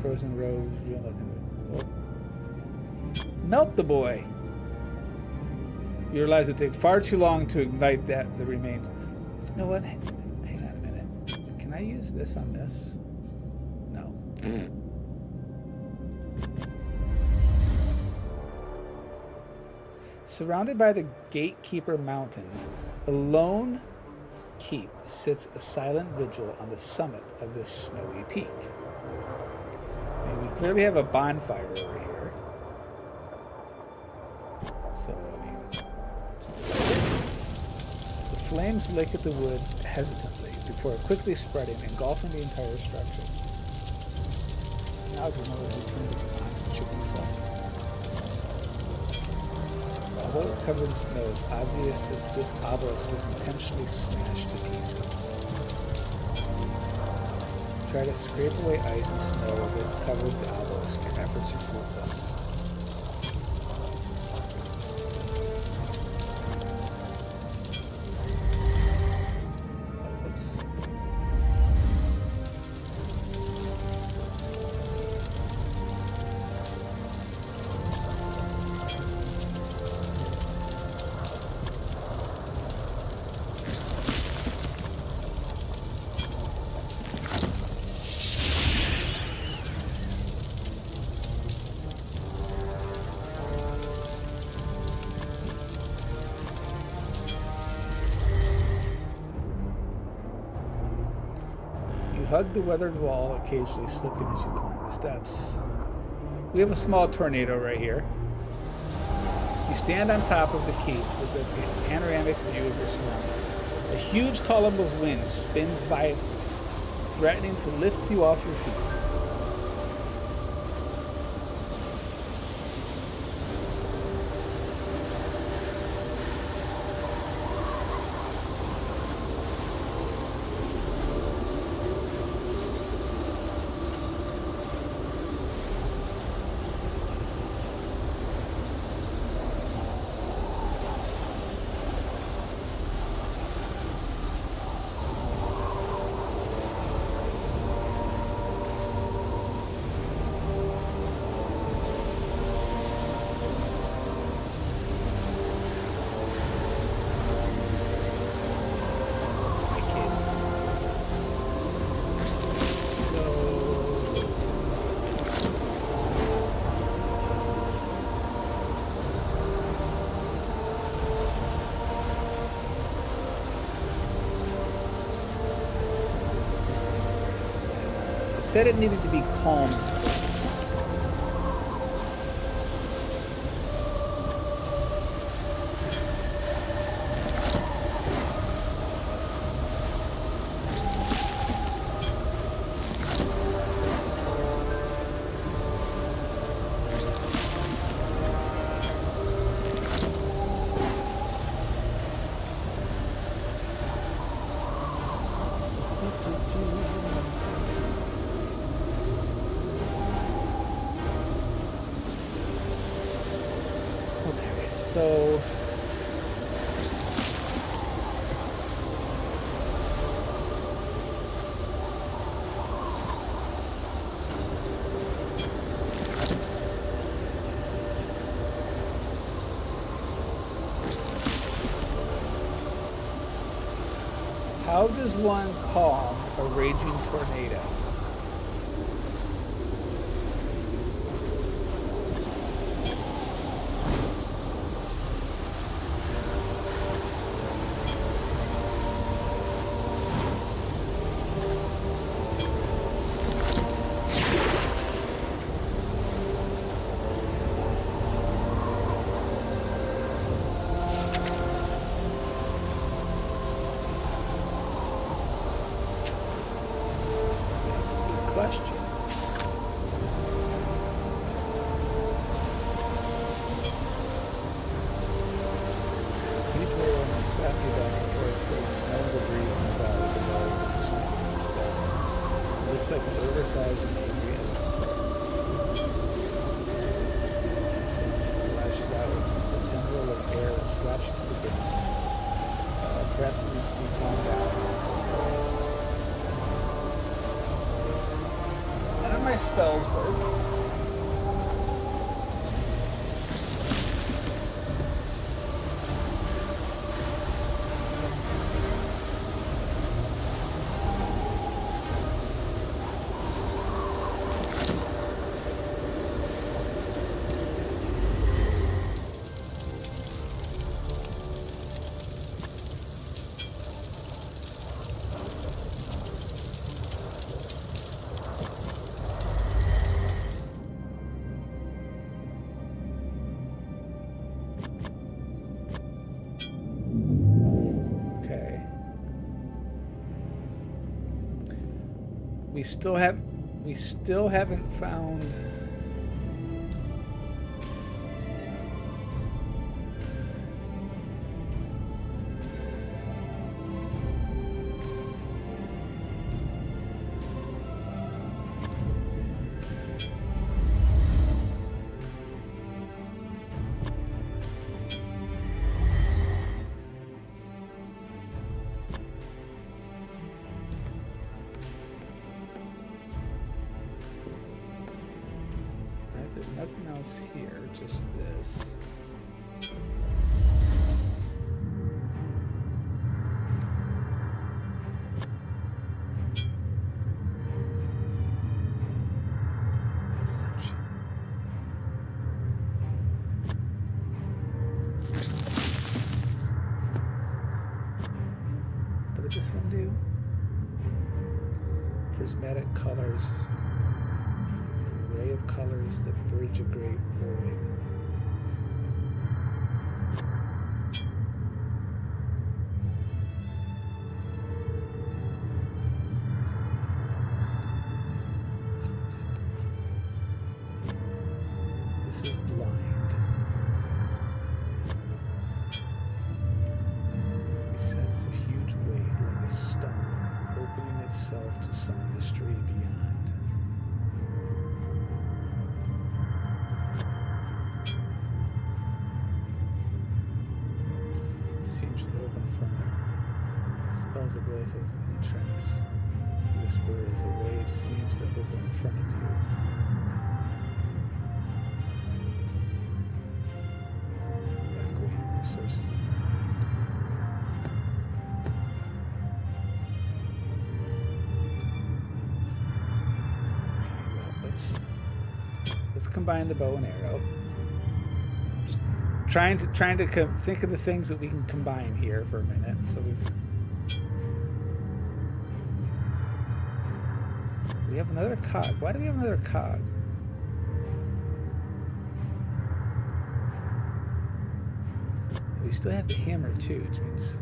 Frozen robes reveal nothing but... Melt the boy! You realize it would take far too long to ignite the remains. You know what? Hang on a minute. Can I use this on this? No. Surrounded by the Gatekeeper Mountains, a lone keep sits a silent vigil on the summit of this snowy peak. And we clearly have a bonfire over here. So, I mean... The flames lick at the wood hesitantly before quickly spreading, engulfing the entire structure. Now we know that we turn this on to chicken stuff. Although it's covered in snow, it's obvious that this obelisk was intentionally smashed to pieces. Try to scrape away ice and snow that covers the obelisk. Your efforts are fruitless. Hug the weathered wall, occasionally slipping as you climb the steps. We have a small tornado right here. You stand on top of the keep with a panoramic view of your surroundings. A huge column of wind spins by, threatening to lift you off your feet. Said it needed to be calmed first. So how does one calm a raging tornado? question. Heat wave almost got me back and forth, putting snow and debris from the valley below, bouncing into the sky. It looks like an oversized and angry elemental. Lashes out with a tendril of air that slaps you to the ground. Perhaps it needs to be calmed down. None of my spells work. We still haven't found nothing else here, just this. Section. What does this one do? Prismatic colors. Array of colors that bridge a great void. This is blind. We sense a huge weight like a stone opening itself to some mystery beyond. Spells of life of entrance. Whisper as the way seems to open in front of you. Echoing resources of mind. Okay, well, let's combine the bow and arrow. Just trying to think of the things that we can combine here for a minute. So we have another cog. Why do we have another cog? We still have the hammer too, which means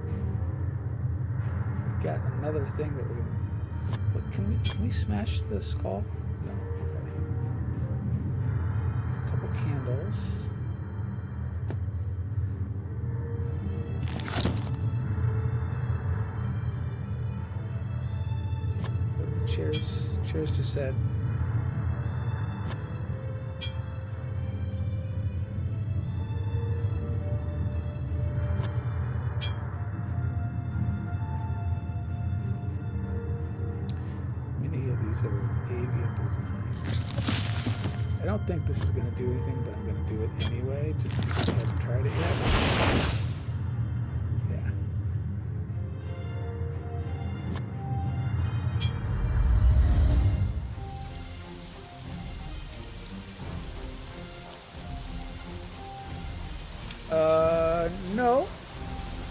we got another thing that we're gonna. What, can we smash the skull? No. Okay. A couple candles. What are the chairs? Chairs just said. Many of these are of avian design. I don't think this is going to do anything, but I'm going to do it anyway, just because I haven't tried it yet. No.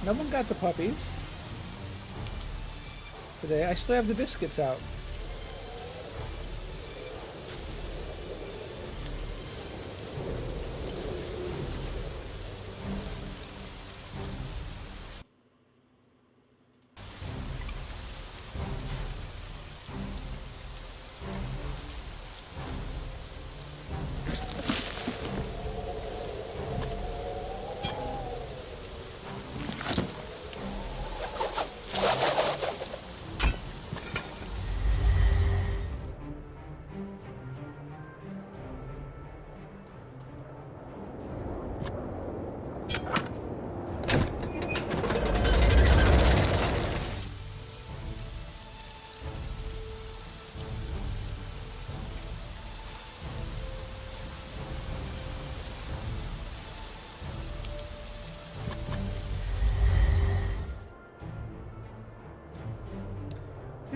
No one got the puppies today. I still have the biscuits out.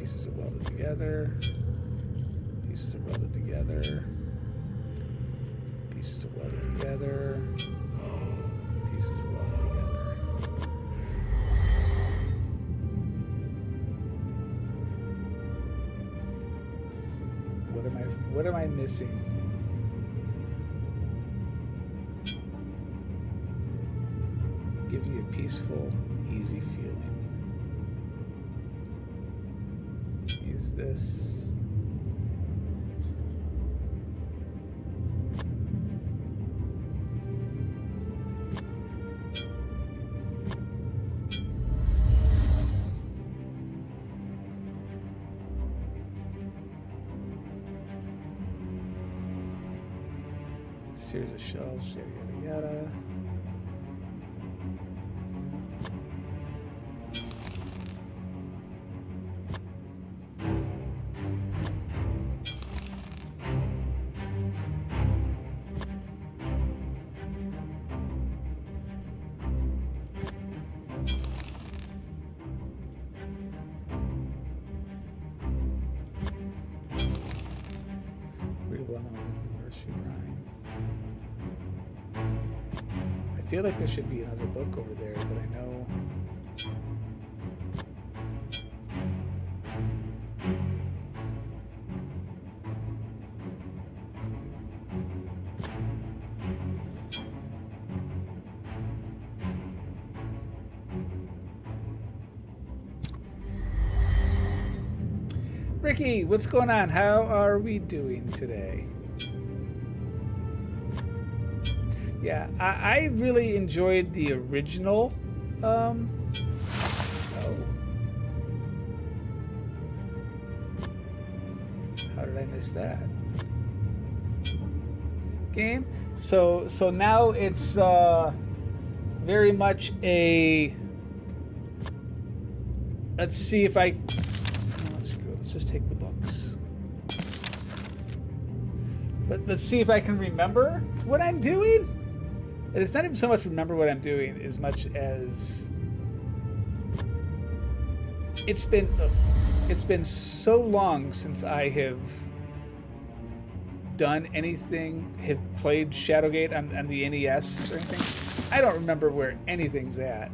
Pieces are welded together. Pieces are welded together. Pieces are welded together. Pieces are welded together. What am I missing? Give you a peaceful, easy feeling. Use this. Series of shelves, yada yada yada. Readable nursery rhyme. I feel like there should be another book over there, but I know. Ricky, what's going on? How are we doing today? Yeah, I really enjoyed the original. Oh. How did I miss that? Game. So now it's very much a. Let's see if I. Let's go. Let's just take the books. Let's see if I can remember what I'm doing. And it's not even so much remember what I'm doing as much as it's been so long since I have done anything, have played Shadowgate on the NES or anything. I don't remember where anything's at.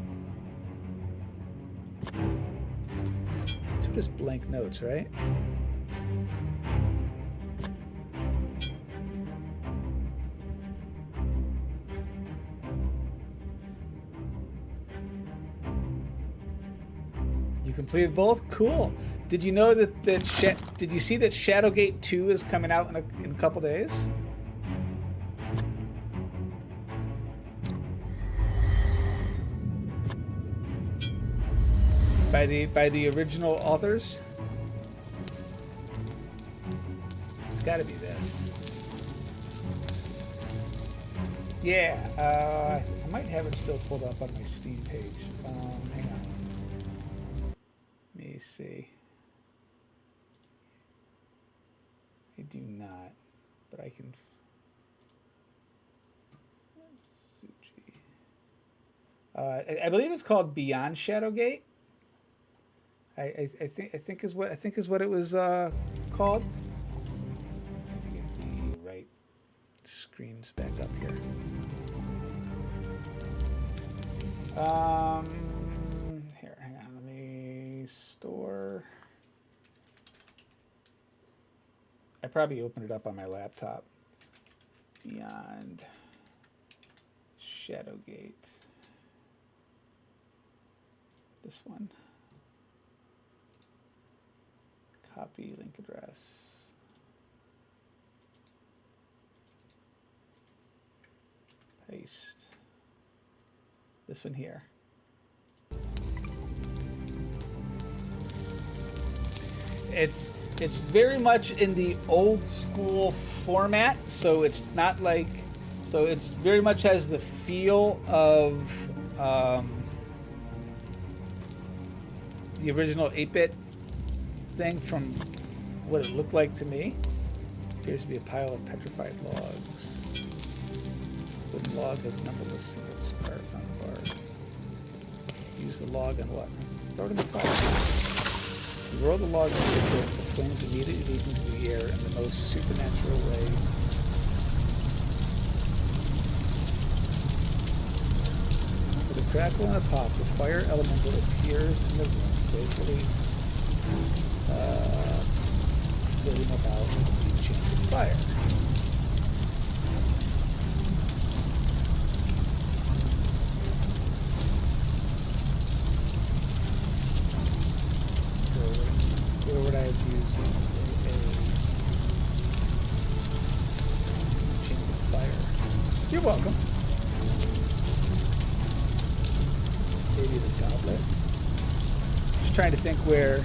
These are just blank notes, right? Completed both? Cool. Did you know that did you see that Shadowgate 2 is coming out in a couple days? By the original authors? It's got to be this. Yeah, I might have it still pulled up on my Steam page. Hang on. Let me see. I do not, but I can. I believe it's called Beyond Shadowgate. I think is what it was called. Get the right screens back up here. Here, hang on. Let me store. I probably opened it up on my laptop. Beyond Shadowgate. This one. Copy link address. Paste. This one here. It's very much in the old school format, so it's not like, so it's very much has the feel of the original 8-bit thing from what it looked like to me. Appears to be a pile of petrified logs. Wooden log has numberless singles part on the bar. Use the log on what? Throw it in the fire. You roll the log into the pit, the flames immediately leap into the air in the most supernatural way. With a crackle and a pop, the fire elemental appears in the room, playfully floating about the enchanted fire. Where would I have used a enchanted fire? You're welcome. Maybe the goblet. Just trying to think where.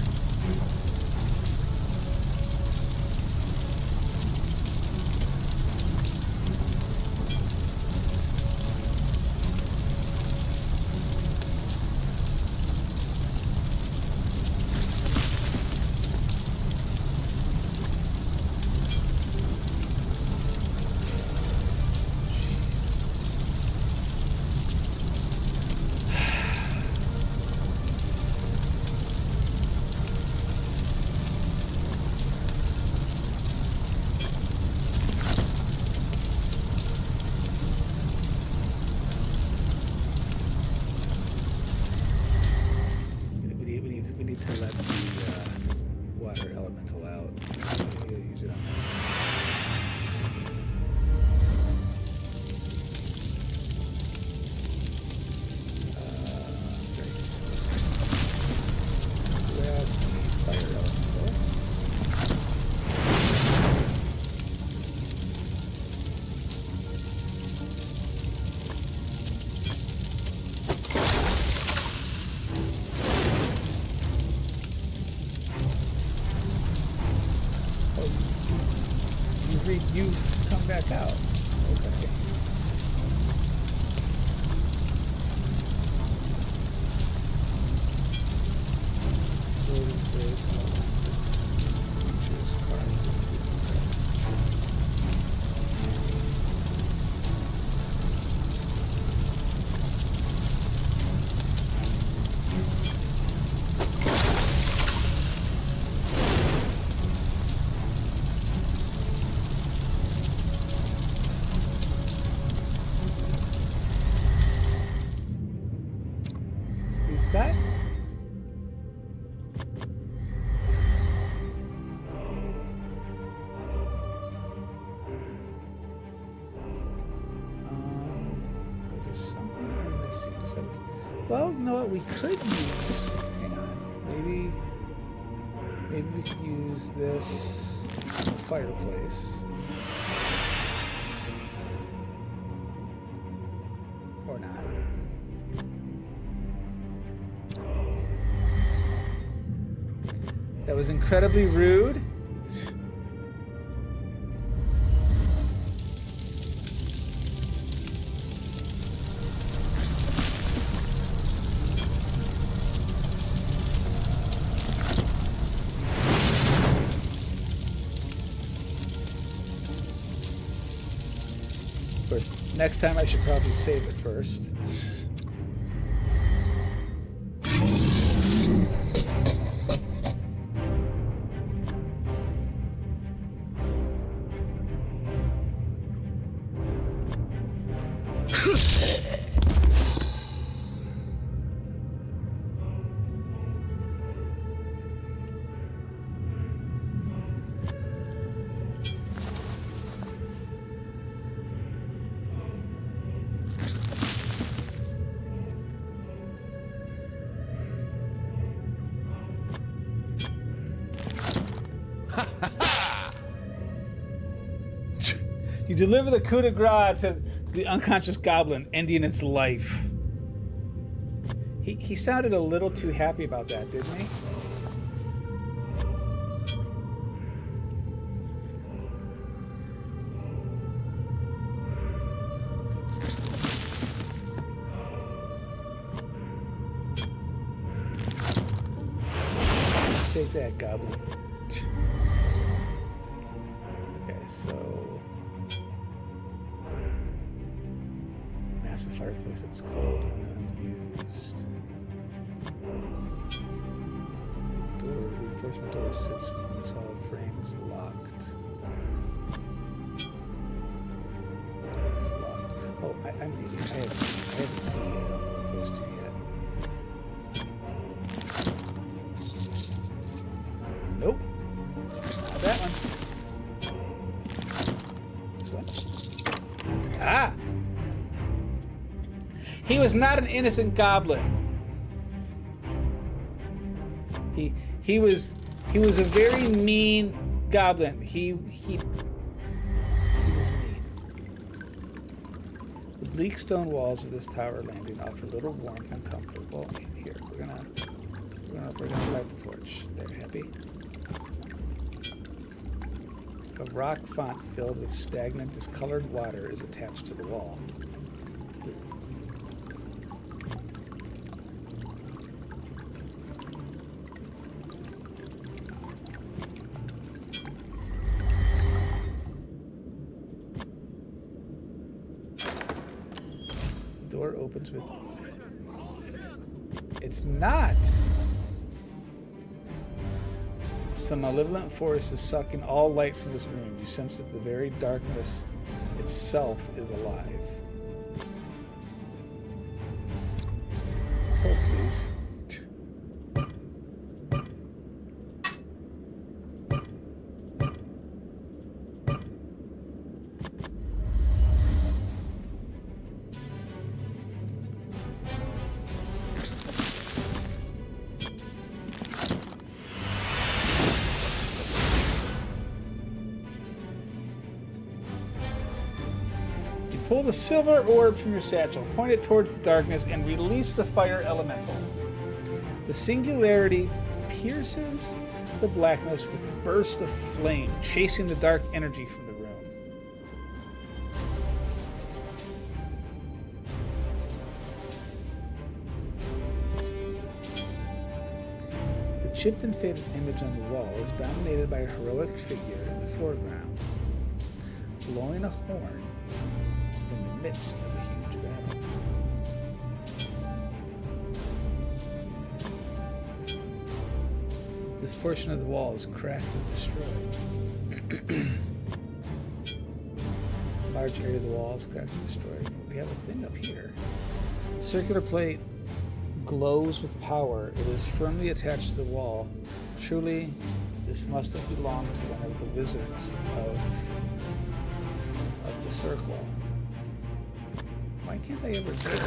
We need to let the water elemental out. We gotta use it on that. Grab the fire elemental. You've come back out. Okay. That? Was there something I'm missing? Well, you know what? We could use. Hang on. Maybe we could use this on the fireplace. Or not. That was incredibly rude. But next time I should probably save it first. You deliver the coup de grace to the unconscious goblin, ending its life. He sounded a little too happy about that, didn't he? Take that, goblin. Okay, so massive fireplace. It's cold and unused. Door we Reinforcement door sits within the solid frame. It's locked. It's locked. Oh, I'm reading. I have a key. I don't know what it goes to yet. Nope. Not that one. This one. Ah! He was not an innocent goblin. He was a very mean goblin. He was mean. The bleak stone walls of this tower landing offer little warmth and comfort. Well, here we're gonna light the torch. There, happy. A rock font filled with stagnant, discolored water is attached to the wall. Door opens with... It's not! Some malevolent force is sucking all light from this room. You sense that the very darkness itself is alive. Oh, please. Pull the silver orb from your satchel, point it towards the darkness, and release the fire elemental. The singularity pierces the blackness with bursts of flame, chasing the dark energy from the room. The chipped and faded image on the wall is dominated by a heroic figure in the foreground, blowing a horn in the midst of a huge battle. This portion of the wall is cracked and destroyed. Large area of the wall is cracked and destroyed. We have a thing up here. Circular plate glows with power. It is firmly attached to the wall. Truly, this must have belonged to one of the wizards of the circle. Why can't I ever do it?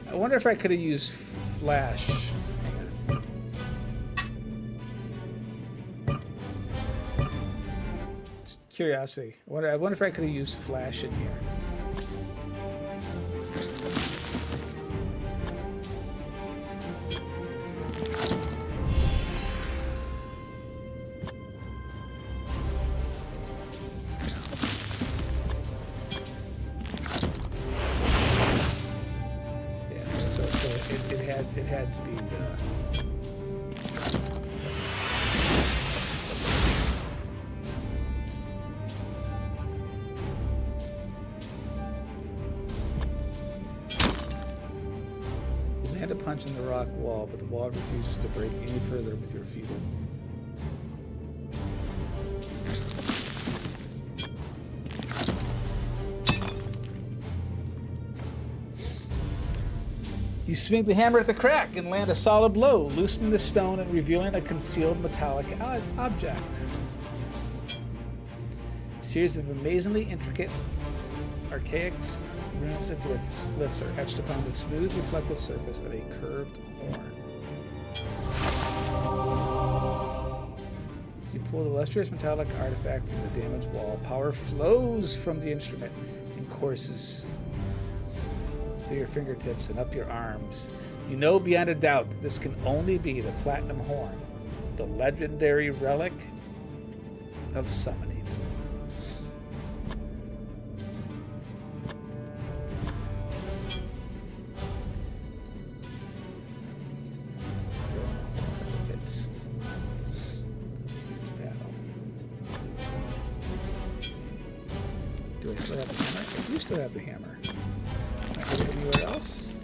I wonder if I could have used flash. Hang on. Just curiosity. I wonder if I could have used flash in here. It had to be the... You land a punch in the rock wall, but the wall refuses to break any further with your feeble. You swing the hammer at the crack and land a solid blow, loosening the stone and revealing a concealed metallic object. A series of amazingly intricate, archaic runes and glyphs are etched upon the smooth, reflective surface of a curved horn. pull the lustrous metallic artifact from the damaged wall, power flows from the instrument and courses through your fingertips and up your arms. You know beyond a doubt that this can only be the Platinum Horn, the legendary relic of summoning. Do I still have the hammer? I do still have the hammer. Can I go anywhere else?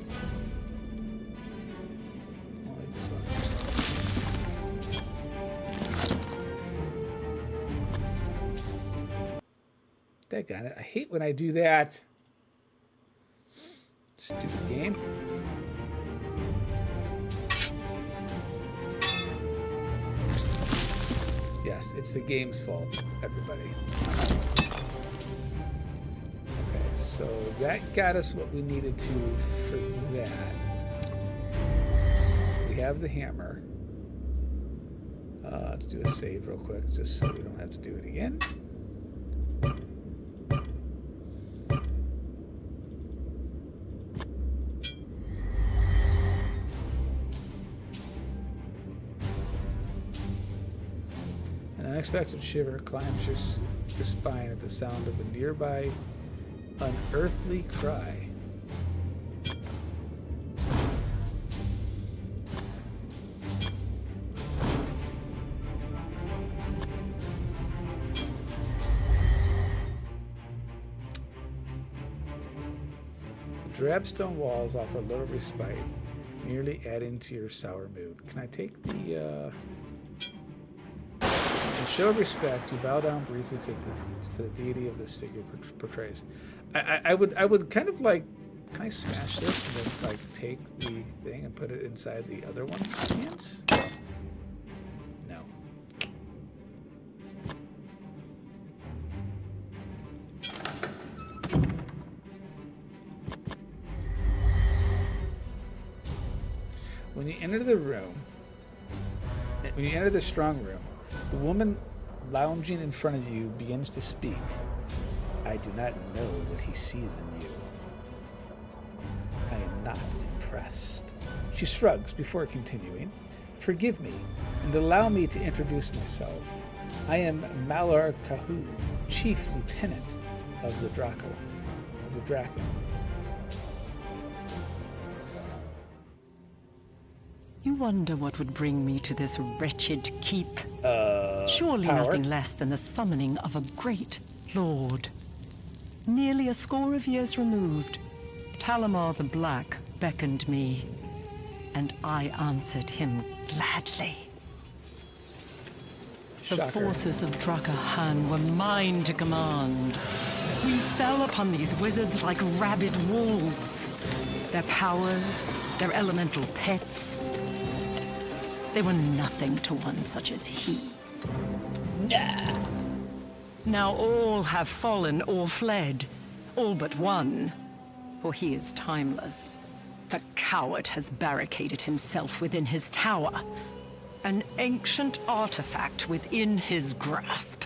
Oh, I just left it. Daggone it. I hate when I do that. Stupid game. Yes, it's the game's fault, everybody. So that got us what we needed to for that. So we have the hammer. Let's do a save real quick, just so we don't have to do it again. An unexpected shiver climbs your spine at the sound of a nearby unearthly cry. The drab stone walls offer little respite, merely adding to your sour mood. Can I take the in show of respect, you bow down briefly for the deity of this figure portrays. I would kind of like, can I smash this and then like take the thing and put it inside the other one's hands? No. When you enter the strong room, the woman lounging in front of you begins to speak. I do not know what he sees in you. I am not impressed. She shrugs before continuing. Forgive me, and allow me to introduce myself. I am Malar Kahu, Chief Lieutenant of the Draken. You wonder what would bring me to this wretched keep? Surely power. Nothing less than the summoning of a great lord. Nearly a score of years removed, Talamar the Black beckoned me, and I answered him gladly. The Shocker. forces of Drakahan were mine to command. We fell upon these wizards like rabid wolves. Their powers, their elemental pets, they were nothing to one such as he. Nah. Now all have fallen or fled, all but one, for he is timeless. The coward has barricaded himself within his tower, an ancient artifact within his grasp.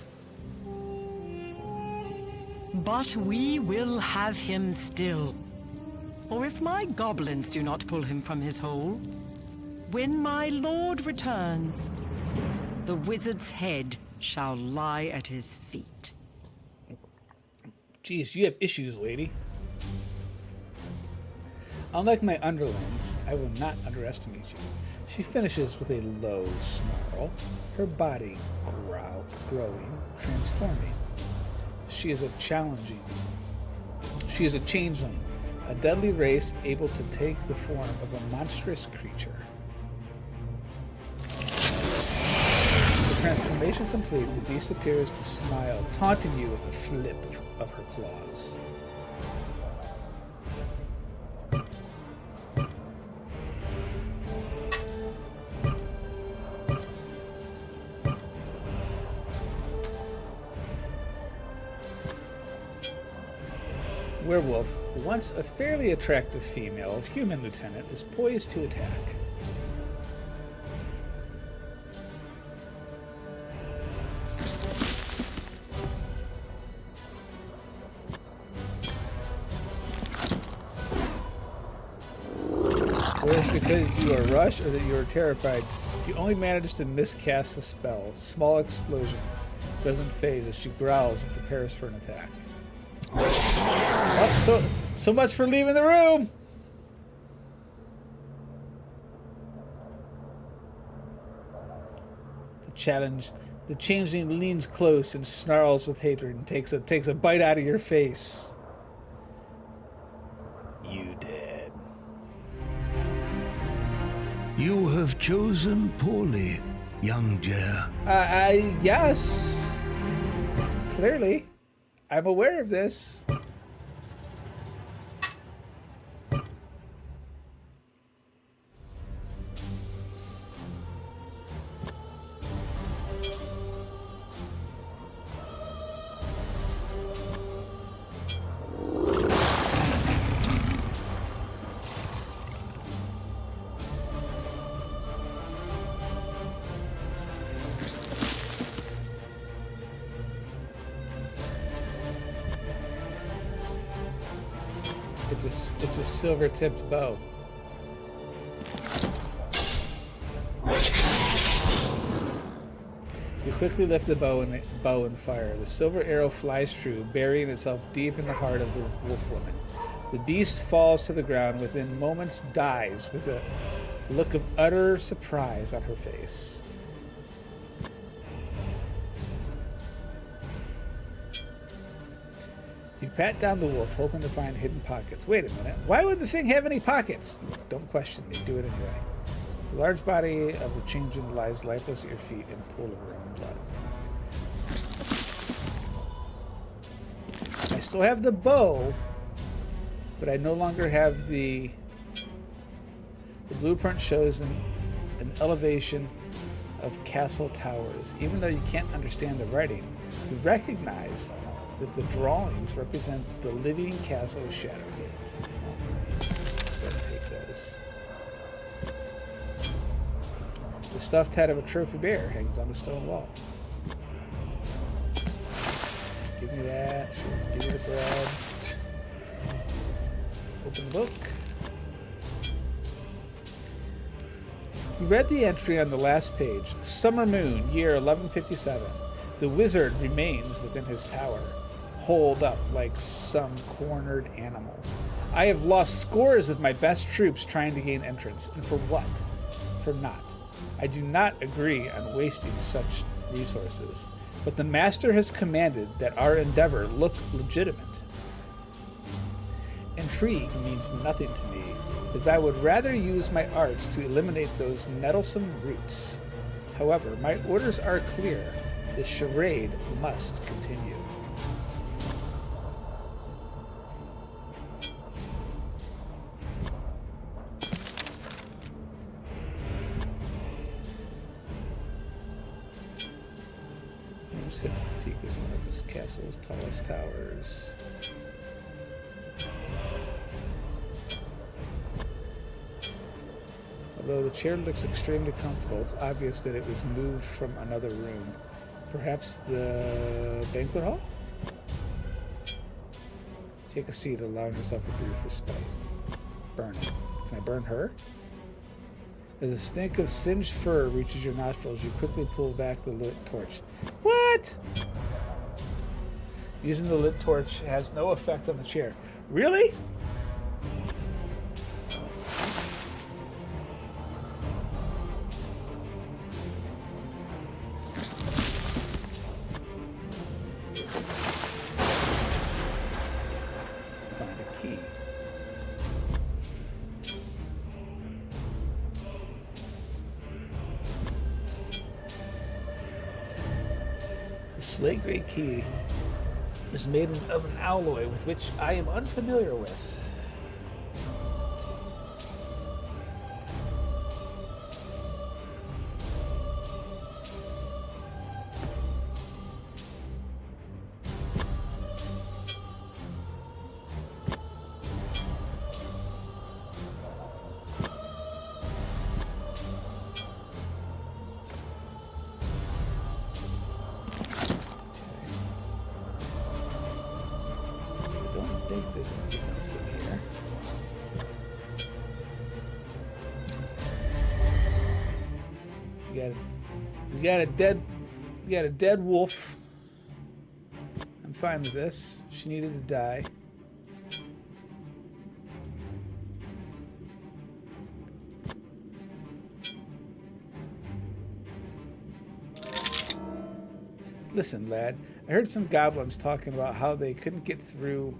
But we will have him still, or if my goblins do not pull him from his hole, when my lord returns, the wizard's head shall lie at his feet. Geez, you have issues, lady. Unlike my underlings, I will not underestimate you. She finishes with a low snarl, her body growing, transforming. She is a changeling, a deadly race able to take the form of a monstrous creature. Transformation complete, the beast appears to smile, taunting you with a flip of her claws. Werewolf, once a fairly attractive female human lieutenant, is poised to attack. Whether it's because you are rushed or that you are terrified, you only manage to miscast the spell. Small explosion doesn't phase as she growls and prepares for an attack. Oh, so much for leaving the room! The changeling leans close and snarls with hatred and takes a bite out of your face. You dead. You have chosen poorly, young Jer. Yes. Clearly. I'm aware of this. It's a silver-tipped bow. You quickly lift the bow and fire. The silver arrow flies true, burying itself deep in the heart of the wolf woman. The beast falls to the ground, within moments dies with a look of utter surprise on her face. You pat down the wolf, hoping to find hidden pockets. Wait a minute. Why would the thing have any pockets? Don't question me. Do it anyway. The large body of the changeling lies lifeless at your feet in a pool of her own blood. I still have the bow, but I no longer have the blueprint shows an elevation of castle towers. Even though you can't understand the writing, you recognize that the drawings represent the living castle of Shadowgate. Let's go and take those. The stuffed head of a trophy bear hangs on the stone wall. Give me that. Sure, give me the bread. Open the book. You read the entry on the last page. Summer moon, year 1157. The wizard remains within his tower, holed up like some cornered animal. I have lost scores of my best troops trying to gain entrance. And for what? For naught. I do not agree on wasting such resources, but the master has commanded that our endeavor look legitimate. Intrigue means nothing to me, as I would rather use my arts to eliminate those nettlesome roots. However, my orders are clear. The charade must continue. Who sits at the peak of one of this castle's tallest towers? Although the chair looks extremely comfortable, it's obvious that it was moved from another room. Perhaps the banquet hall? Take a seat, allowing yourself a brief respite. Burn it. Can I burn her? As a stink of singed fur reaches your nostrils, you quickly pull back the lit torch. What? Using the lit torch has no effect on the chair. Really? Slate gray key is made of an alloy with which I am unfamiliar with. I don't think there's anything else in here. We got a dead wolf. I'm fine with this. She needed to die. Listen, lad, I heard some goblins talking about how they couldn't get through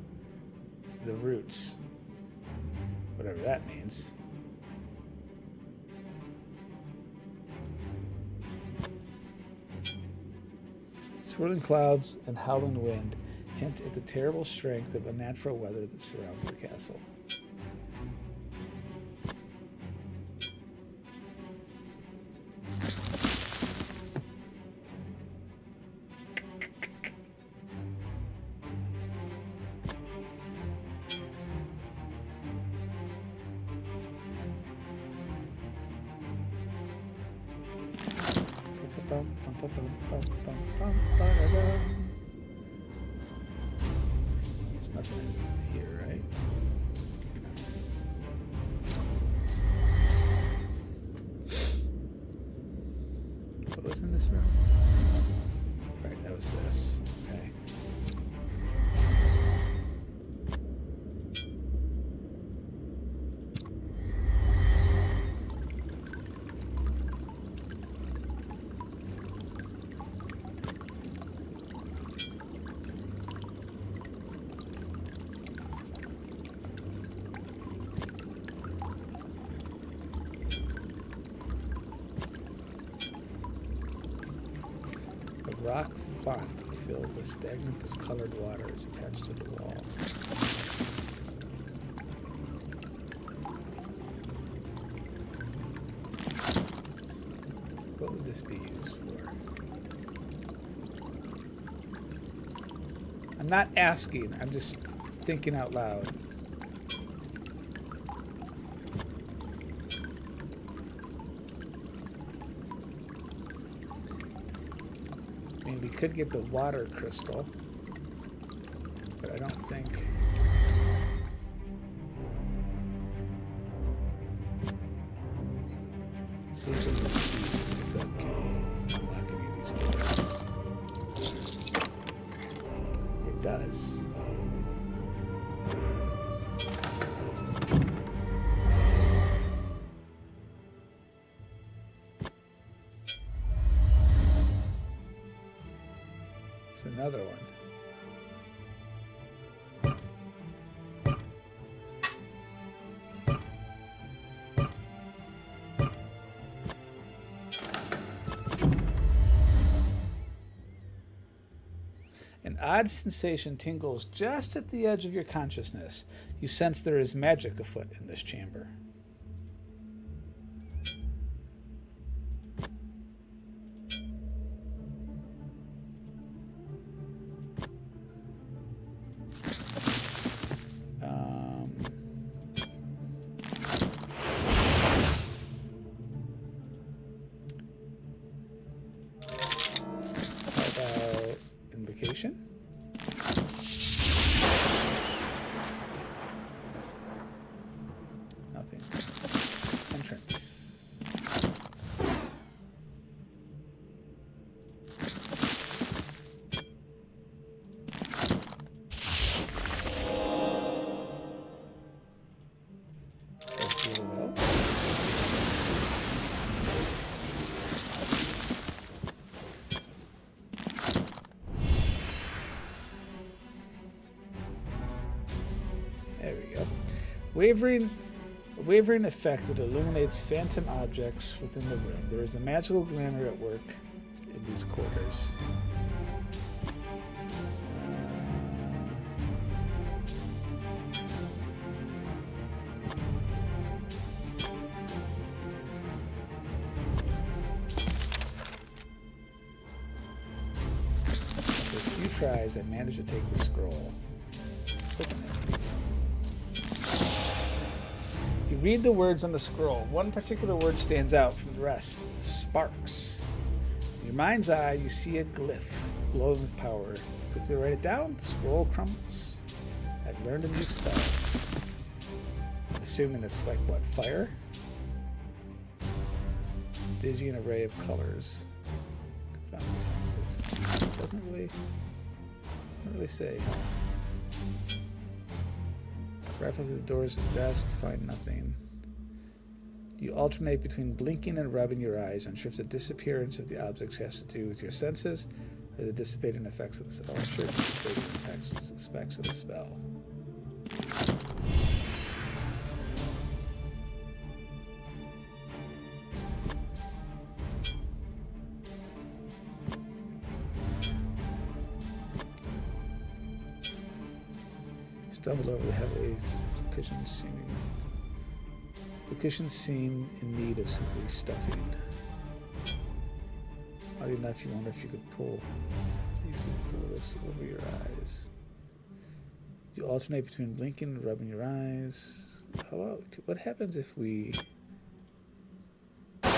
the roots. Whatever that means. Swirling clouds and howling wind hint at the terrible strength of unnatural weather that surrounds the castle. There's nothing in here, right? What was in this room? Right, that was this. Okay. Rock font filled with stagnant discolored water is attached to the wall. What would this be used for? I'm not asking, I'm just thinking out loud. I mean, we could get the water crystal, but I don't think... Let's see if we can unlock any of these doors. It does. Another one. An odd sensation tingles just at the edge of your consciousness. You sense there is magic afoot in this chamber. Nothing. Entrance. There we go. Wavering effect that illuminates phantom objects within the room. There is a magical glamour at work in these quarters. After a few tries, I managed to take the scroll. Open it. You read the words on the scroll. One particular word stands out from the rest. Sparks. In your mind's eye, you see a glyph glowing with power. Quickly write it down. The scroll crumbles. I've learned a new spell. Assuming it's like, what, fire? Dizzying array of colors. boundary senses. Doesn't really say. Rifles at the doors of the desk, find nothing. You alternate between blinking and rubbing your eyes, unsure if the disappearance of the objects has to do with your senses or the dissipating effects of the spell. Unsure if the dissipating effects of the spell. Stumbled over the heavily cushions seeming. The cushions seem in need of some restuffing. Oddly enough, you wonder if you could pull this over your eyes. You alternate between blinking and rubbing your eyes. What happens if we... How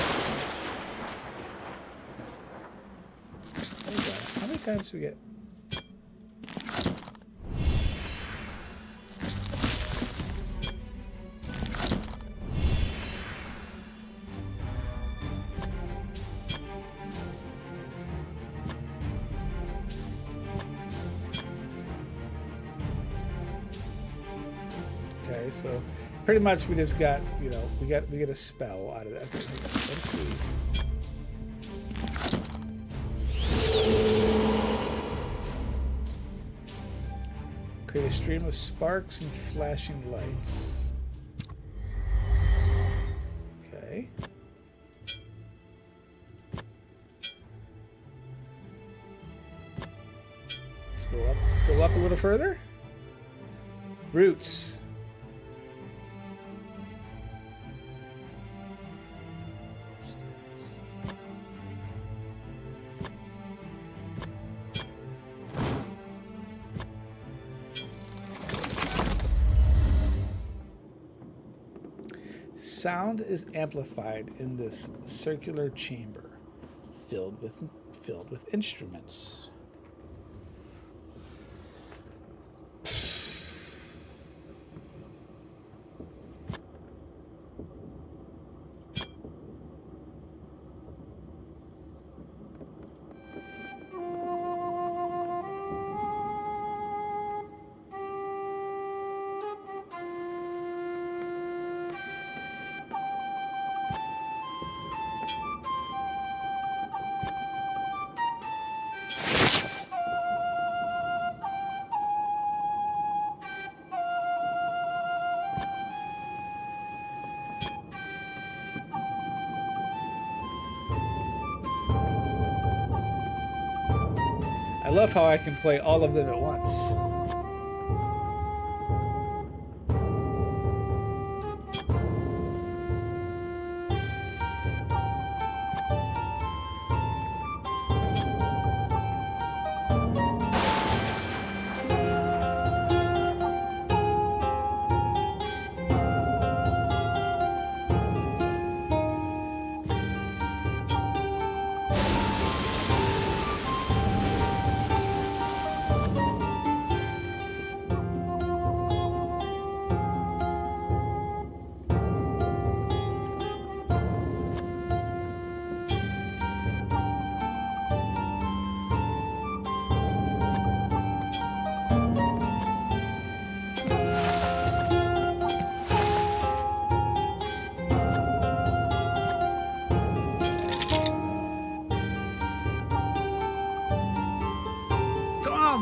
many times do we get... Okay, so pretty much we just got, you know, we get a spell out of that. Okay, what if we create a stream of sparks and flashing lights? Okay. Let's go up a little further. Roots. Sound is amplified in this circular chamber filled with instruments. I love how I can play all of them at once.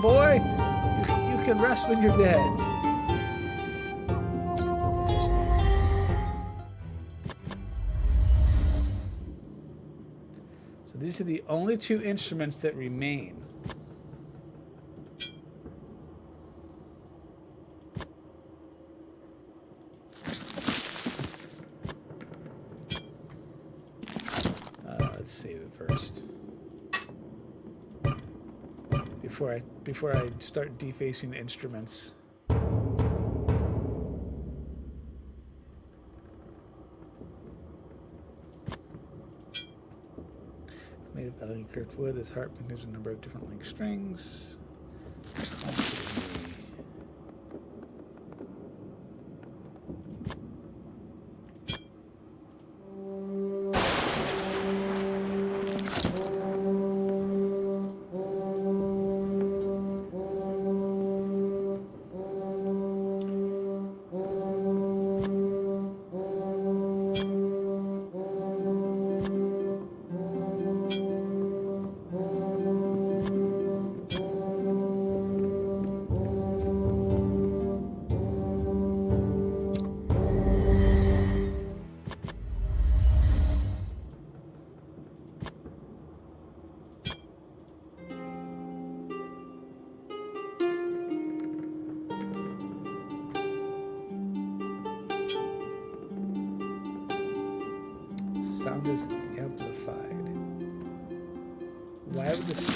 Boy, you can rest when you're dead. So these are the only two instruments that remain. Let's save it first. Before I start defacing instruments. Made of elegant curved wood, this harp contains a number of different length strings. sound is amplified. Why would this...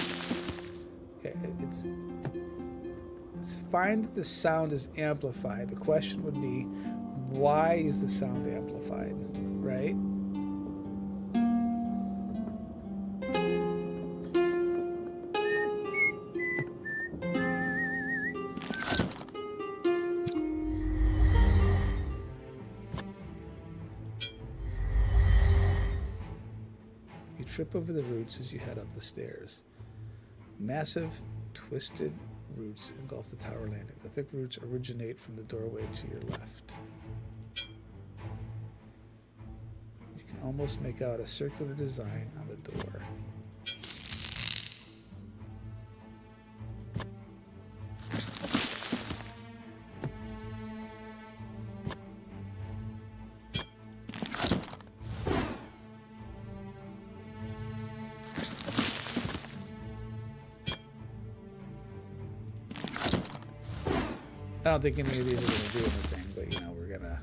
Okay, it's fine that the sound is amplified. The question would be, why is the sound amplified, right? You trip over the roots as you head up the stairs. Massive, twisted roots engulf the tower landing. The thick roots originate from the doorway to your left. You can almost make out a circular design on the door. I don't think any of these are going to do anything, but you know, we're going to...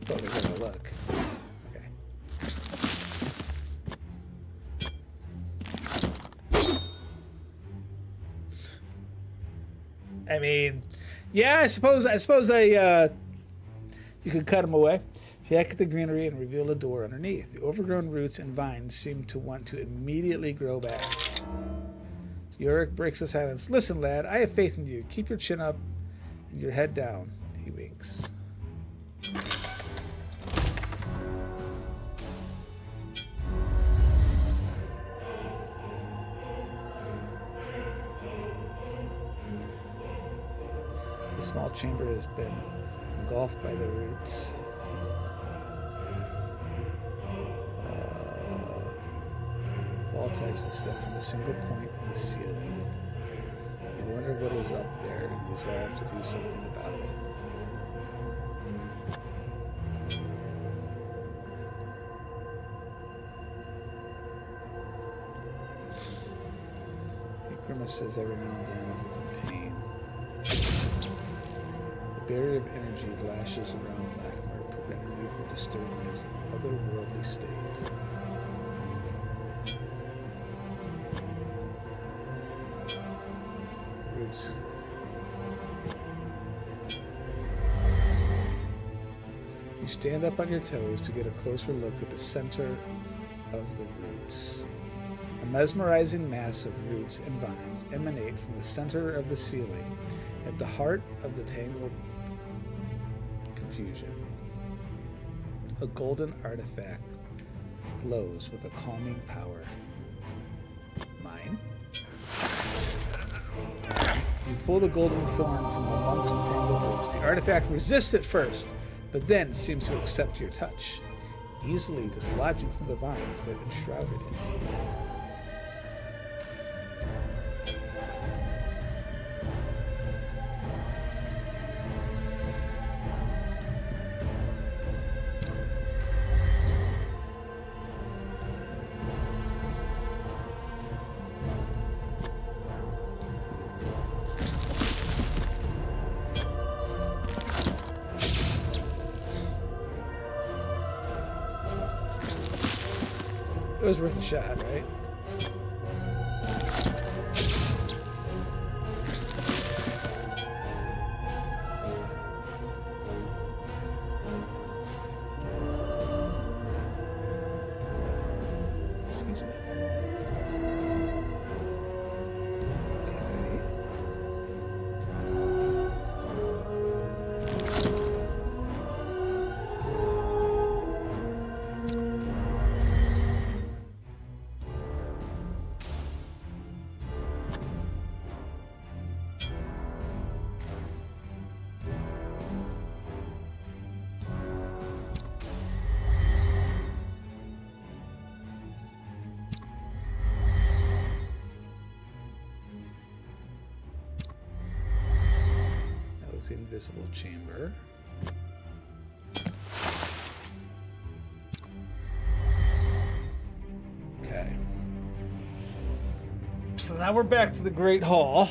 But we're going to look. Okay. I mean... Yeah, I suppose you could cut them away. Check the greenery and reveal a door underneath. The overgrown roots and vines seem to want to immediately grow back. Yorick breaks the silence. Listen, lad, I have faith in you. Keep your chin up and your head down. He winks. The small chamber has been engulfed by the roots. All types of step from a single point in the ceiling. You wonder what is up there and resolve to do something about it. He grimaces every now and then as if in pain. A barrier of energy lashes around Blackmore, preventing you from disturbing his otherworldly state. Roots. You stand up on your toes to get a closer look at the center of the roots. A mesmerizing mass of roots and vines emanate from the center of the ceiling, at the heart of the tangled confusion. A golden artifact glows with a calming power. Mine? You pull the golden thorn from amongst the tangled roots. The artifact resists at first, but then seems to accept your touch, easily dislodging from the vines that enshrouded it. It was worth a shot, right? Excuse me. Okay. The invisible chamber. Okay. now we're back to the Great Hall.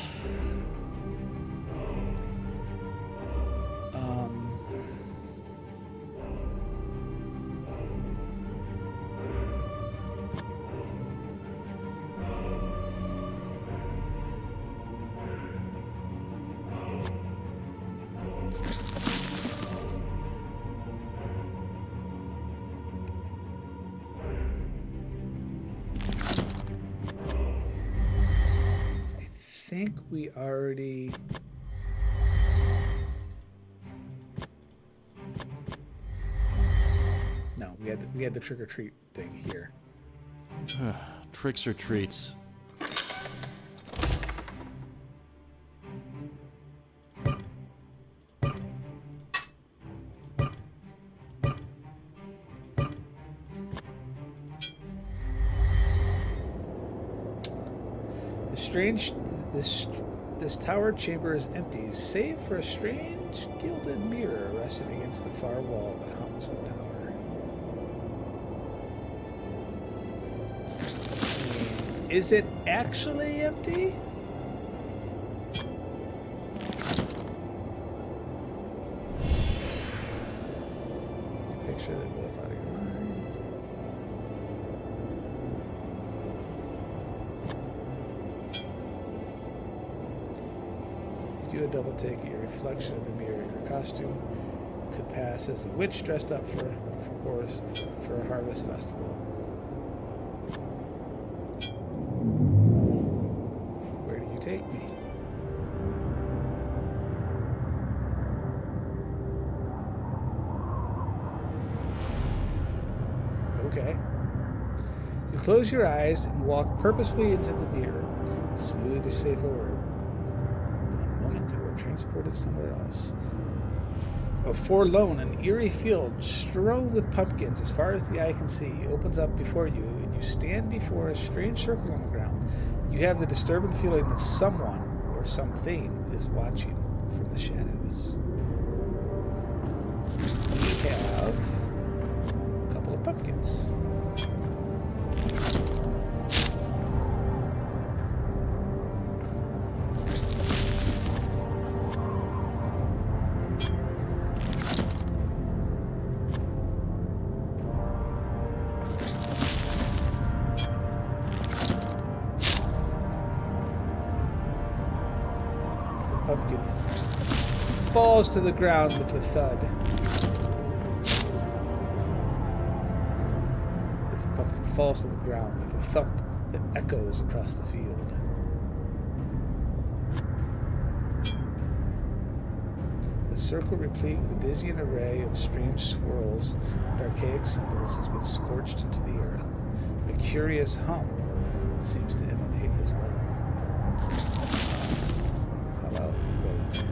I think we already... No, we had the trick-or-treat thing here. Tricks or treats? This tower chamber is empty, save for a strange gilded mirror resting against the far wall that hums with power. I mean, is it actually empty? Picture that live out of your mind. Do a double take at your reflection in the mirror. Your costume could pass as a witch dressed up for a harvest festival. Where do you take me? Okay. You close your eyes and walk purposely into the mirror. Smooth as safe a word. Transported somewhere else. A forlorn and eerie field strewn with pumpkins as far as the eye can see opens up before you, and you stand before a strange circle on the ground. You have the disturbing feeling that someone or something is watching from the shadows. We have a couple of pumpkins. Falls to the ground with a thud. The pumpkin falls to the ground with a thump that echoes across the field. The circle, replete with a dizzying array of strange swirls and archaic symbols, has been scorched into the earth. A curious hum seems to emanate as well. How about goat?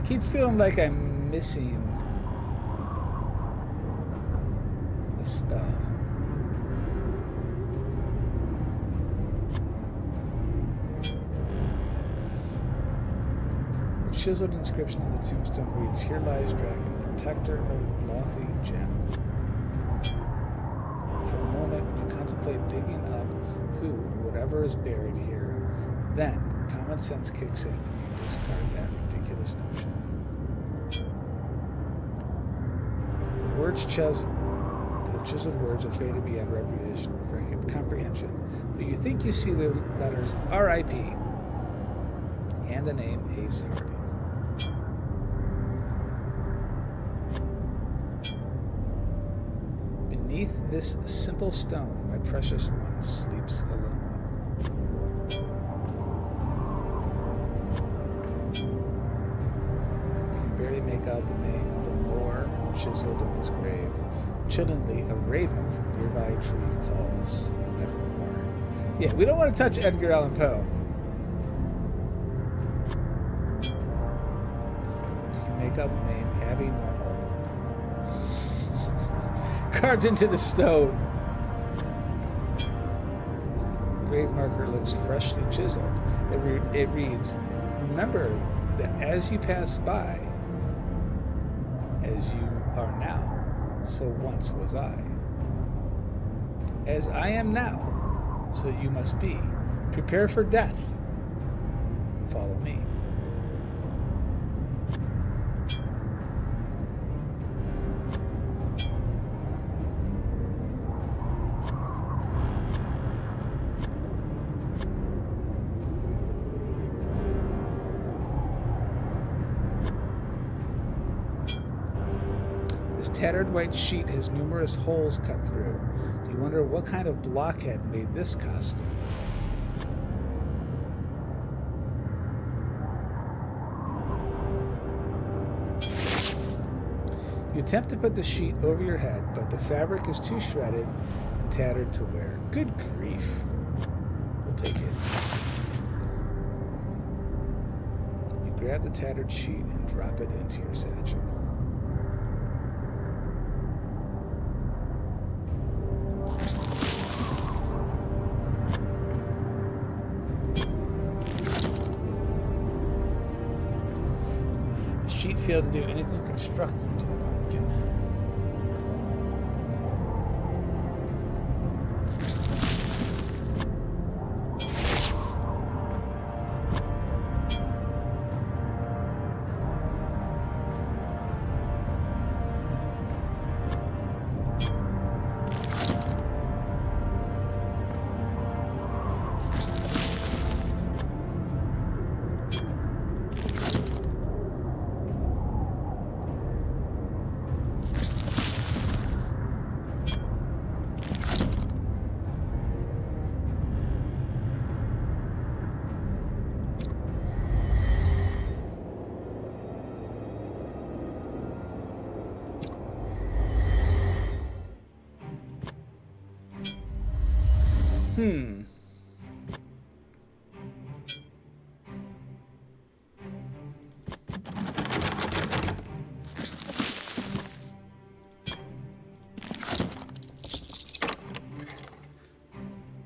I keep feeling like I'm missing a spell. chiseled inscription on the tombstone reads, "Here lies Draken, protector of the Blothy Gem." For a moment, you contemplate digging up who or whatever is buried here. Then, common sense kicks in and you discard that ridiculous notion. The chiseled words are faded beyond comprehension, but you think you see the letters R.I.P. and the name Ace Harding. Beneath this simple stone, my precious one sleeps alone. You can barely make out the name Lenore chiseled in his grave. Chillingly, a raven from nearby tree calls Nevermore. Yeah, we don't want to touch Edgar Allan Poe. You can make out the name Abby Normal. Carved into the stone. The grave marker looks freshly chiseled. It reads, "Remember that as you pass by, as you are now, so once was I. As I am now, so you must be. Prepare for death. Follow me." Tattered white sheet has numerous holes cut through. You wonder what kind of blockhead made this costume. You attempt to put the sheet over your head, but the fabric is too shredded and tattered to wear. Good grief. We'll take it. You grab the tattered sheet and drop it into your satchel. Sheet failed to do anything constructive to the pumpkin.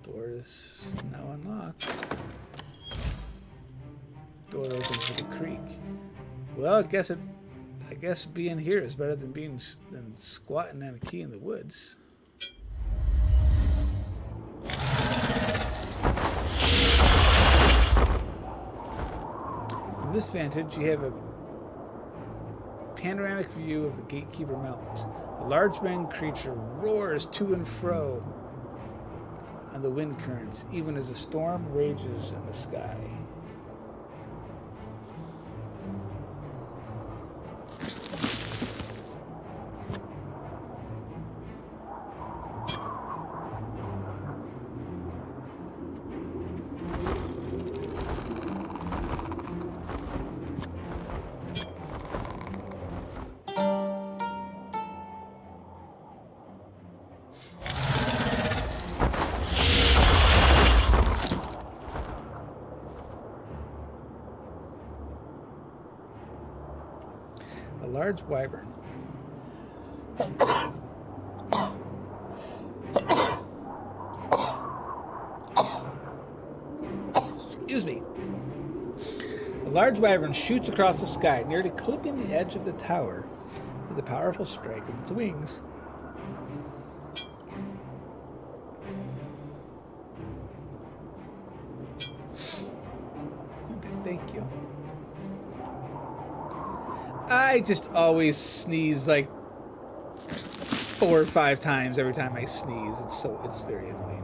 Door is now unlocked. Door opens to the creek. Well, I guess being here is better than squatting on a key in the woods. From this vantage, you have a panoramic view of the Gatekeeper Mountains. A large winged creature roars to and fro on the wind currents, even as a storm rages in the sky. A large wyvern. Excuse me. A large wyvern shoots across the sky, nearly clipping the edge of the tower with a powerful strike of its wings. Thank you. I just always sneeze like 4 or 5 times every time I sneeze. It's very annoying.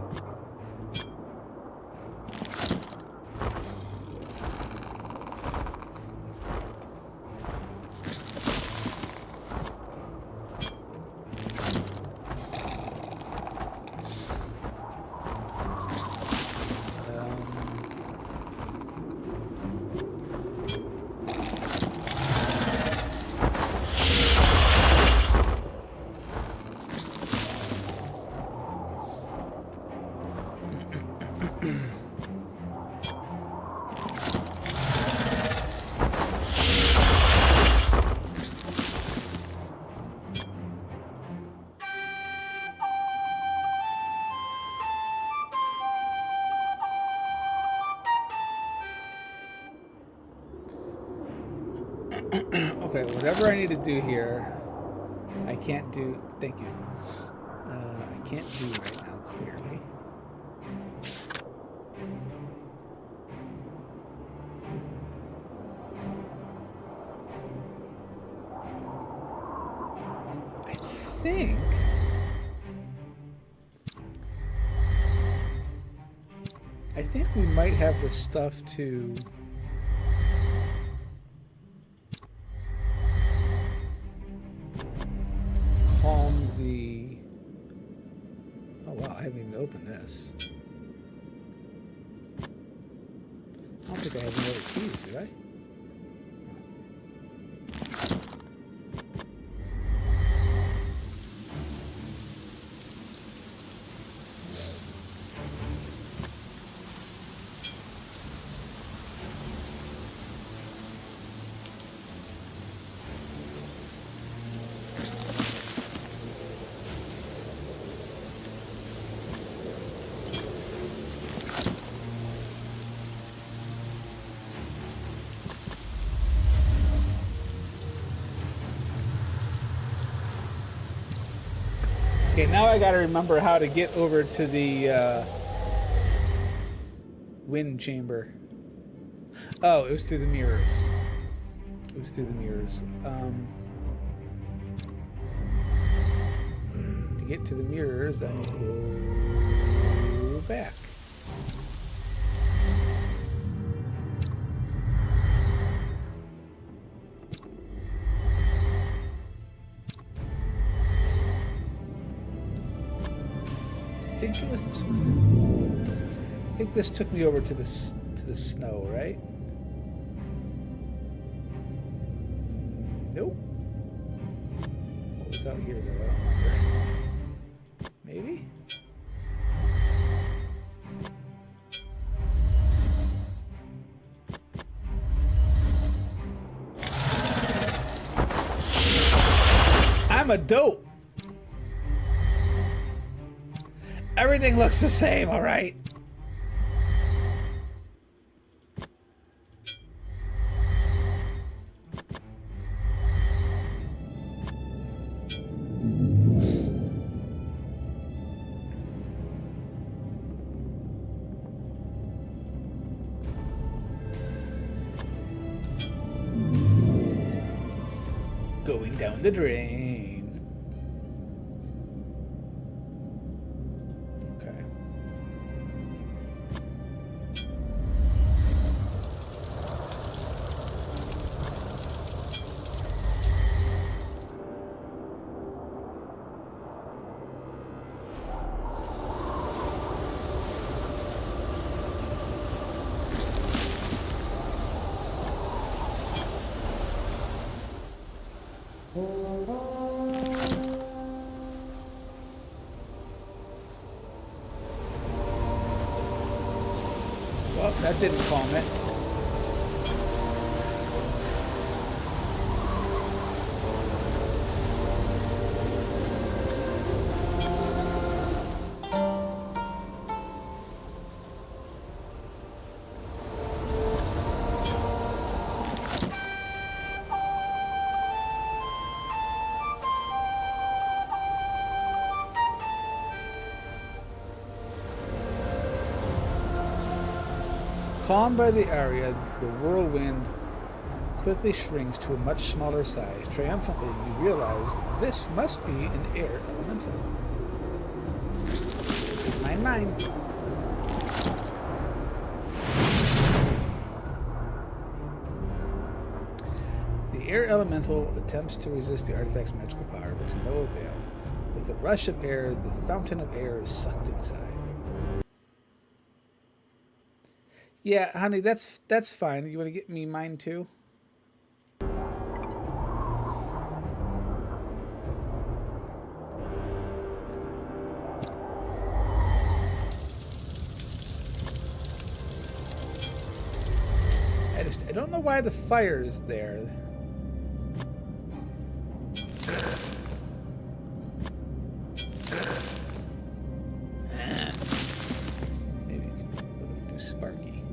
Okay, whatever I need to do here, I can't do. Thank you. I can't do right now, clearly. I think we might have the stuff to calm the... Oh wow, I haven't even opened this. I don't think I have any other keys, did I? Okay, now I gotta remember how to get over to the wind chamber. Oh, it was through the mirrors. It was through the mirrors. To get to the mirrors, I need to go back. I think it was this one. I think this took me over to the snow, right? Nope. What was out here though? I don't remember. Maybe? I'm a dope. Everything looks the same, all right? Going down the drain. Well, that didn't calm it. Fallen by the area, the whirlwind quickly shrinks to a much smaller size. Triumphantly, you realize this must be an air elemental. Mine. The air elemental attempts to resist the artifact's magical power, but to no avail. With the rush of air, the fountain of air is sucked inside. Yeah, honey, that's fine. You want to get me mine too? I don't know why the fire is there. Maybe you can do Sparky.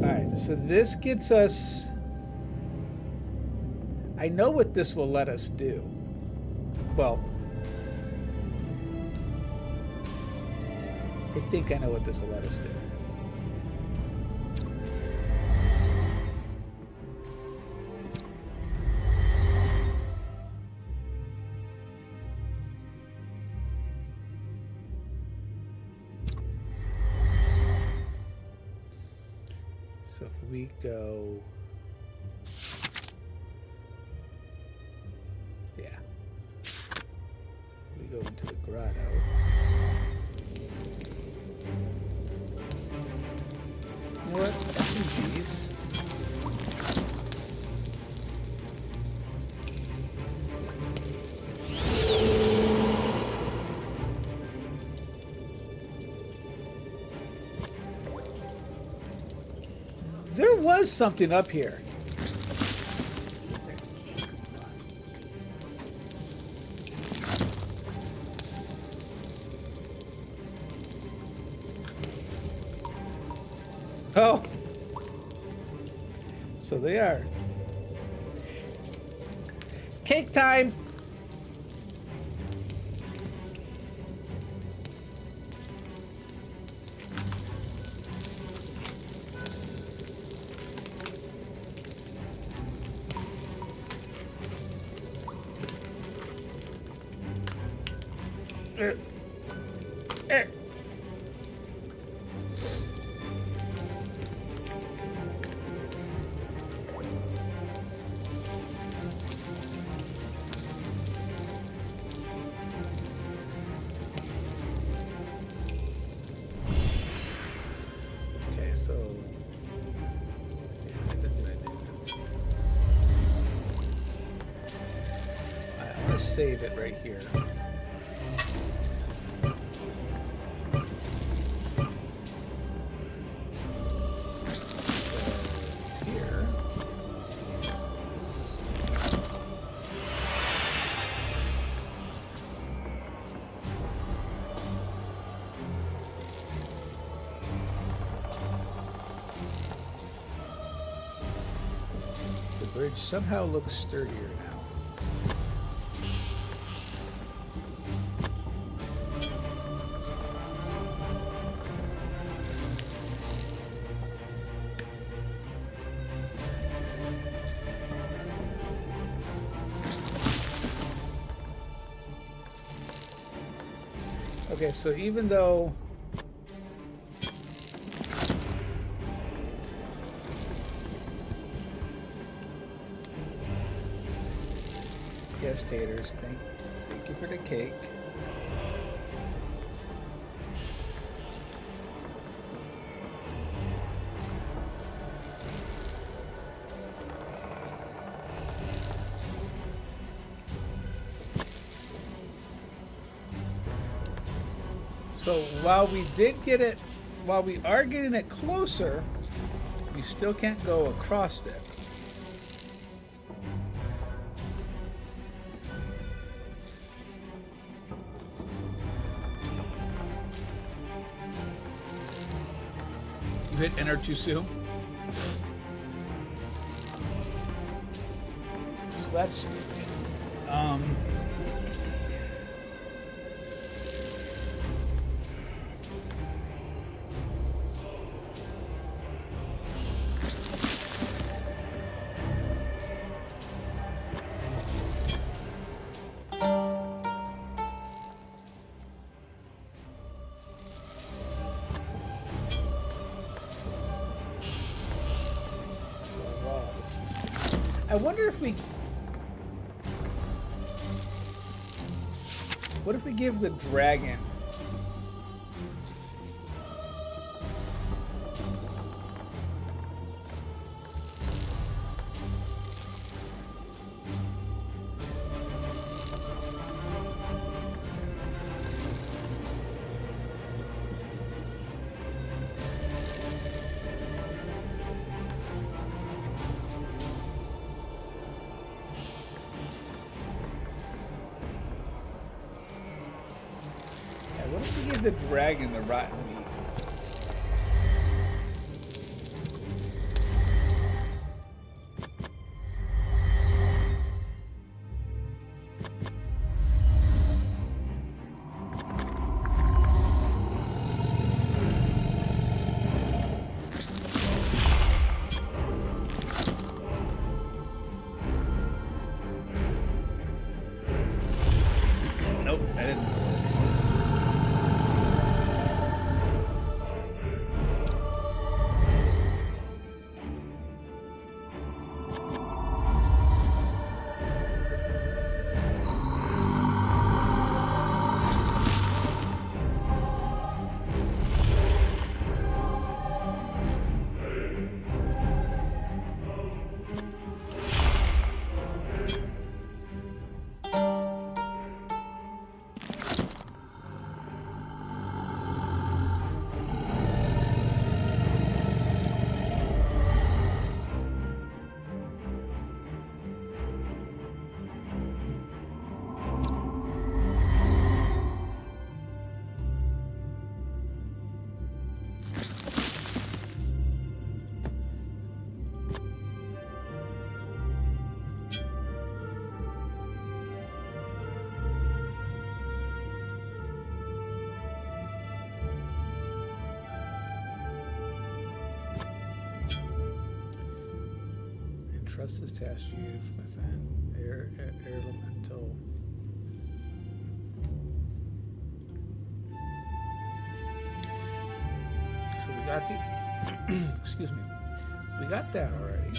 Alright, so this gets us... I know what this will let us do. Well, I think I know what this will let us do. So if we go... Yeah. We go into the grotto. What? SMGs. There was something up here. Oh, so they are. Cake time. Save it right here. Here. The bridge somehow looks sturdier now. Okay, so even though yes, taters, thank you for the cake. So while we are getting it closer, you still can't go across it. You hit enter too soon. So that's I wonder if we... What if we give the dragon... What if we give the dragon the rotten meat? Nope, that isn't gonna work. Trust this task you, my friend. Elemental. So we got the. Excuse me. We got that already.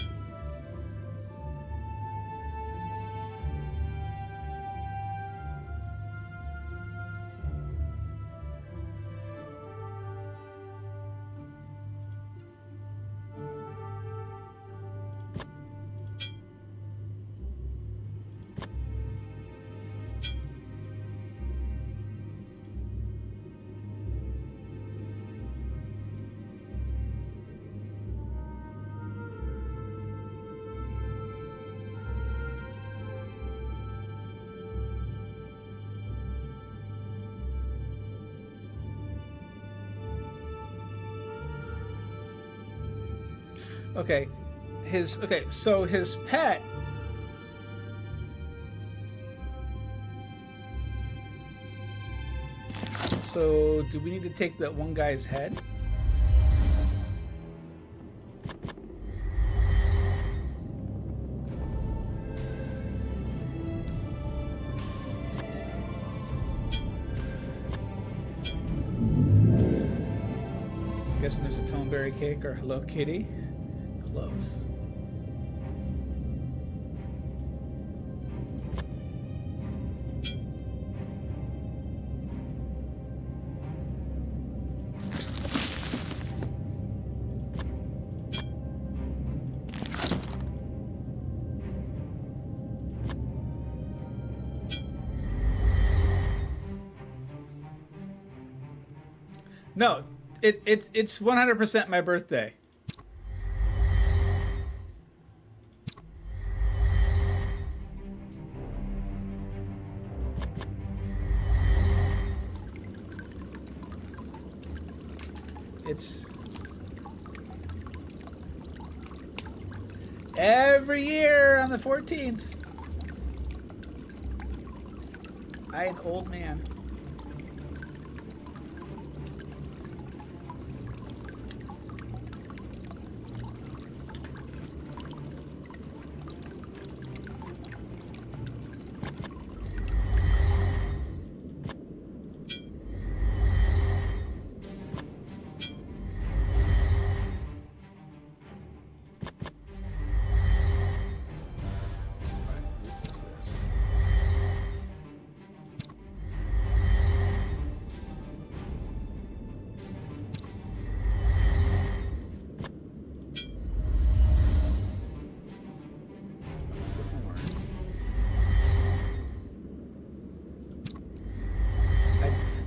Okay, so his pet. So do we need to take that one guy's head? Guessing there's a Toneberry cake or Hello Kitty. Close. No, it's 100% my birthday. It's every year on the 14th. I an old man.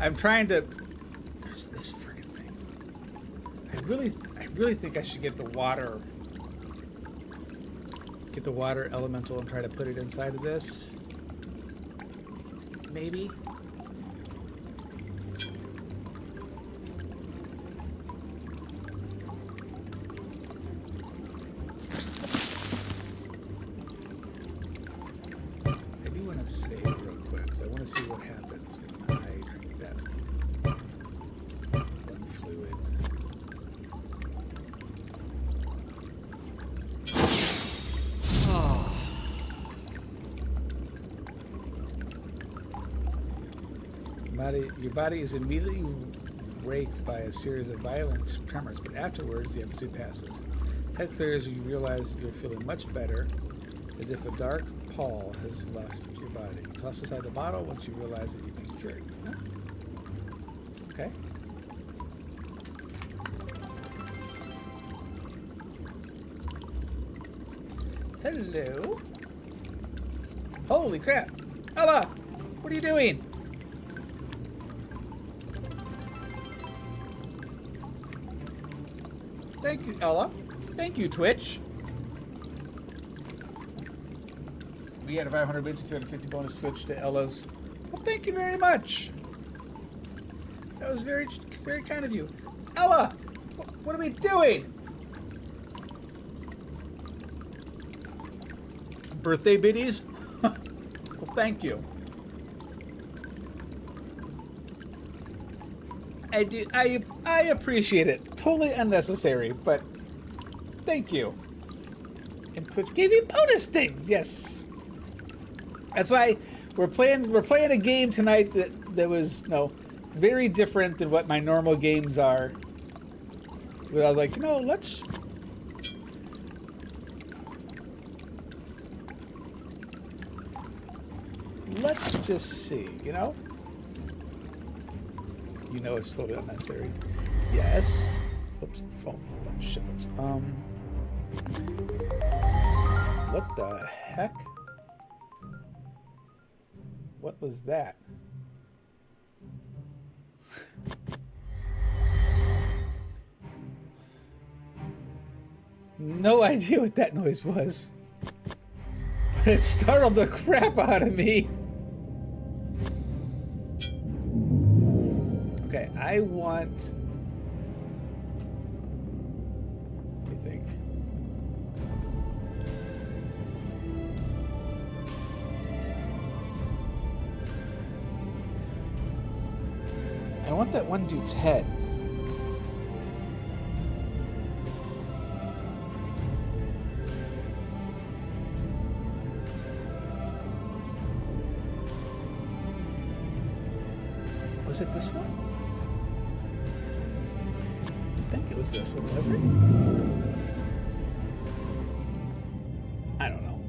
I'm trying to. There's this freaking thing. I really think I should get the water. Get the water elemental and try to put it inside of this. Maybe. I do want to save real quick because I want to see what happens when I drink that one fluid. Your body is immediately raked by a series of violent tremors, but afterwards the episode passes. Head clears, you realize you're feeling much better, as if a dark pall has left your body. Toss aside the bottle once you realize that you've been cured. Huh? Okay. Hello. Holy crap. Ella! What are you doing? Thank you, Ella. Thank you, Twitch. We had a 500 bits and 250 bonus Twitch to Ella's. Well, thank you very much. That was very, very kind of you. Ella! What are we doing? Birthday biddies? Well, thank you. I appreciate it. Totally unnecessary, but thank you. And Twitch gave me bonus things. Yes. That's why we're playing a game tonight that was very different than what my normal games are. But I was like, let's just see, it's totally unnecessary. Yes. Oops. Phone shittles. What the heck? What was that? No idea what that noise was. But it startled the crap out of me. Okay, I want... Let me think. I want that one dude's head. Was it this one? I think it was this one, was it? I don't know.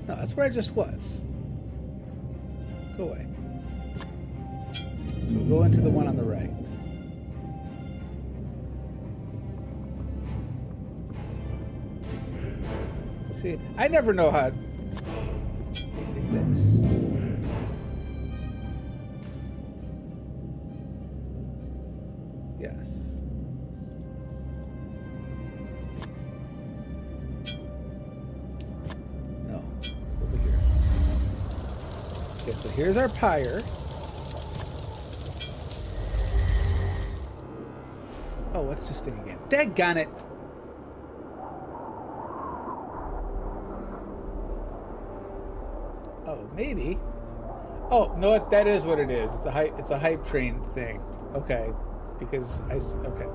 No, that's where I just was. Go away. So we'll go into the one on the right. See, I never know how to take this. Yes. No, over here. Okay, so here's our pyre. Oh, what's this thing again? Daggone it! Oh, maybe. Oh, no, that is what it is. It's a hype train thing. Okay, because okay.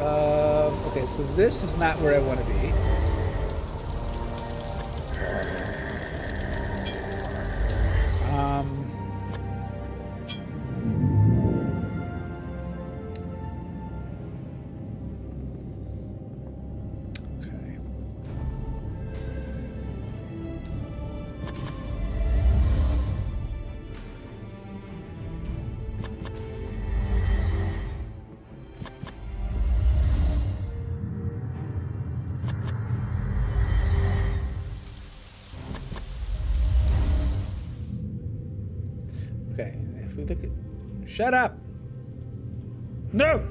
Okay, so this is not where I want to be. Okay. look at. Shut up! No!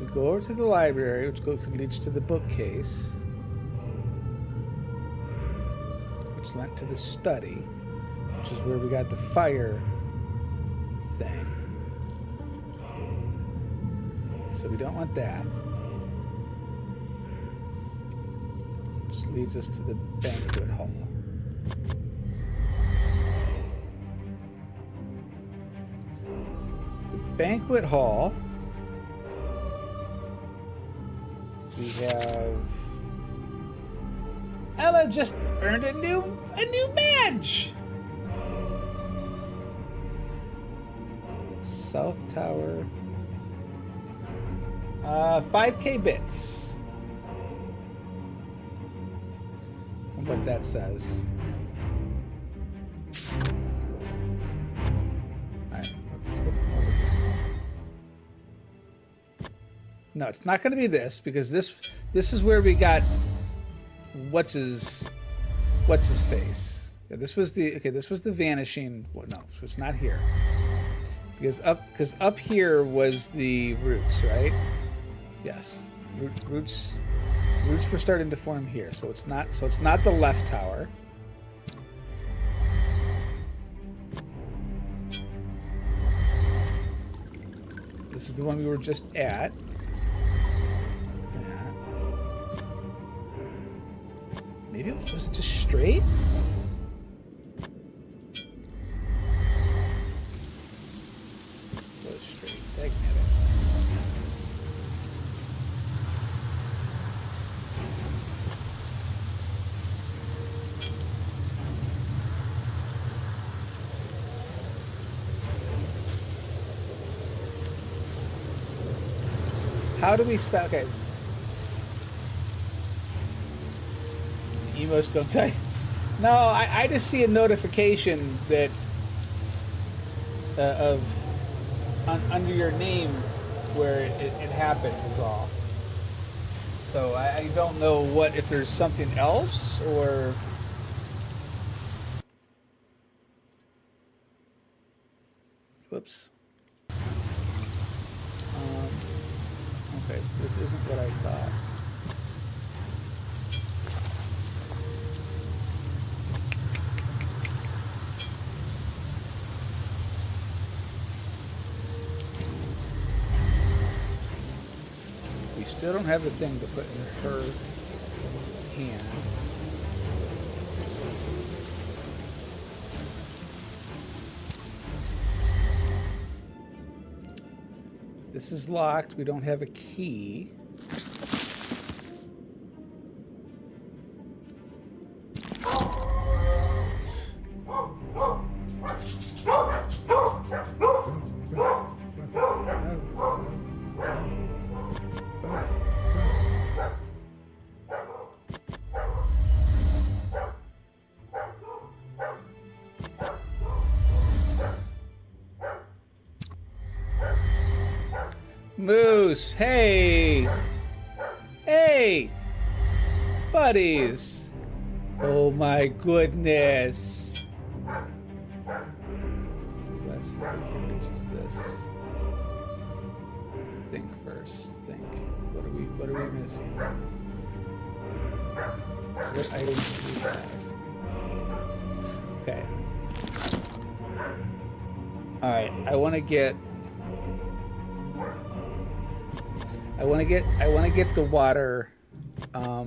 We go over to the library, which leads to the bookcase, which led to the study, which is where we got the fire thing. So we don't want that. Which leads us to the banquet hall. The banquet hall, we have Ella just earned a new badge. South Tower. 5K bits. From what that says. Alright, what's going on here? No, it's not gonna be this, because this is where we got what's his face. Yeah, this was the vanishing. Well, no, so it's not here. Because up here was the roots, right? Yes, roots were starting to form here. So it's not the left tower. This is the one we were just at. Yeah. Maybe it was it just straight? How do we stop, guys? Emos don't tell you. No, I just see a notification that under your name where it happened is all. So I don't know if there's something else or. Whoops. Okay, so this isn't what I thought. We still don't have the thing to put in her hand. This is locked. We don't have a key. Moose, hey! Hey! Buddies! Oh my goodness! Let's do last figure, which is this. Think first, think. What are we missing? What items do we have? Okay. Alright, I wanna get the water. So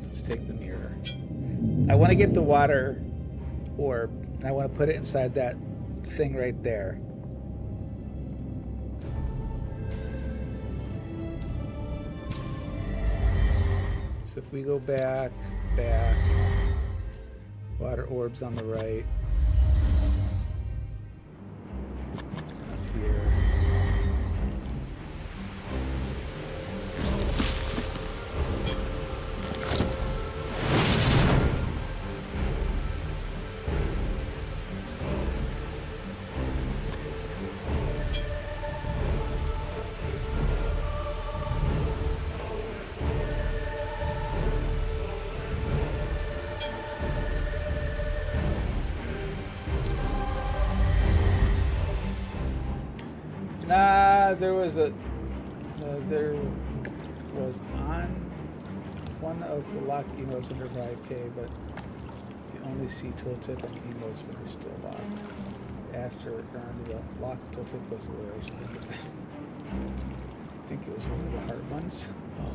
let's take the mirror. I want to get the water orb, and I want to put it inside that thing right there. So if we go back, water orbs on the right. Here. There was on one of the locked emotes under 5K, but you only see tooltip and emotes when they're still locked. After the locked tooltip goes away, I should look at that. I think it was one of the hard ones. Oh.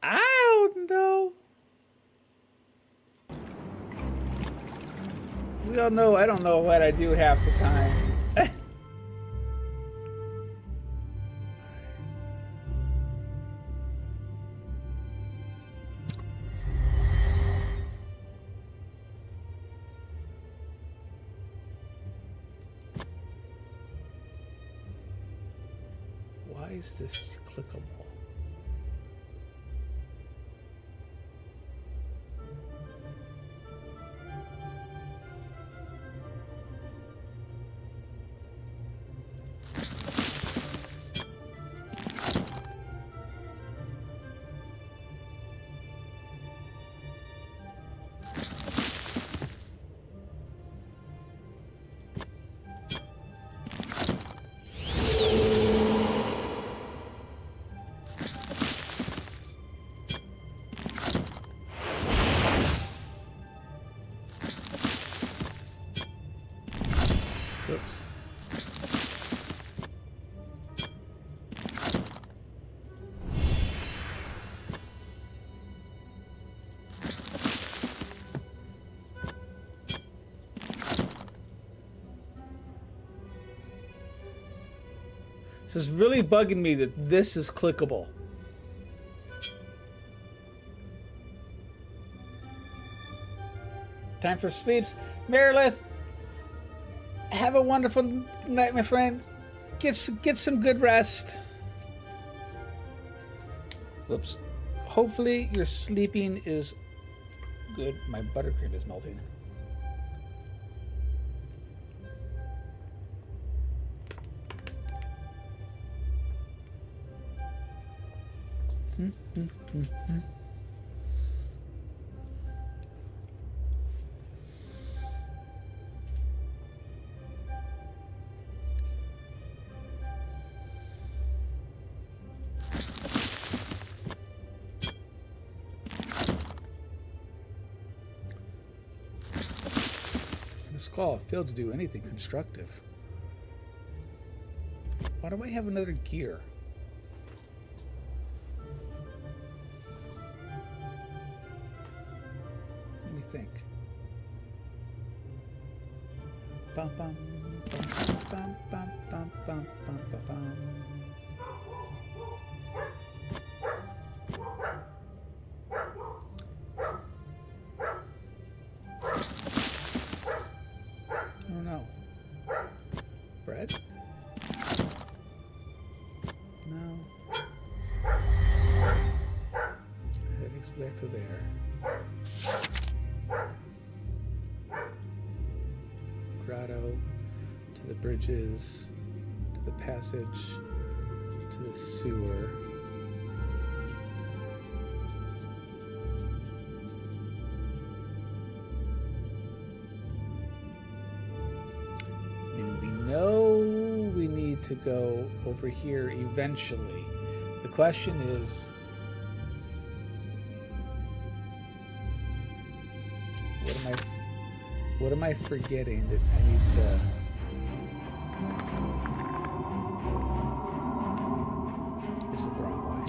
I don't know. We all know I don't know what I do half the time. Why is this clickable? So it's really bugging me that this is clickable. Time for sleeps. Merilith, have a wonderful night, my friend. Get some good rest. Whoops. Hopefully your sleeping is good. My buttercream is melting. This call failed to do anything constructive. Why do I have another gear? Let me think. Bum, bum, bum, bum, bum, bum, bum, bum, bum, bum. Oh no. Bread? No. Heading back to there. Grotto, to the bridges, to the passage, to the sewer. And we know we need to go over here eventually. The question is, what am I forgetting that I need to... This is the wrong way.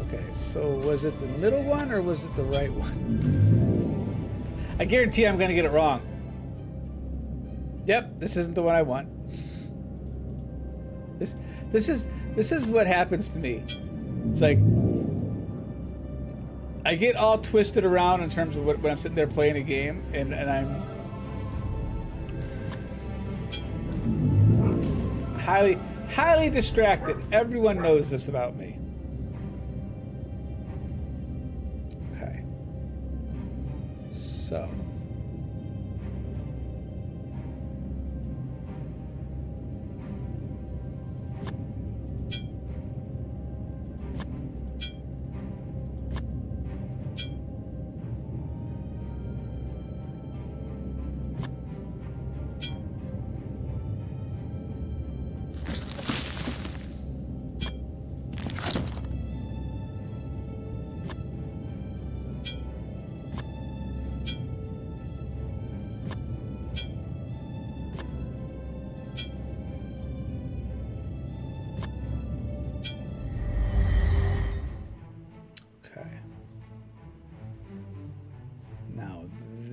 Okay, so was it the middle one or was it the right one? I guarantee I'm going to get it wrong. Yep, this isn't the one I want. This is what happens to me. It's like I get all twisted around in terms of when I'm sitting there playing a game and I'm highly distracted. Everyone knows this about me. Okay. So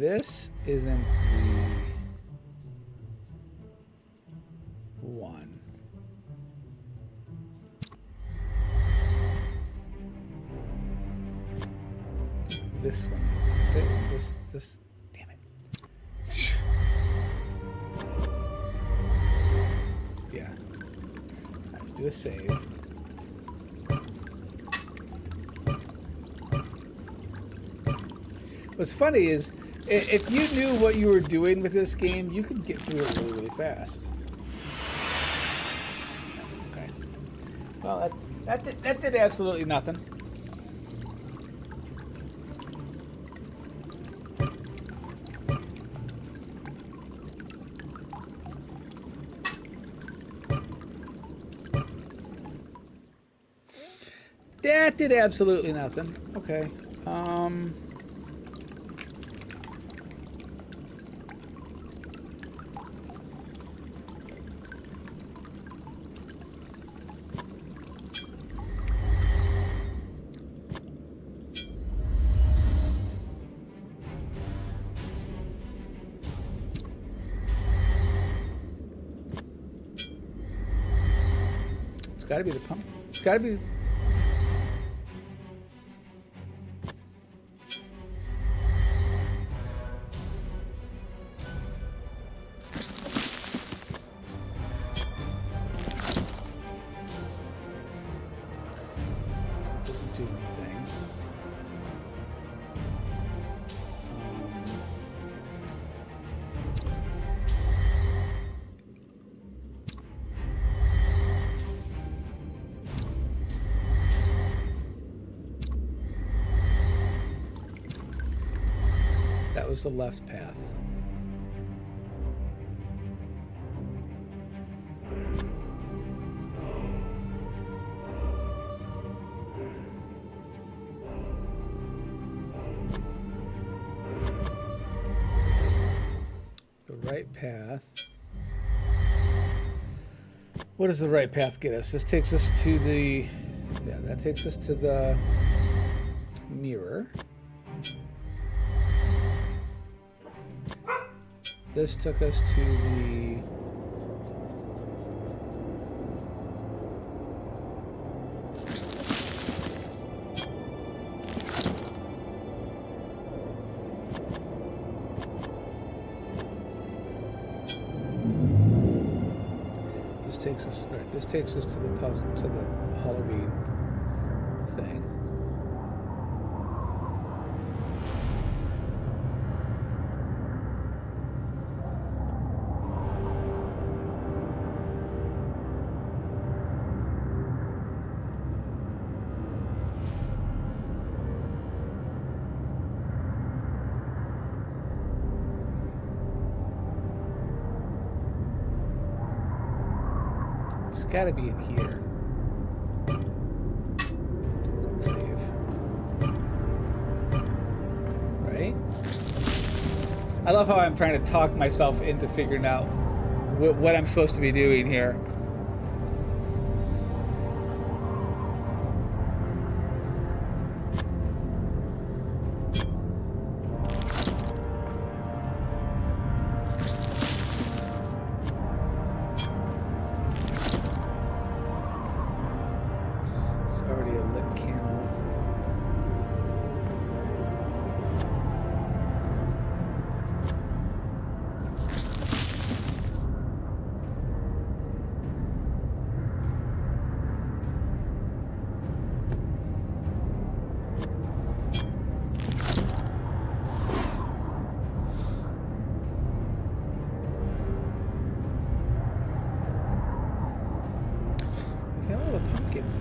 this isn't the one. This one is this. Damn it. Yeah. Let's do a save. What's funny is, if you knew what you were doing with this game, you could get through it really, really fast. Okay. Well, that did absolutely nothing. That did absolutely nothing. Okay. It's got to be the pump. It's got to be. Doesn't do anything. That was the left path. The right path. What does the right path get us? This takes us to the... Yeah, that takes us to the mirror. This took us to the... This takes us to the puzzle, to the Halloween thing. It's got to be in here. Quick save. Right? I love how I'm trying to talk myself into figuring out what I'm supposed to be doing here.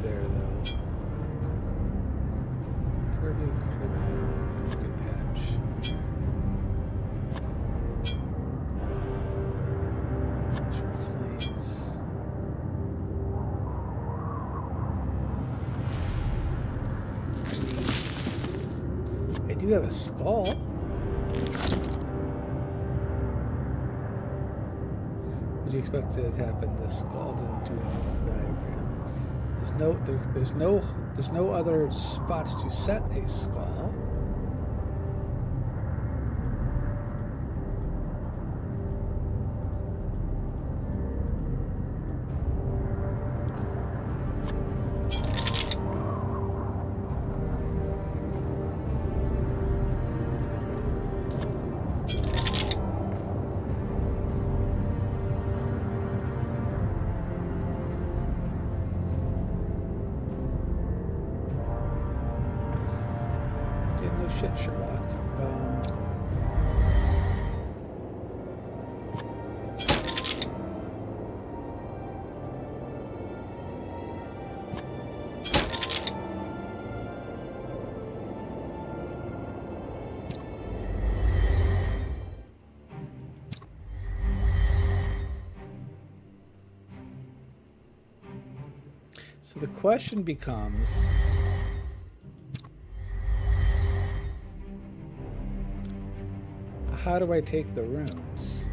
There though. Purview of the pumpkin patch. Flames. I do have a skull. Would you expect this to happen? The skull didn't do anything with the diagram. There's no other spots to set a skull. shit, Sherlock. So the question becomes, how do I take the runes?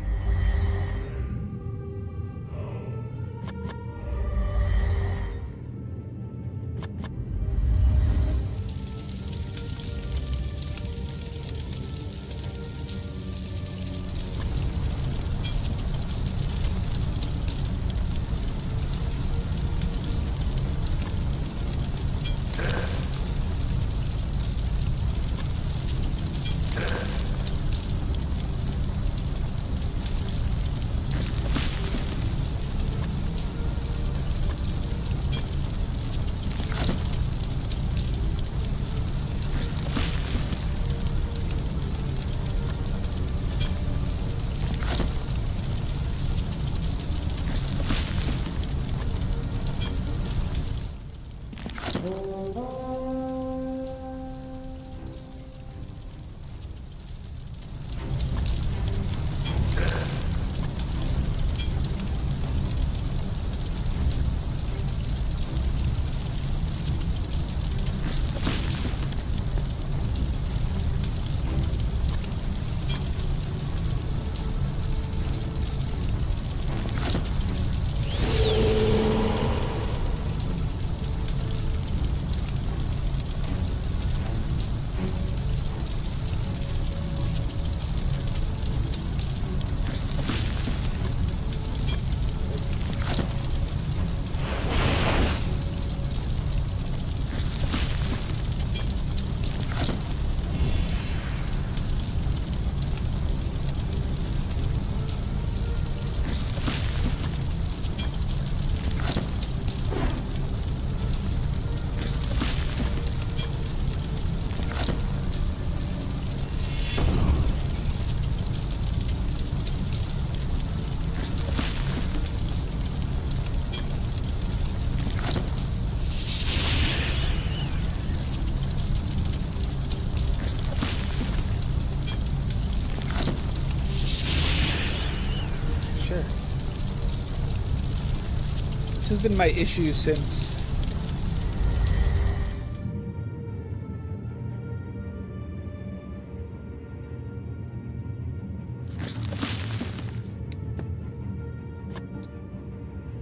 This has been my issue since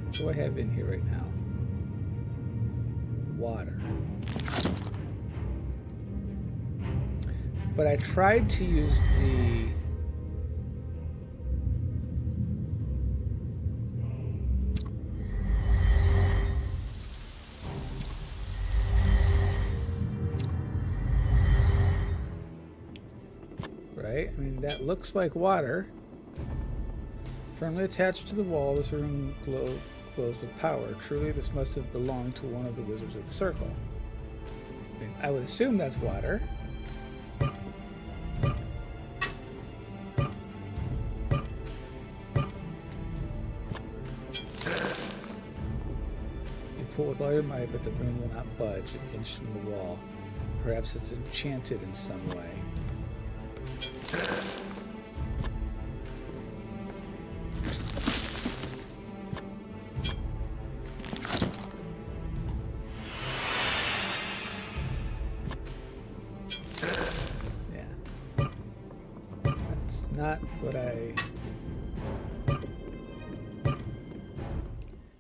what do I have in here right now? Water. But I tried to use the right? I mean, that looks like water. Firmly attached to the wall, this room glows with power. Truly, this must have belonged to one of the wizards of the circle. I mean, I would assume that's water. You pull with all your might, but the room will not budge an inch from the wall. Perhaps it's enchanted in some way. Not what I...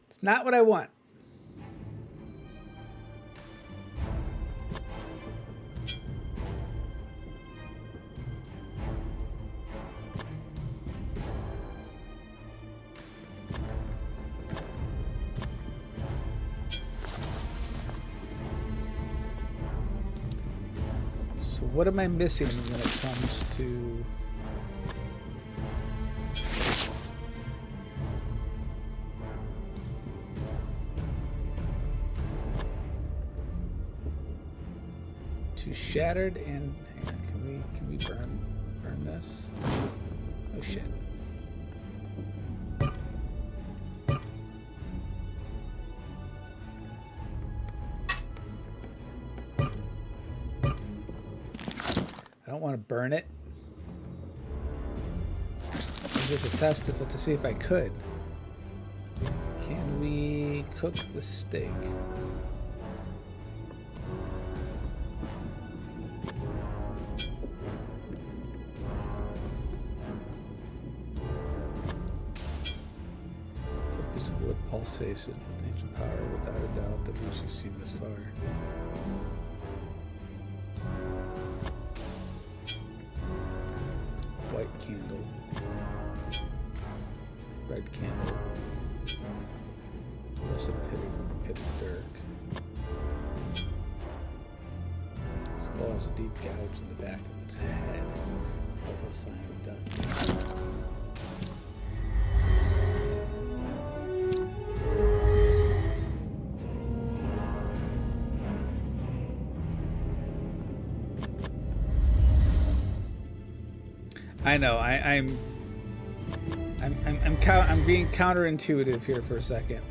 It's not what I want. So what am I missing when it comes to... to shattered and hang on, can we burn this? Oh shit. I don't want to burn it. I'm just a test to see if I could. Can we cook the steak? Cook piece of wood pulsation with ancient power, without a doubt, the most you've seen this far. White candle. Red candle. Rusted pitted dirk. Skull has a deep gouge in the back of its head. Tells us sign of death. I know. I'm being counterintuitive here for a second.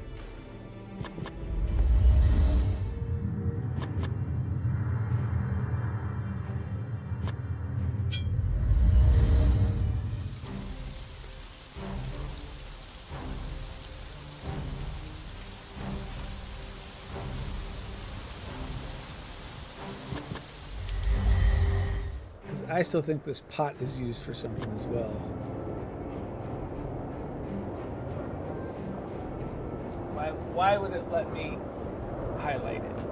I still think this pot is used for something as well. Why would it let me highlight it?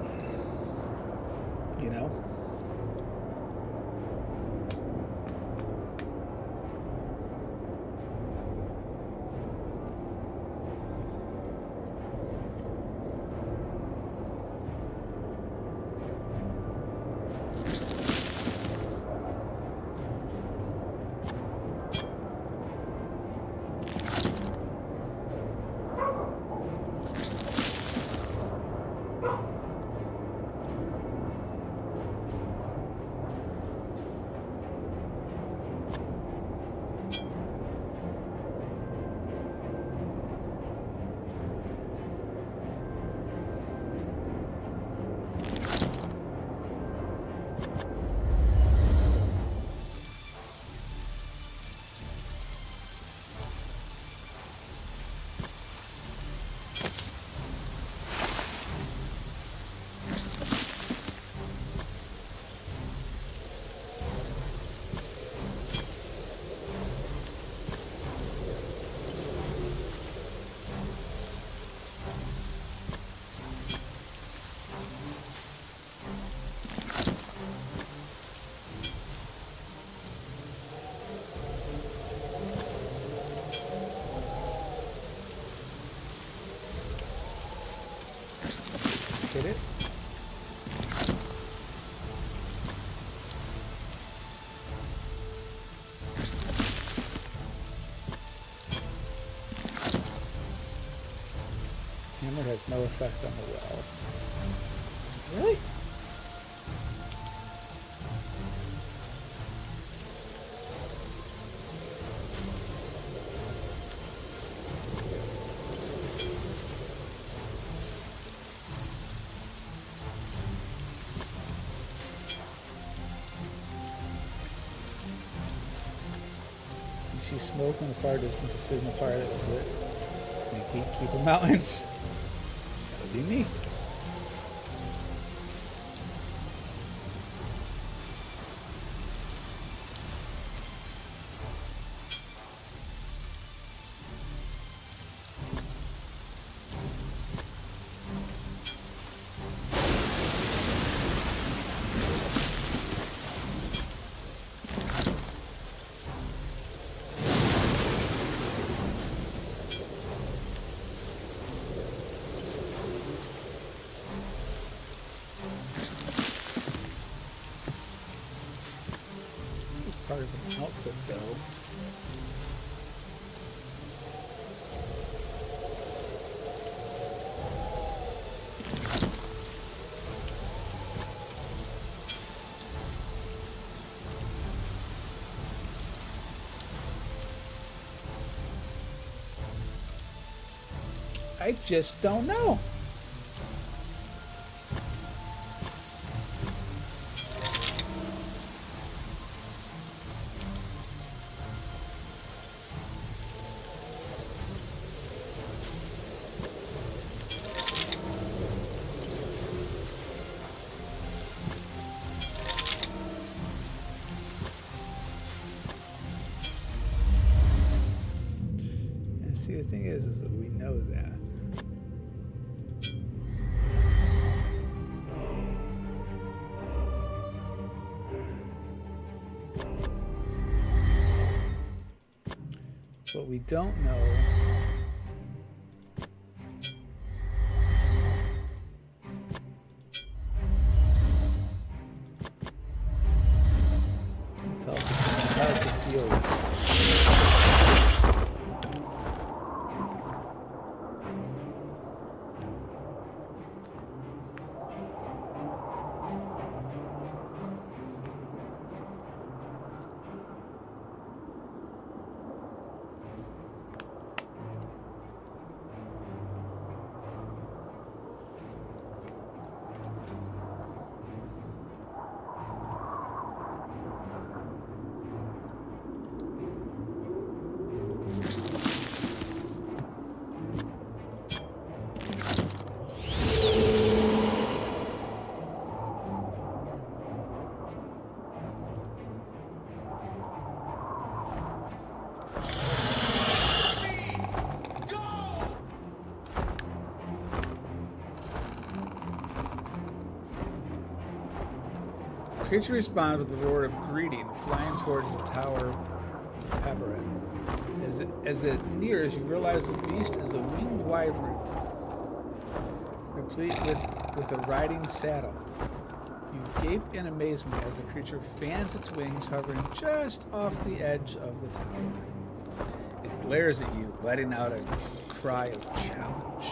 You know? Hit it. Hammer has no effect on the well. Really? You see smoke in the far distance, a signal fire that was lit. In the Gatekeeper Mountains. That would be me. Part of an outfit build. I just don't know. See, the thing is that we know that. What we don't know is how to deal with it. The creature responds with a roar of greeting, flying towards the tower Pepperin. As it nears, you realize the beast is a winged wyvern, replete with a riding saddle. You gape in amazement as the creature fans its wings, hovering just off the edge of the tower. It glares at you, letting out a cry of challenge.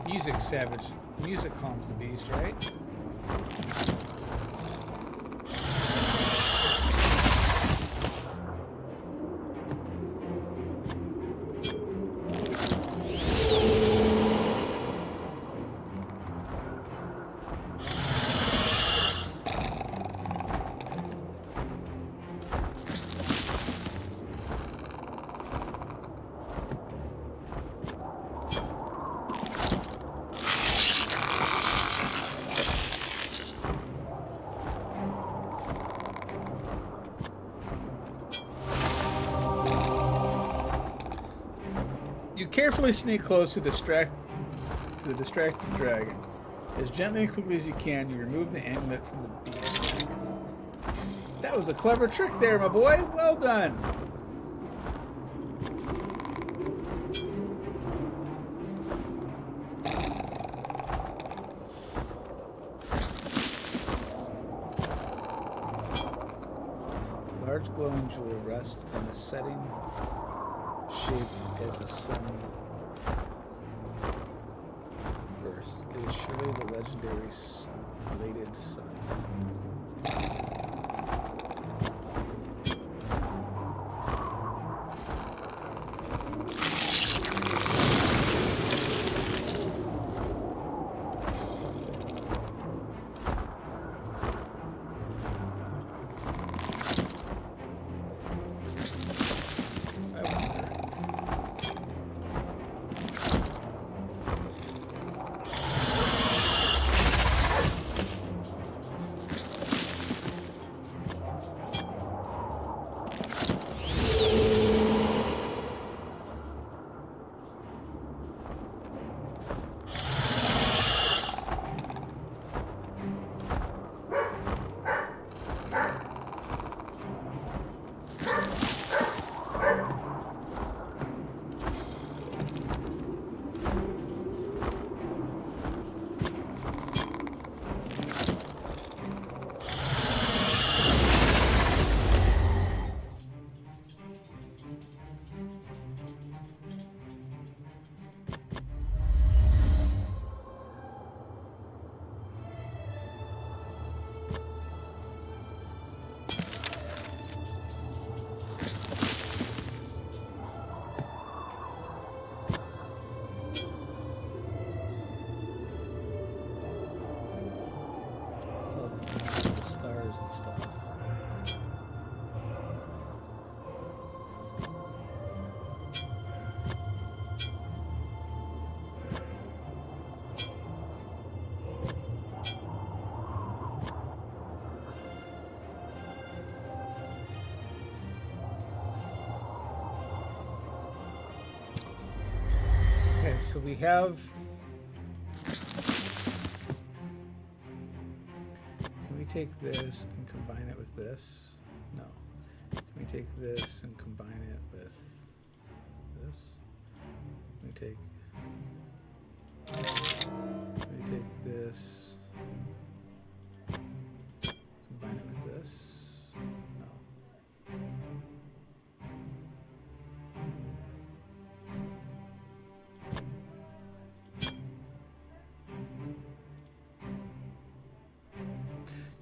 Music, savage. Music calms the beast, right? You carefully sneak close to the distracted dragon. As gently and quickly as you can, you remove the amulet from the beast's neck. That was a clever trick there, my boy. Well done. Large glowing jewel rests in a setting shaped as a sun burst. It is surely the legendary bladed sun. and stuff. Okay, so we have. Can we take this and combine it with this? No. Can we take this and combine it with this? Can we take this, combine it with this? No.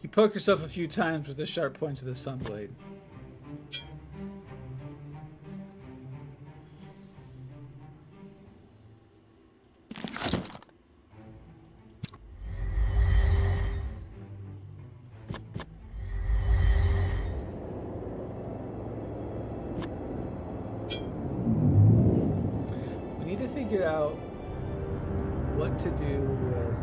You poke yourself a few times with the sharp points of the sunblade. We need to figure out what to do with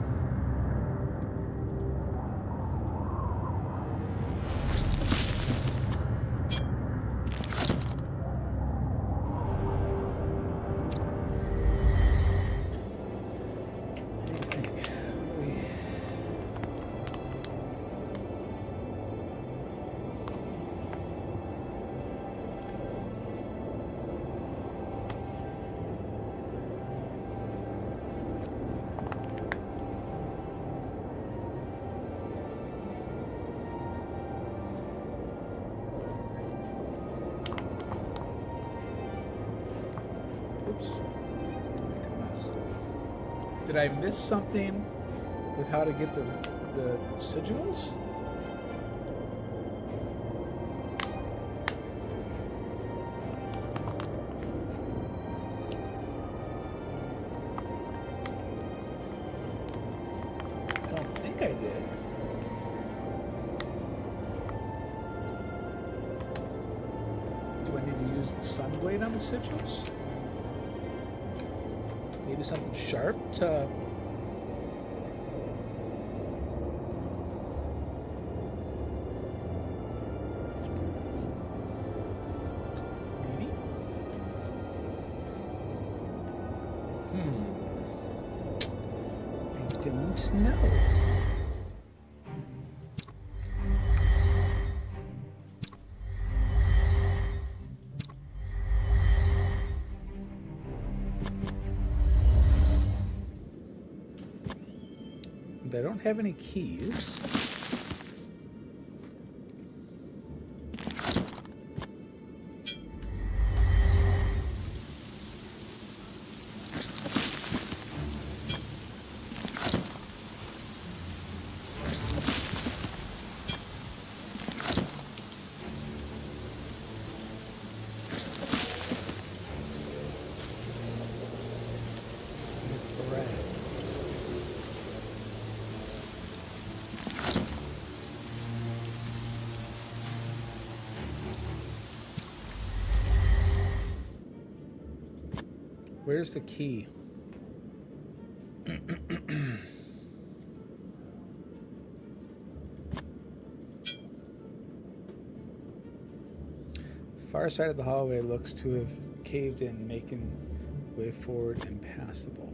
Did I miss something with how to get the sigils? I don't think I did. Do I need to use the sunblade on the sigils? Maybe something sharp to... Maybe? I don't know. I don't have any keys. Where's the key? Far side of the hallway looks to have caved in, making way forward impassable.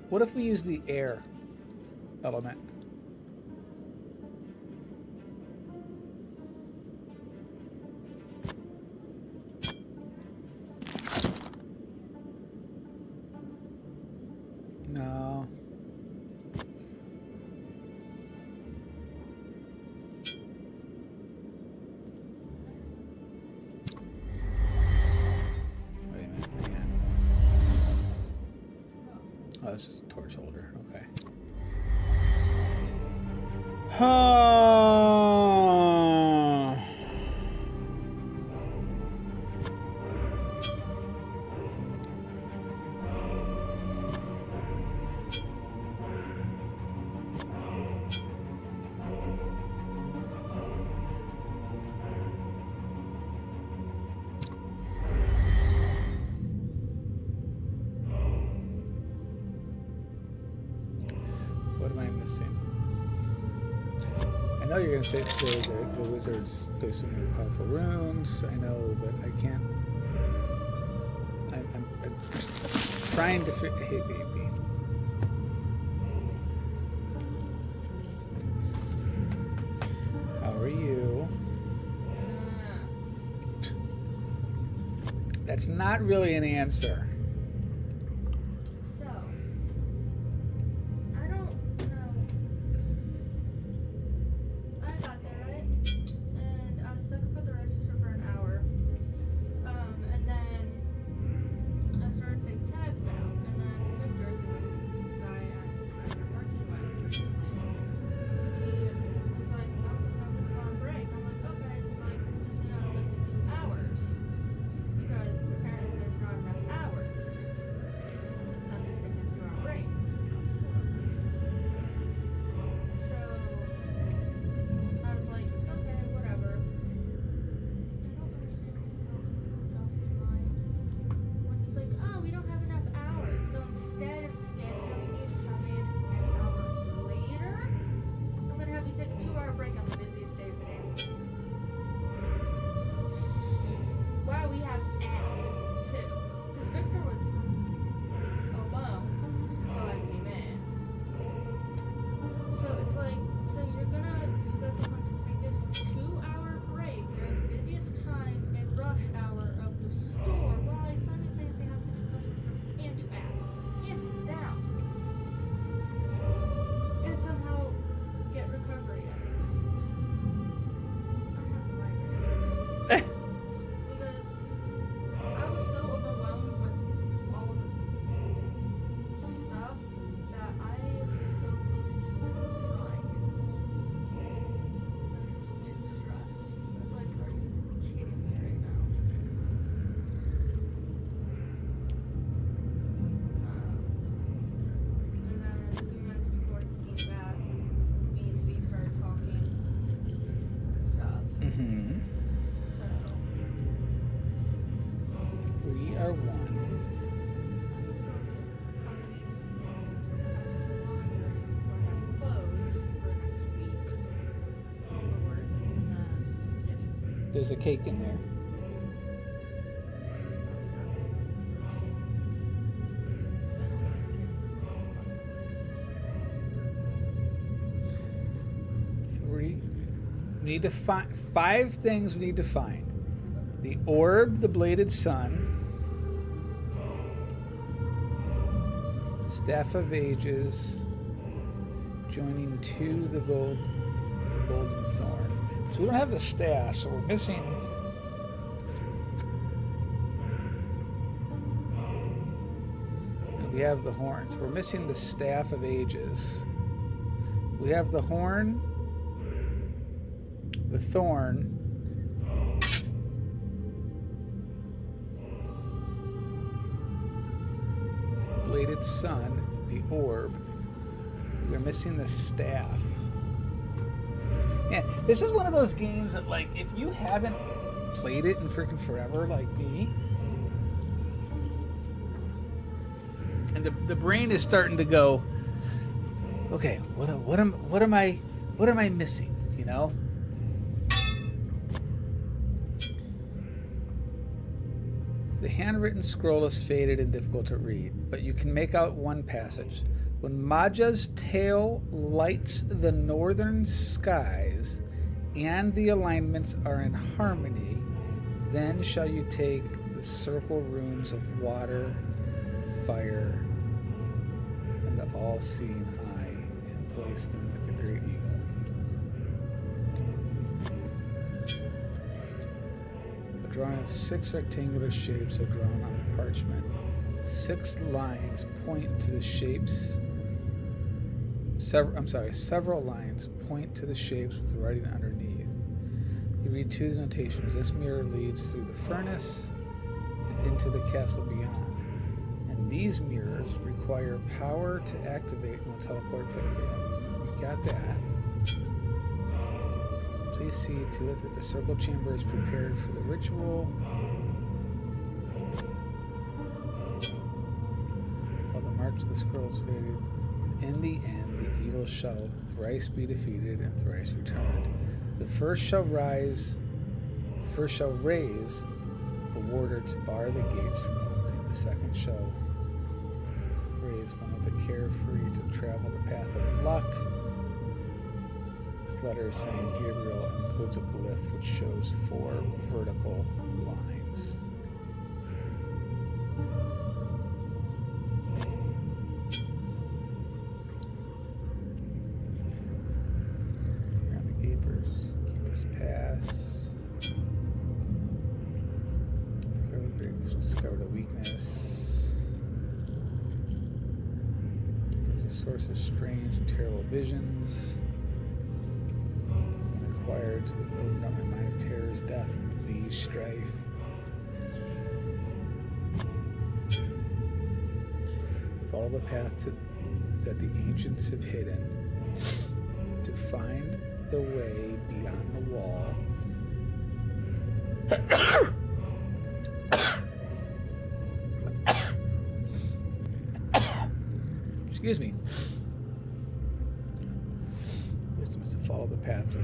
What if we use the air element? No. Wait a minute, again. Oh, it's just a torch holder. Okay. missing? I know you're gonna say the wizards play so many powerful runes. I know, but I can't. I'm trying to figure. Hey, baby. How are you? That's not really an answer. So, I don't know. I got there, right? And I was stuck up at the register for an hour. And then I started taking tags down. And then Victor, the guy I've been working with recently, he was like, I'm gonna go on break. I'm like, okay. He's like, just so you know, it's gonna be 2 hours. Because apparently there's not enough hours. So I'm just taking a 2-hour break. So I was like, okay, whatever. I don't understand Josh's mind. When he's like, oh, we don't have enough hours. So instead of scheduling you to come in an hour later, I'm gonna have you take a 2-hour break on the busiest day of the day. Wow, we have Act 2. Because Victor was alone until I came in. So it's like, so you're gonna schedule him to take this 2-hour break during the busiest time and rush hour of the store while I simultaneously have to do customer service and do Act and sit down. And somehow get recovery out of it. I have a migraine. Because I was so overwhelmed with all of the stuff that I was so close to just crying. Because I was just too stressed. I was like, are you kidding me right now? And then a few minutes before he came back, me and Z started talking and stuff. Mm-hmm. So, We are one. There's a cake in there. We need to find 5 things we need to find. The orb, the bladed sun, staff of ages, joining to the golden thorn. So we don't have the staff, so we're missing. And we have the horn, so we're missing the staff of ages. We have the horn, the thorn, bladed sun, the orb. We're missing the staff. Yeah, this is one of those games that, like, if you haven't played it in freaking forever, like me, and the brain is starting to go, okay, what am I missing? You know. The handwritten scroll is faded and difficult to read, but you can make out one passage. When Maja's tail lights the northern skies and the alignments are in harmony, then shall you take the circle runes of water, fire, and the all-seeing eye and place them with the great eagle. A drawing of 6 rectangular shapes are drawn on the parchment. 6 lines point to the shapes. Several lines point to the shapes with writing underneath. You read 2 notations. This mirror leads through the furnace and into the castle beyond. And these mirrors require power to activate and will teleport. Okay, we got that. Please see to it that the circle chamber is prepared for the ritual. While the marks of the scrolls faded, In the end, the evil shall thrice be defeated and thrice returned. The first shall raise a warder to bar the gates from opening. The second shall raise one of the carefree to travel the path of luck. This letter is saying Gabriel and includes a glyph which shows 4 vertical lines. Here on the Keeper's Pass. Discovered a weakness. There's a source of strange and terrible visions. Required to open up my mind of terrors, death, disease, strife. Follow the path that the ancients have hidden to find the way beyond the wall. Excuse me. Wisdom is to follow the path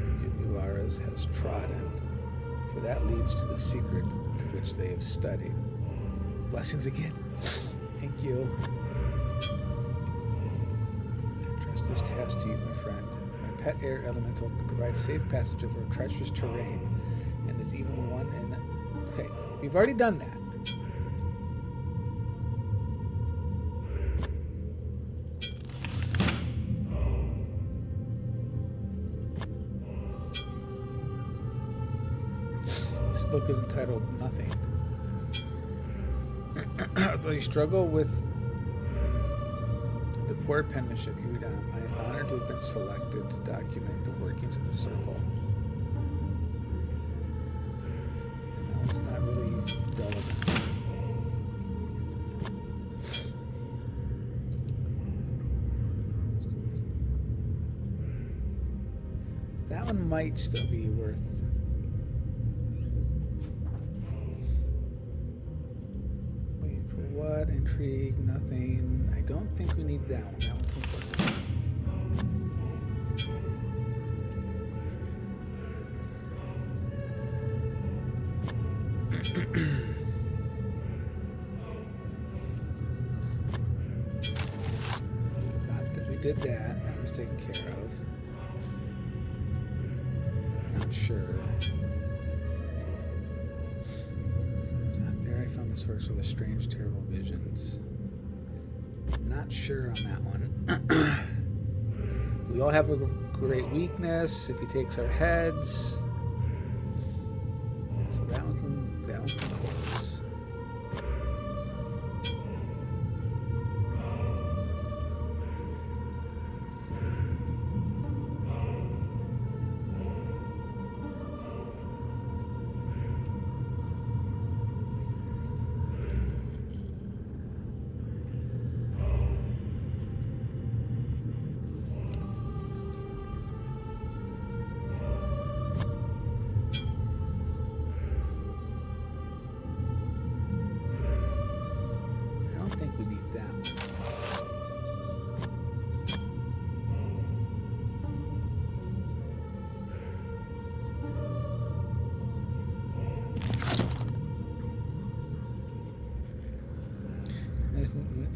Ularas has trodden, for that leads to the secret to which they have studied. Blessings again. Thank you. I trust this task to you, my friend. My pet air elemental can provide safe passage over treacherous terrain, and is even one in... Okay, we've already done that. Book is entitled Nothing. Though you struggle with the poor penmanship you read on, I am honored to have been selected to document the workings of the circle. No, it's not really relevant. That one might still be worth. What? Intrigue, nothing. I don't think we need that one. That one can we did that. That was taken care of. Not sure. I found the source of a strange, terrible visions. Not sure on that one. We all have a great weakness if he takes our heads. So that one can close.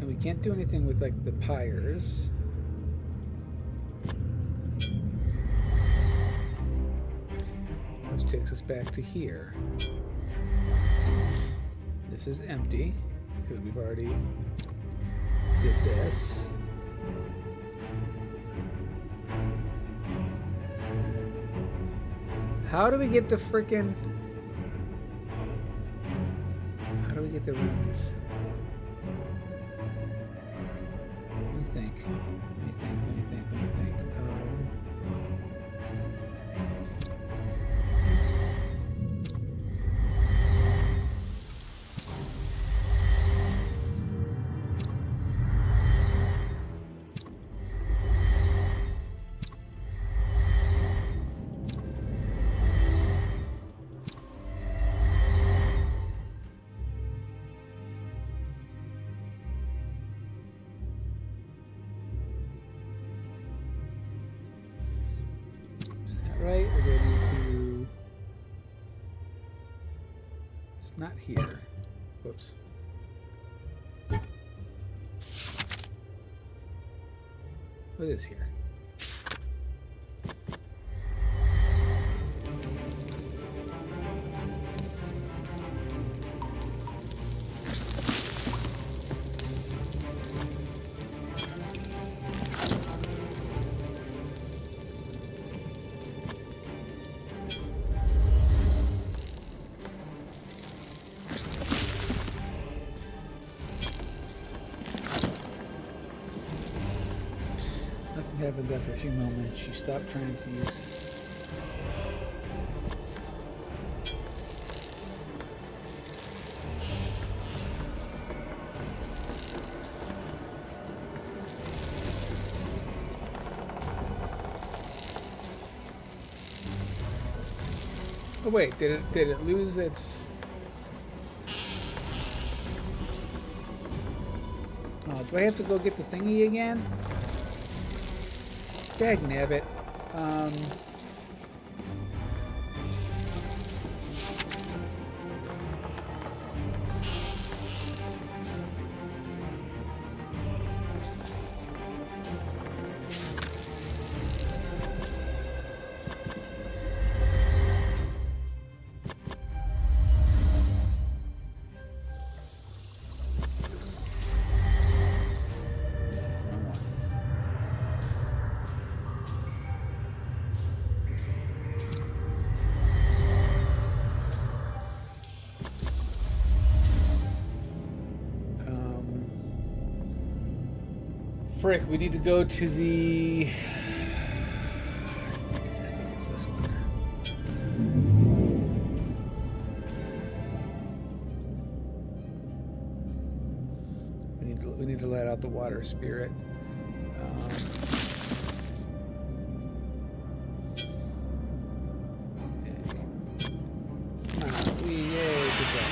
And we can't do anything with like the pyres. Which takes us back to here. This is empty because we've already did this. How do we get the frickin'... How do we get the runes? Let me think. right, or do I need to... It's not here. Whoops. What is here? Happened after a few moments. She stopped trying to use. Oh wait, did it lose its? Oh, do I have to go get the thingy again? Dag nabbit. Frick, we need to go to the... I think it's this one. We need to let out the water spirit. Yay, good job.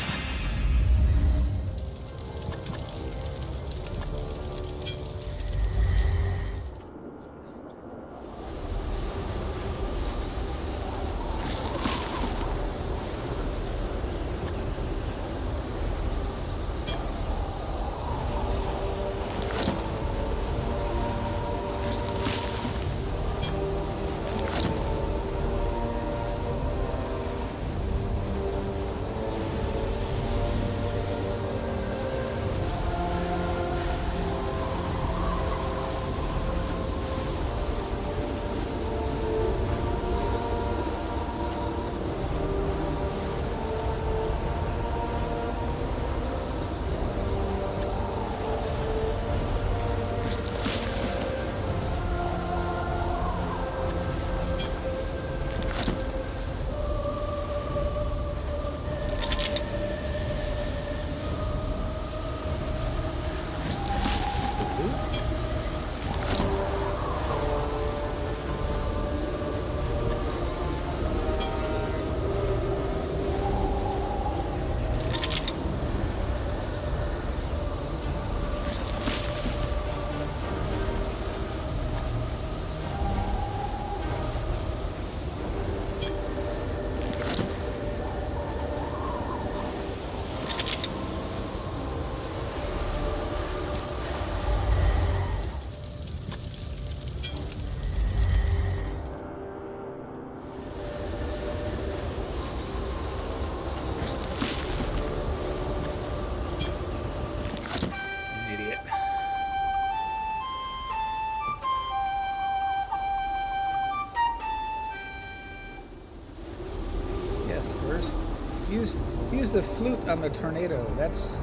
Use the flute on the tornado. That's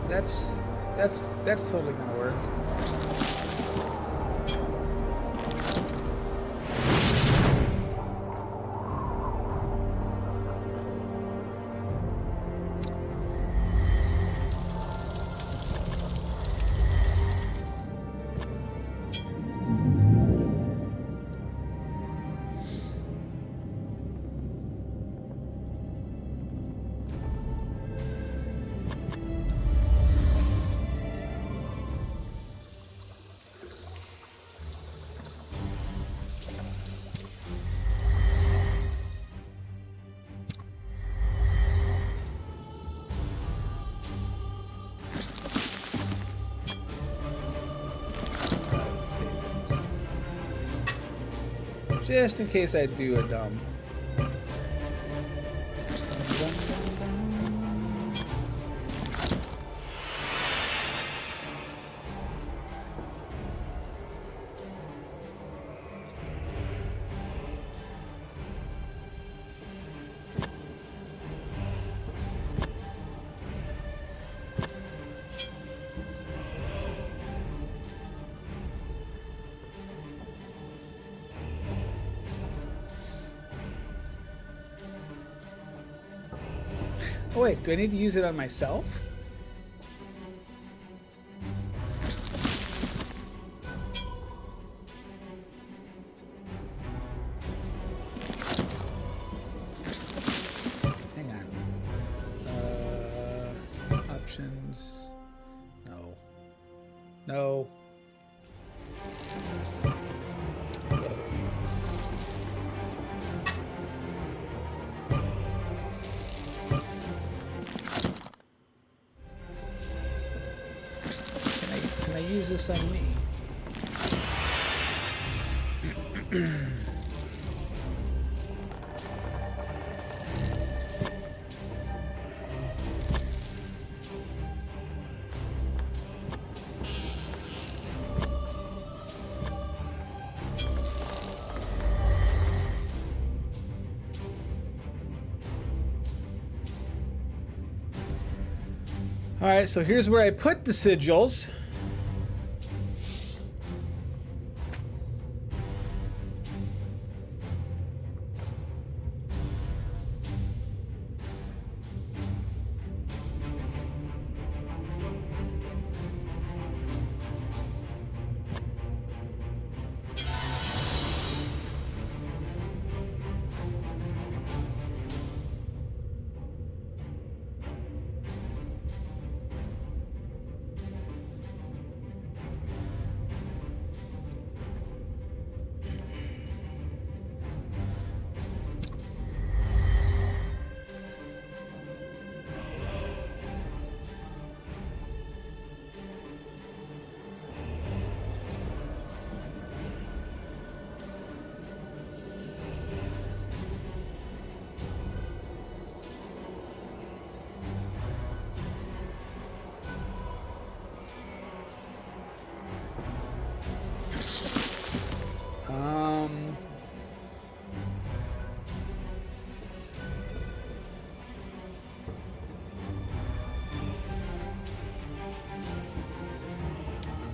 totally gonna work. Just in case I do a dumb. Oh wait, do I need to use it on myself? Hang on. Options. No. No. Can I use this on me? All right, so here's where I put the sigils.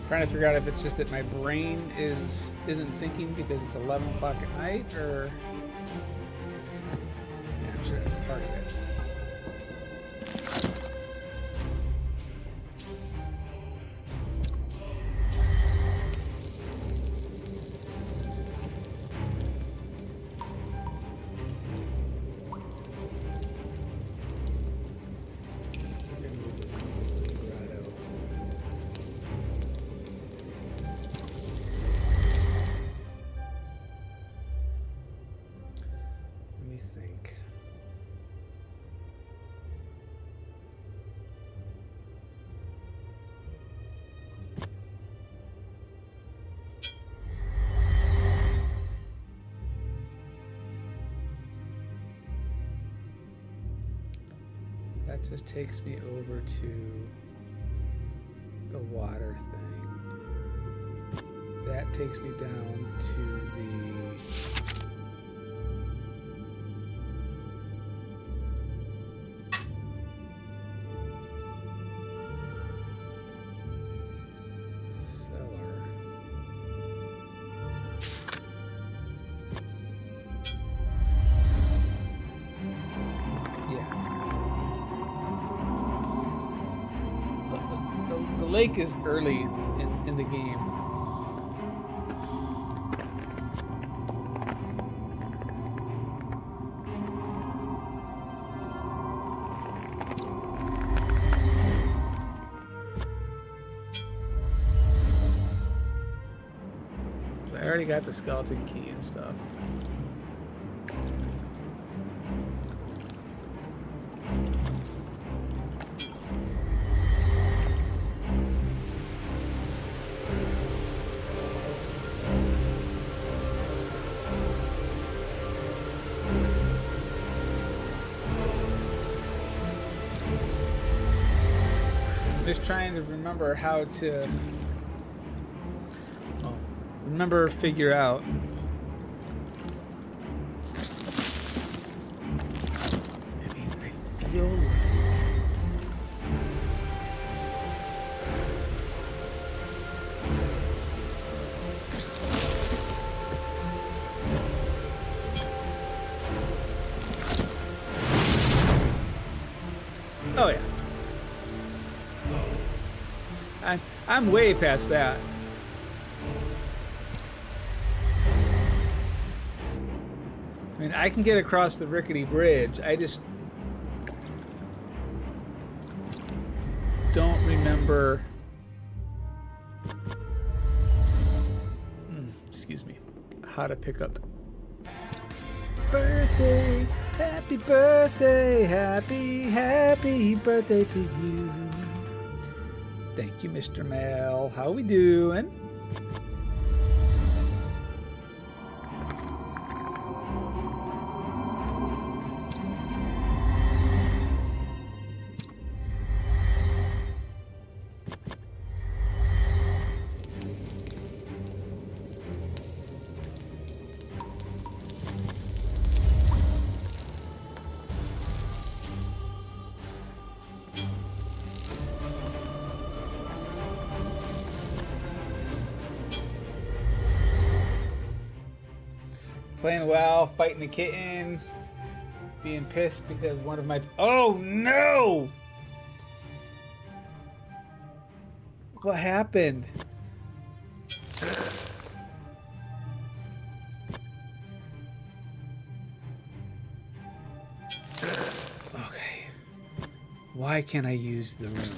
Trying to figure out if it's just that my brain isn't thinking because it's 11 o'clock at night, or yeah, I'm sure that's part of it. That just takes me over to the water thing. That takes me down to the cellar. Yeah. The lake is early in the game. So I already got the skeleton key and stuff. just trying to remember how to figure out. I mean, I feel like oh yeah. I'm way past that. I mean, I can get across the rickety bridge. I just don't remember. Excuse me. How to pick up. Birthday, happy birthday, happy birthday to you. Thank you, Mr. Mel. How we doing? Playing WoW, fighting the kitten, being pissed because one of my... Oh no! What happened? Okay. Why can't I use the room?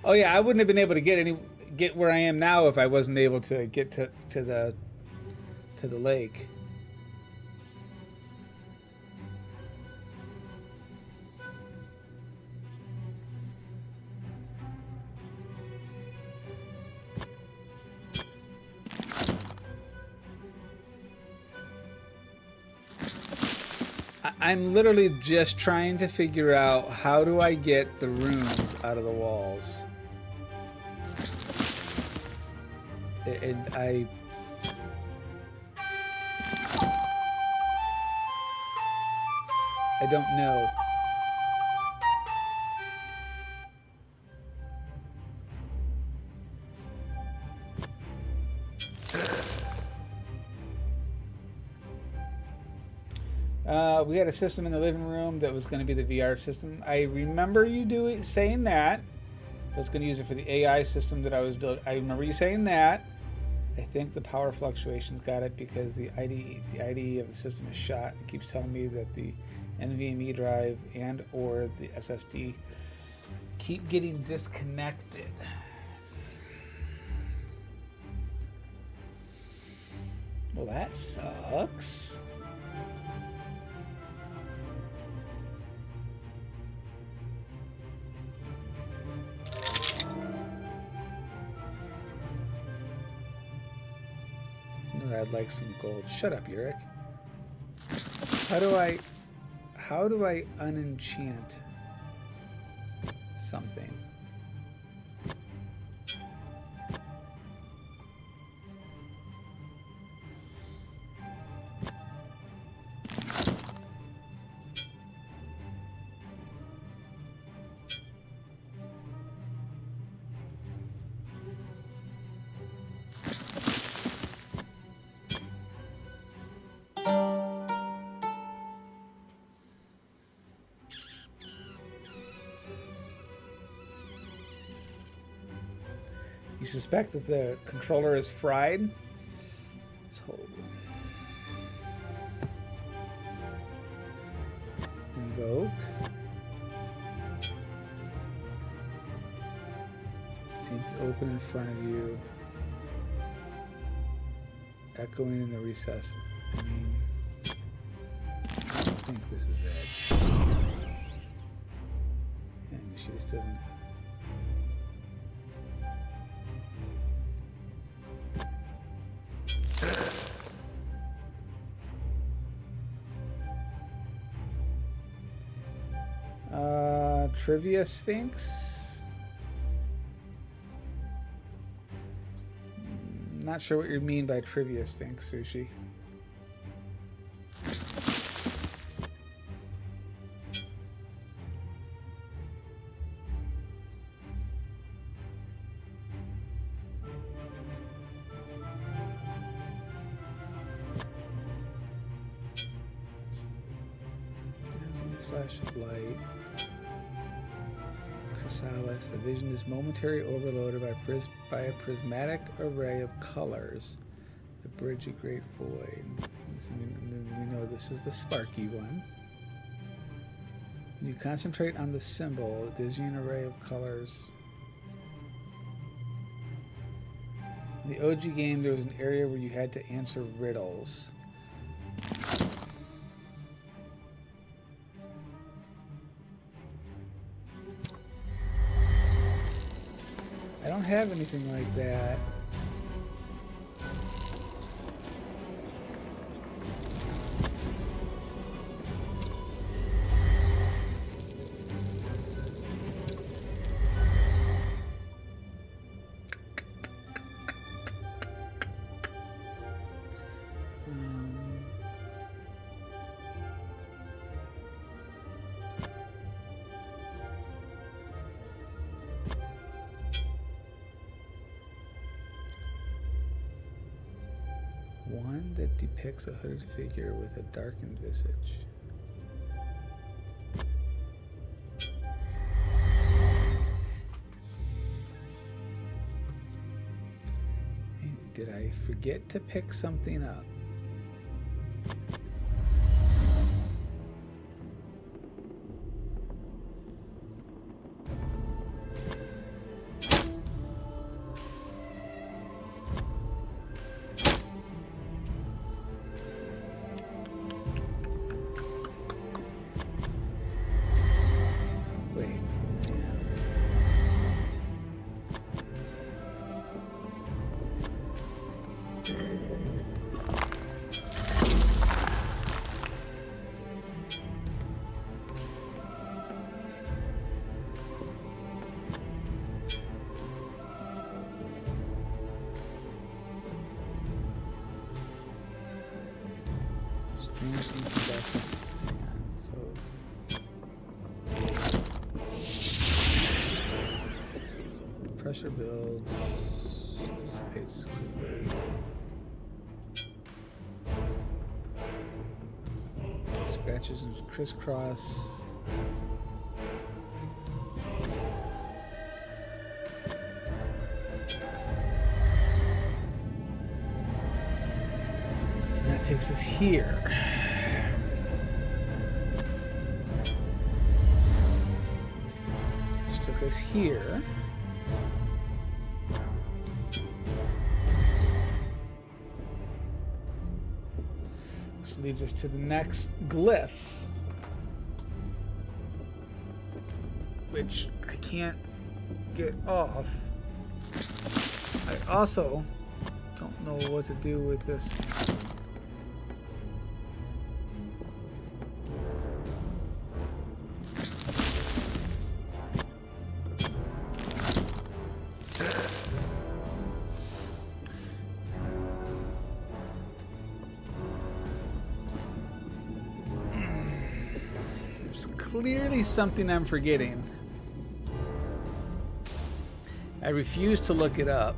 Oh yeah, I wouldn't have been able to get where I am now if I wasn't able to get to the lake. I'm literally just trying to figure out how do I get the runes out of the walls. And I don't know. We had a system in the living room that was going to be the VR system. I remember you saying that. I was going to use it for the AI system that I was building. I remember you saying that. I think the power fluctuations got it because the IDE of the system is shot. It keeps telling me that the NVMe drive and or the SSD keep getting disconnected. Well, that sucks. I'd like some gold. Shut up, Yurik. How do I unenchant something? You suspect that the controller is fried? So invoke. Seems open in front of you. Echoing in the recess. I mean, I don't think this is it. Yeah, she just doesn't. Trivia Sphinx. Not sure what you mean by Trivia Sphinx, Sushi. Flash of light. Chrysalis. The vision is momentarily overloaded by a prismatic array of colors. The bridge of great void. We know this is the sparky one. When you concentrate on the symbol, it gives you an array of colors. In the OG game, there was an area where you had to answer riddles. I don't have anything like that. One that depicts a hooded figure with a darkened visage. Did I forget to pick something up? Pressure builds, dissipates quickly. Scratches and crisscross. And that takes us here. Which took us here. Leads us to the next glyph, which I can't get off. I also don't know what to do with this. Clearly something I'm forgetting. I refuse to look it up.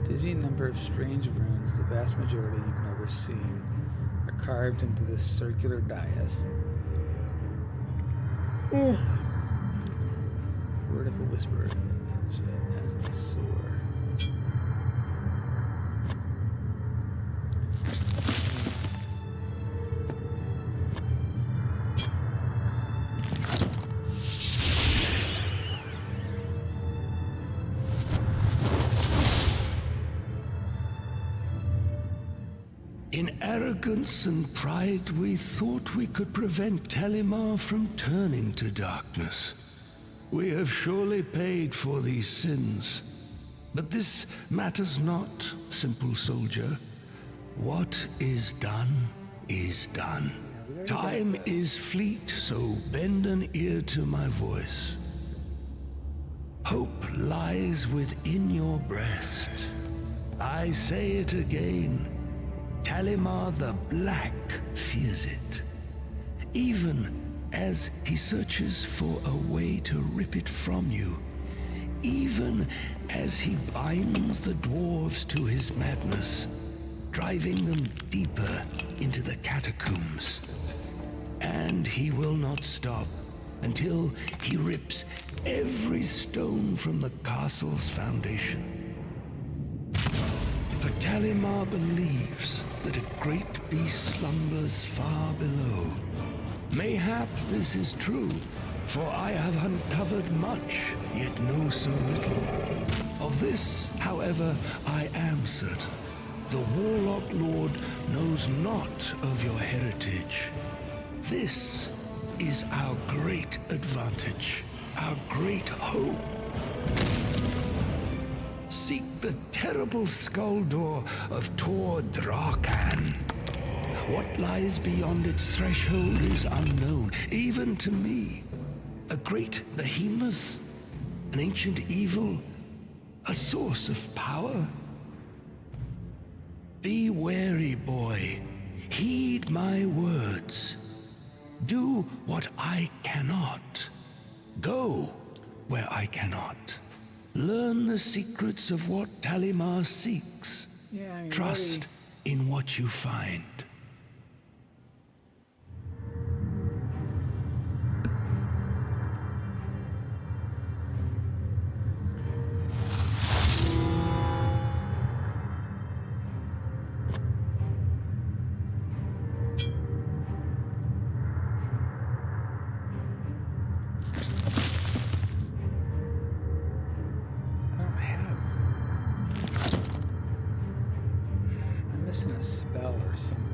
Dizzying number of strange runes, the vast majority you've never seen, are carved into this circular dais. Word of a whisperer as a sword. In arrogance and pride, we thought we could prevent Telimar from turning to darkness. We have surely paid for these sins. But this matters not, simple soldier. What is done is done. Time is fleet, so bend an ear to my voice. Hope lies within your breast. I say it again. Talimar the Black fears it. Even as he searches for a way to rip it from you. Even as he binds the dwarves to his madness, driving them deeper into the catacombs. And he will not stop until he rips every stone from the castle's foundation. For Talimar believes that a great beast slumbers far below. Mayhap this is true, for I have uncovered much, yet know so little. Of this, however, I am certain. The Warlock Lord knows not of your heritage. This is our great advantage, our great hope. Seek the terrible skull door of Tor Drakan. What lies beyond its threshold is unknown, even to me. A great behemoth, an ancient evil, a source of power. Be wary, boy. Heed my words. Do what I cannot. Go where I cannot. Learn the secrets of what Talimar seeks. Yeah, I mean, Trust in what you find. I'm missing a spell or something.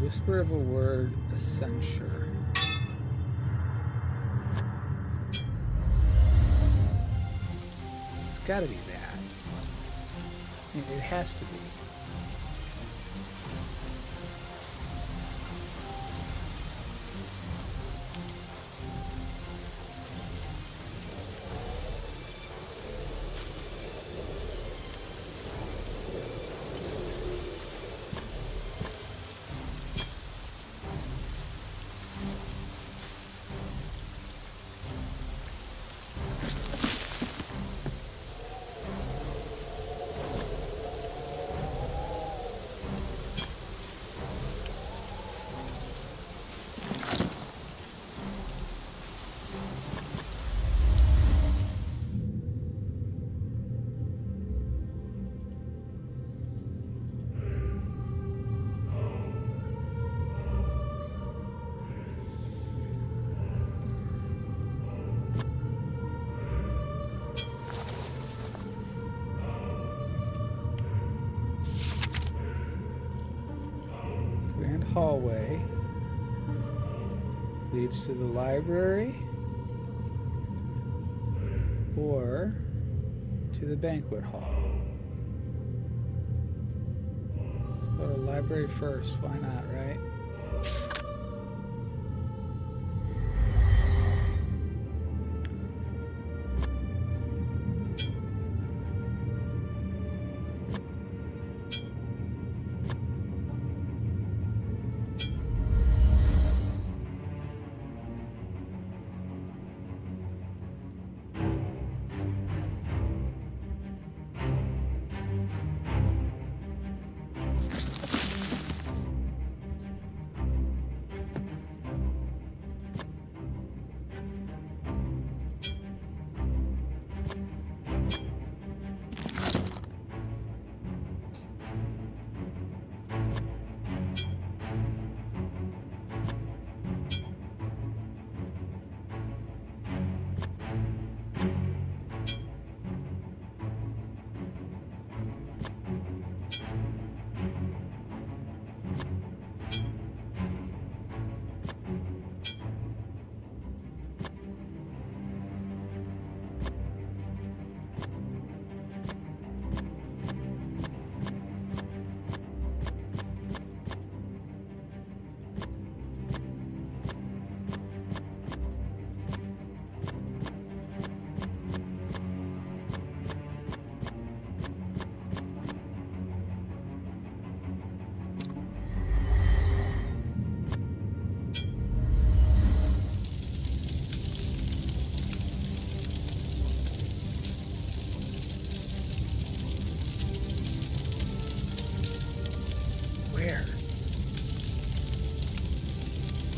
Whisper of a word, a censure. It's gotta be that. I mean, it has to be. Hallway leads to the library or to the banquet hall. Let's go to the library first. Why not, right?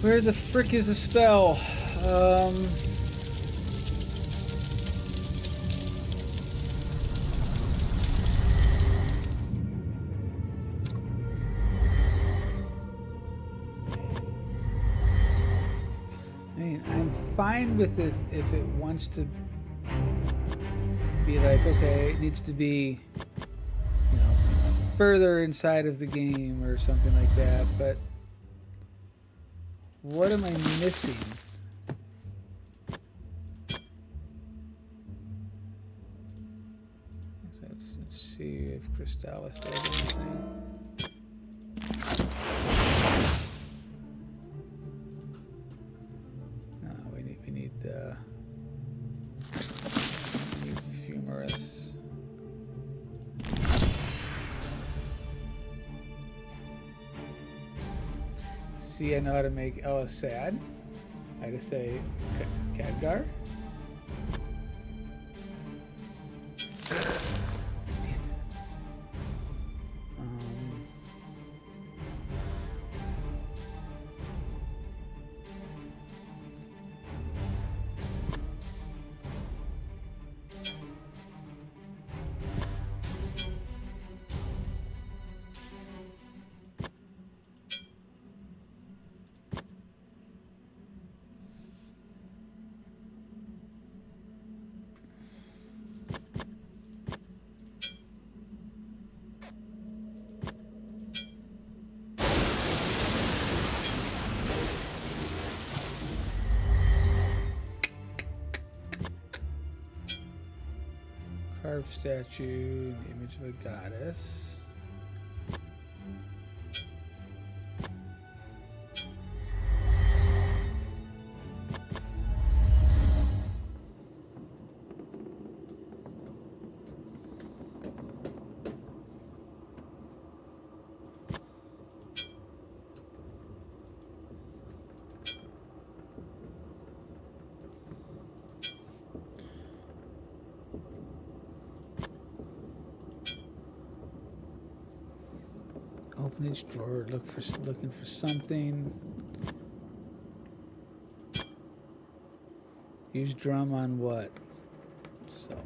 Where the frick is the spell? I mean, I'm fine with it if it wants to be like, okay, it needs to be, you know, further inside of the game or something like that, but what am I missing? Let's see if Crystallis does anything. No, we need Fumarus. See, I know how to make Ella sad. I just say Khadgar. Damn it. Carved statue, the image of a goddess. Open each drawer, looking for something. Use drum on what? Self.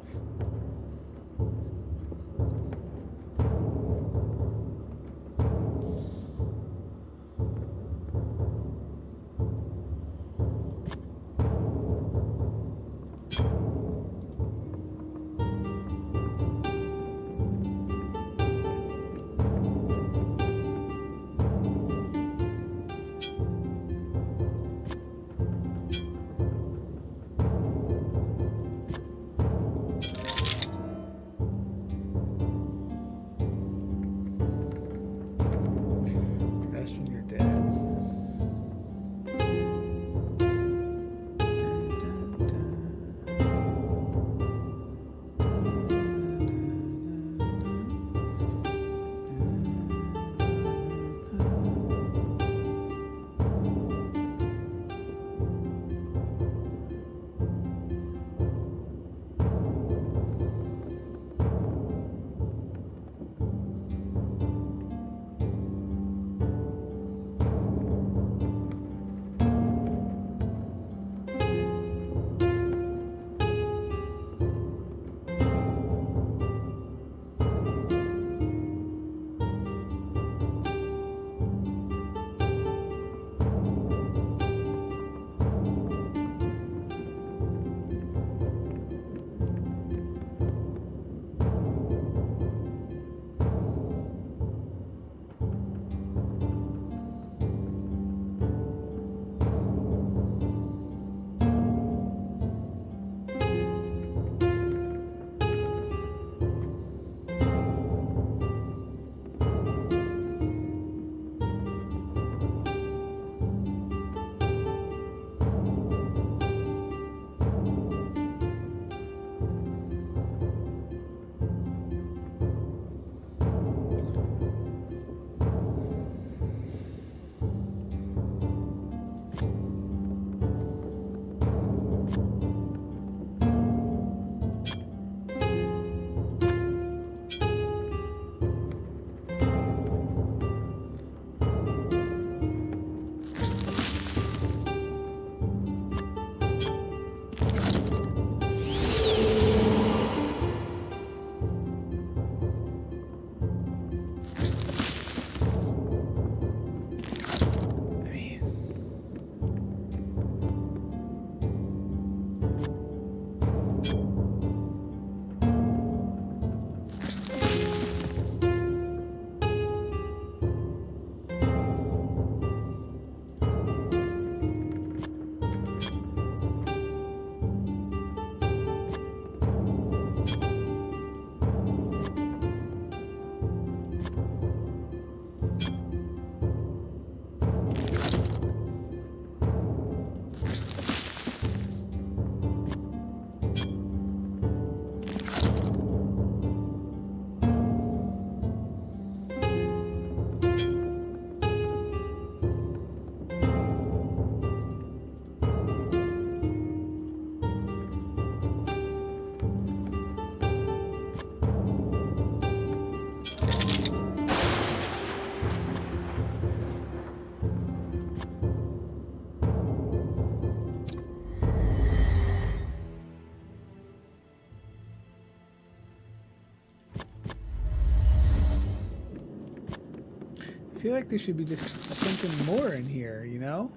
feel like there should be just something more in here, you know?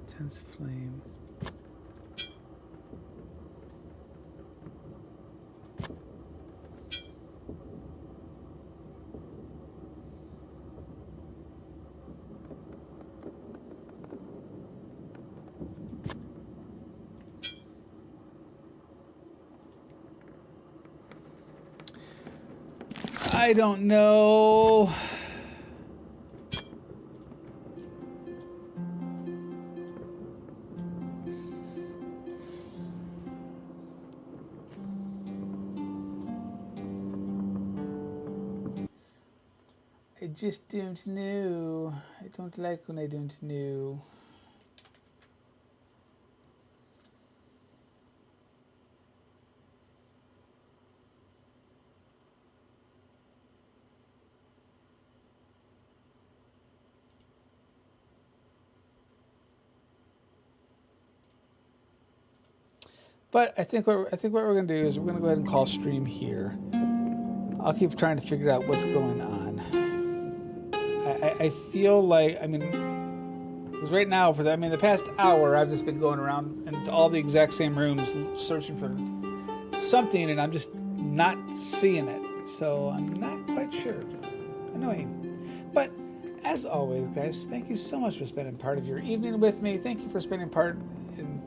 Intense flame. I don't know. I just don't know. I don't like when I don't know. But I think what we're gonna do is we're gonna go ahead and call stream here. I'll keep trying to figure out what's going on. I feel like, I mean, because right now the past hour I've just been going around into all the exact same rooms searching for something, and I'm just not seeing it. So I'm not quite sure. Annoying. But as always, guys, thank you so much for spending part of your evening with me. Thank you for spending part in,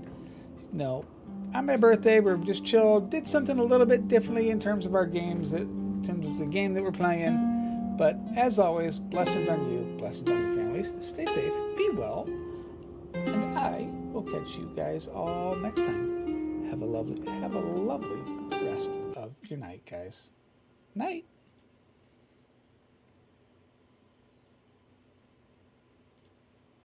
on my birthday, we're just chilled, did something a little bit differently in terms of our games, in terms of the game that we're playing. But as always, blessings on you, blessings on your families. Stay safe, be well, and I will catch you guys all next time. Have a lovely rest of your night, guys. Night.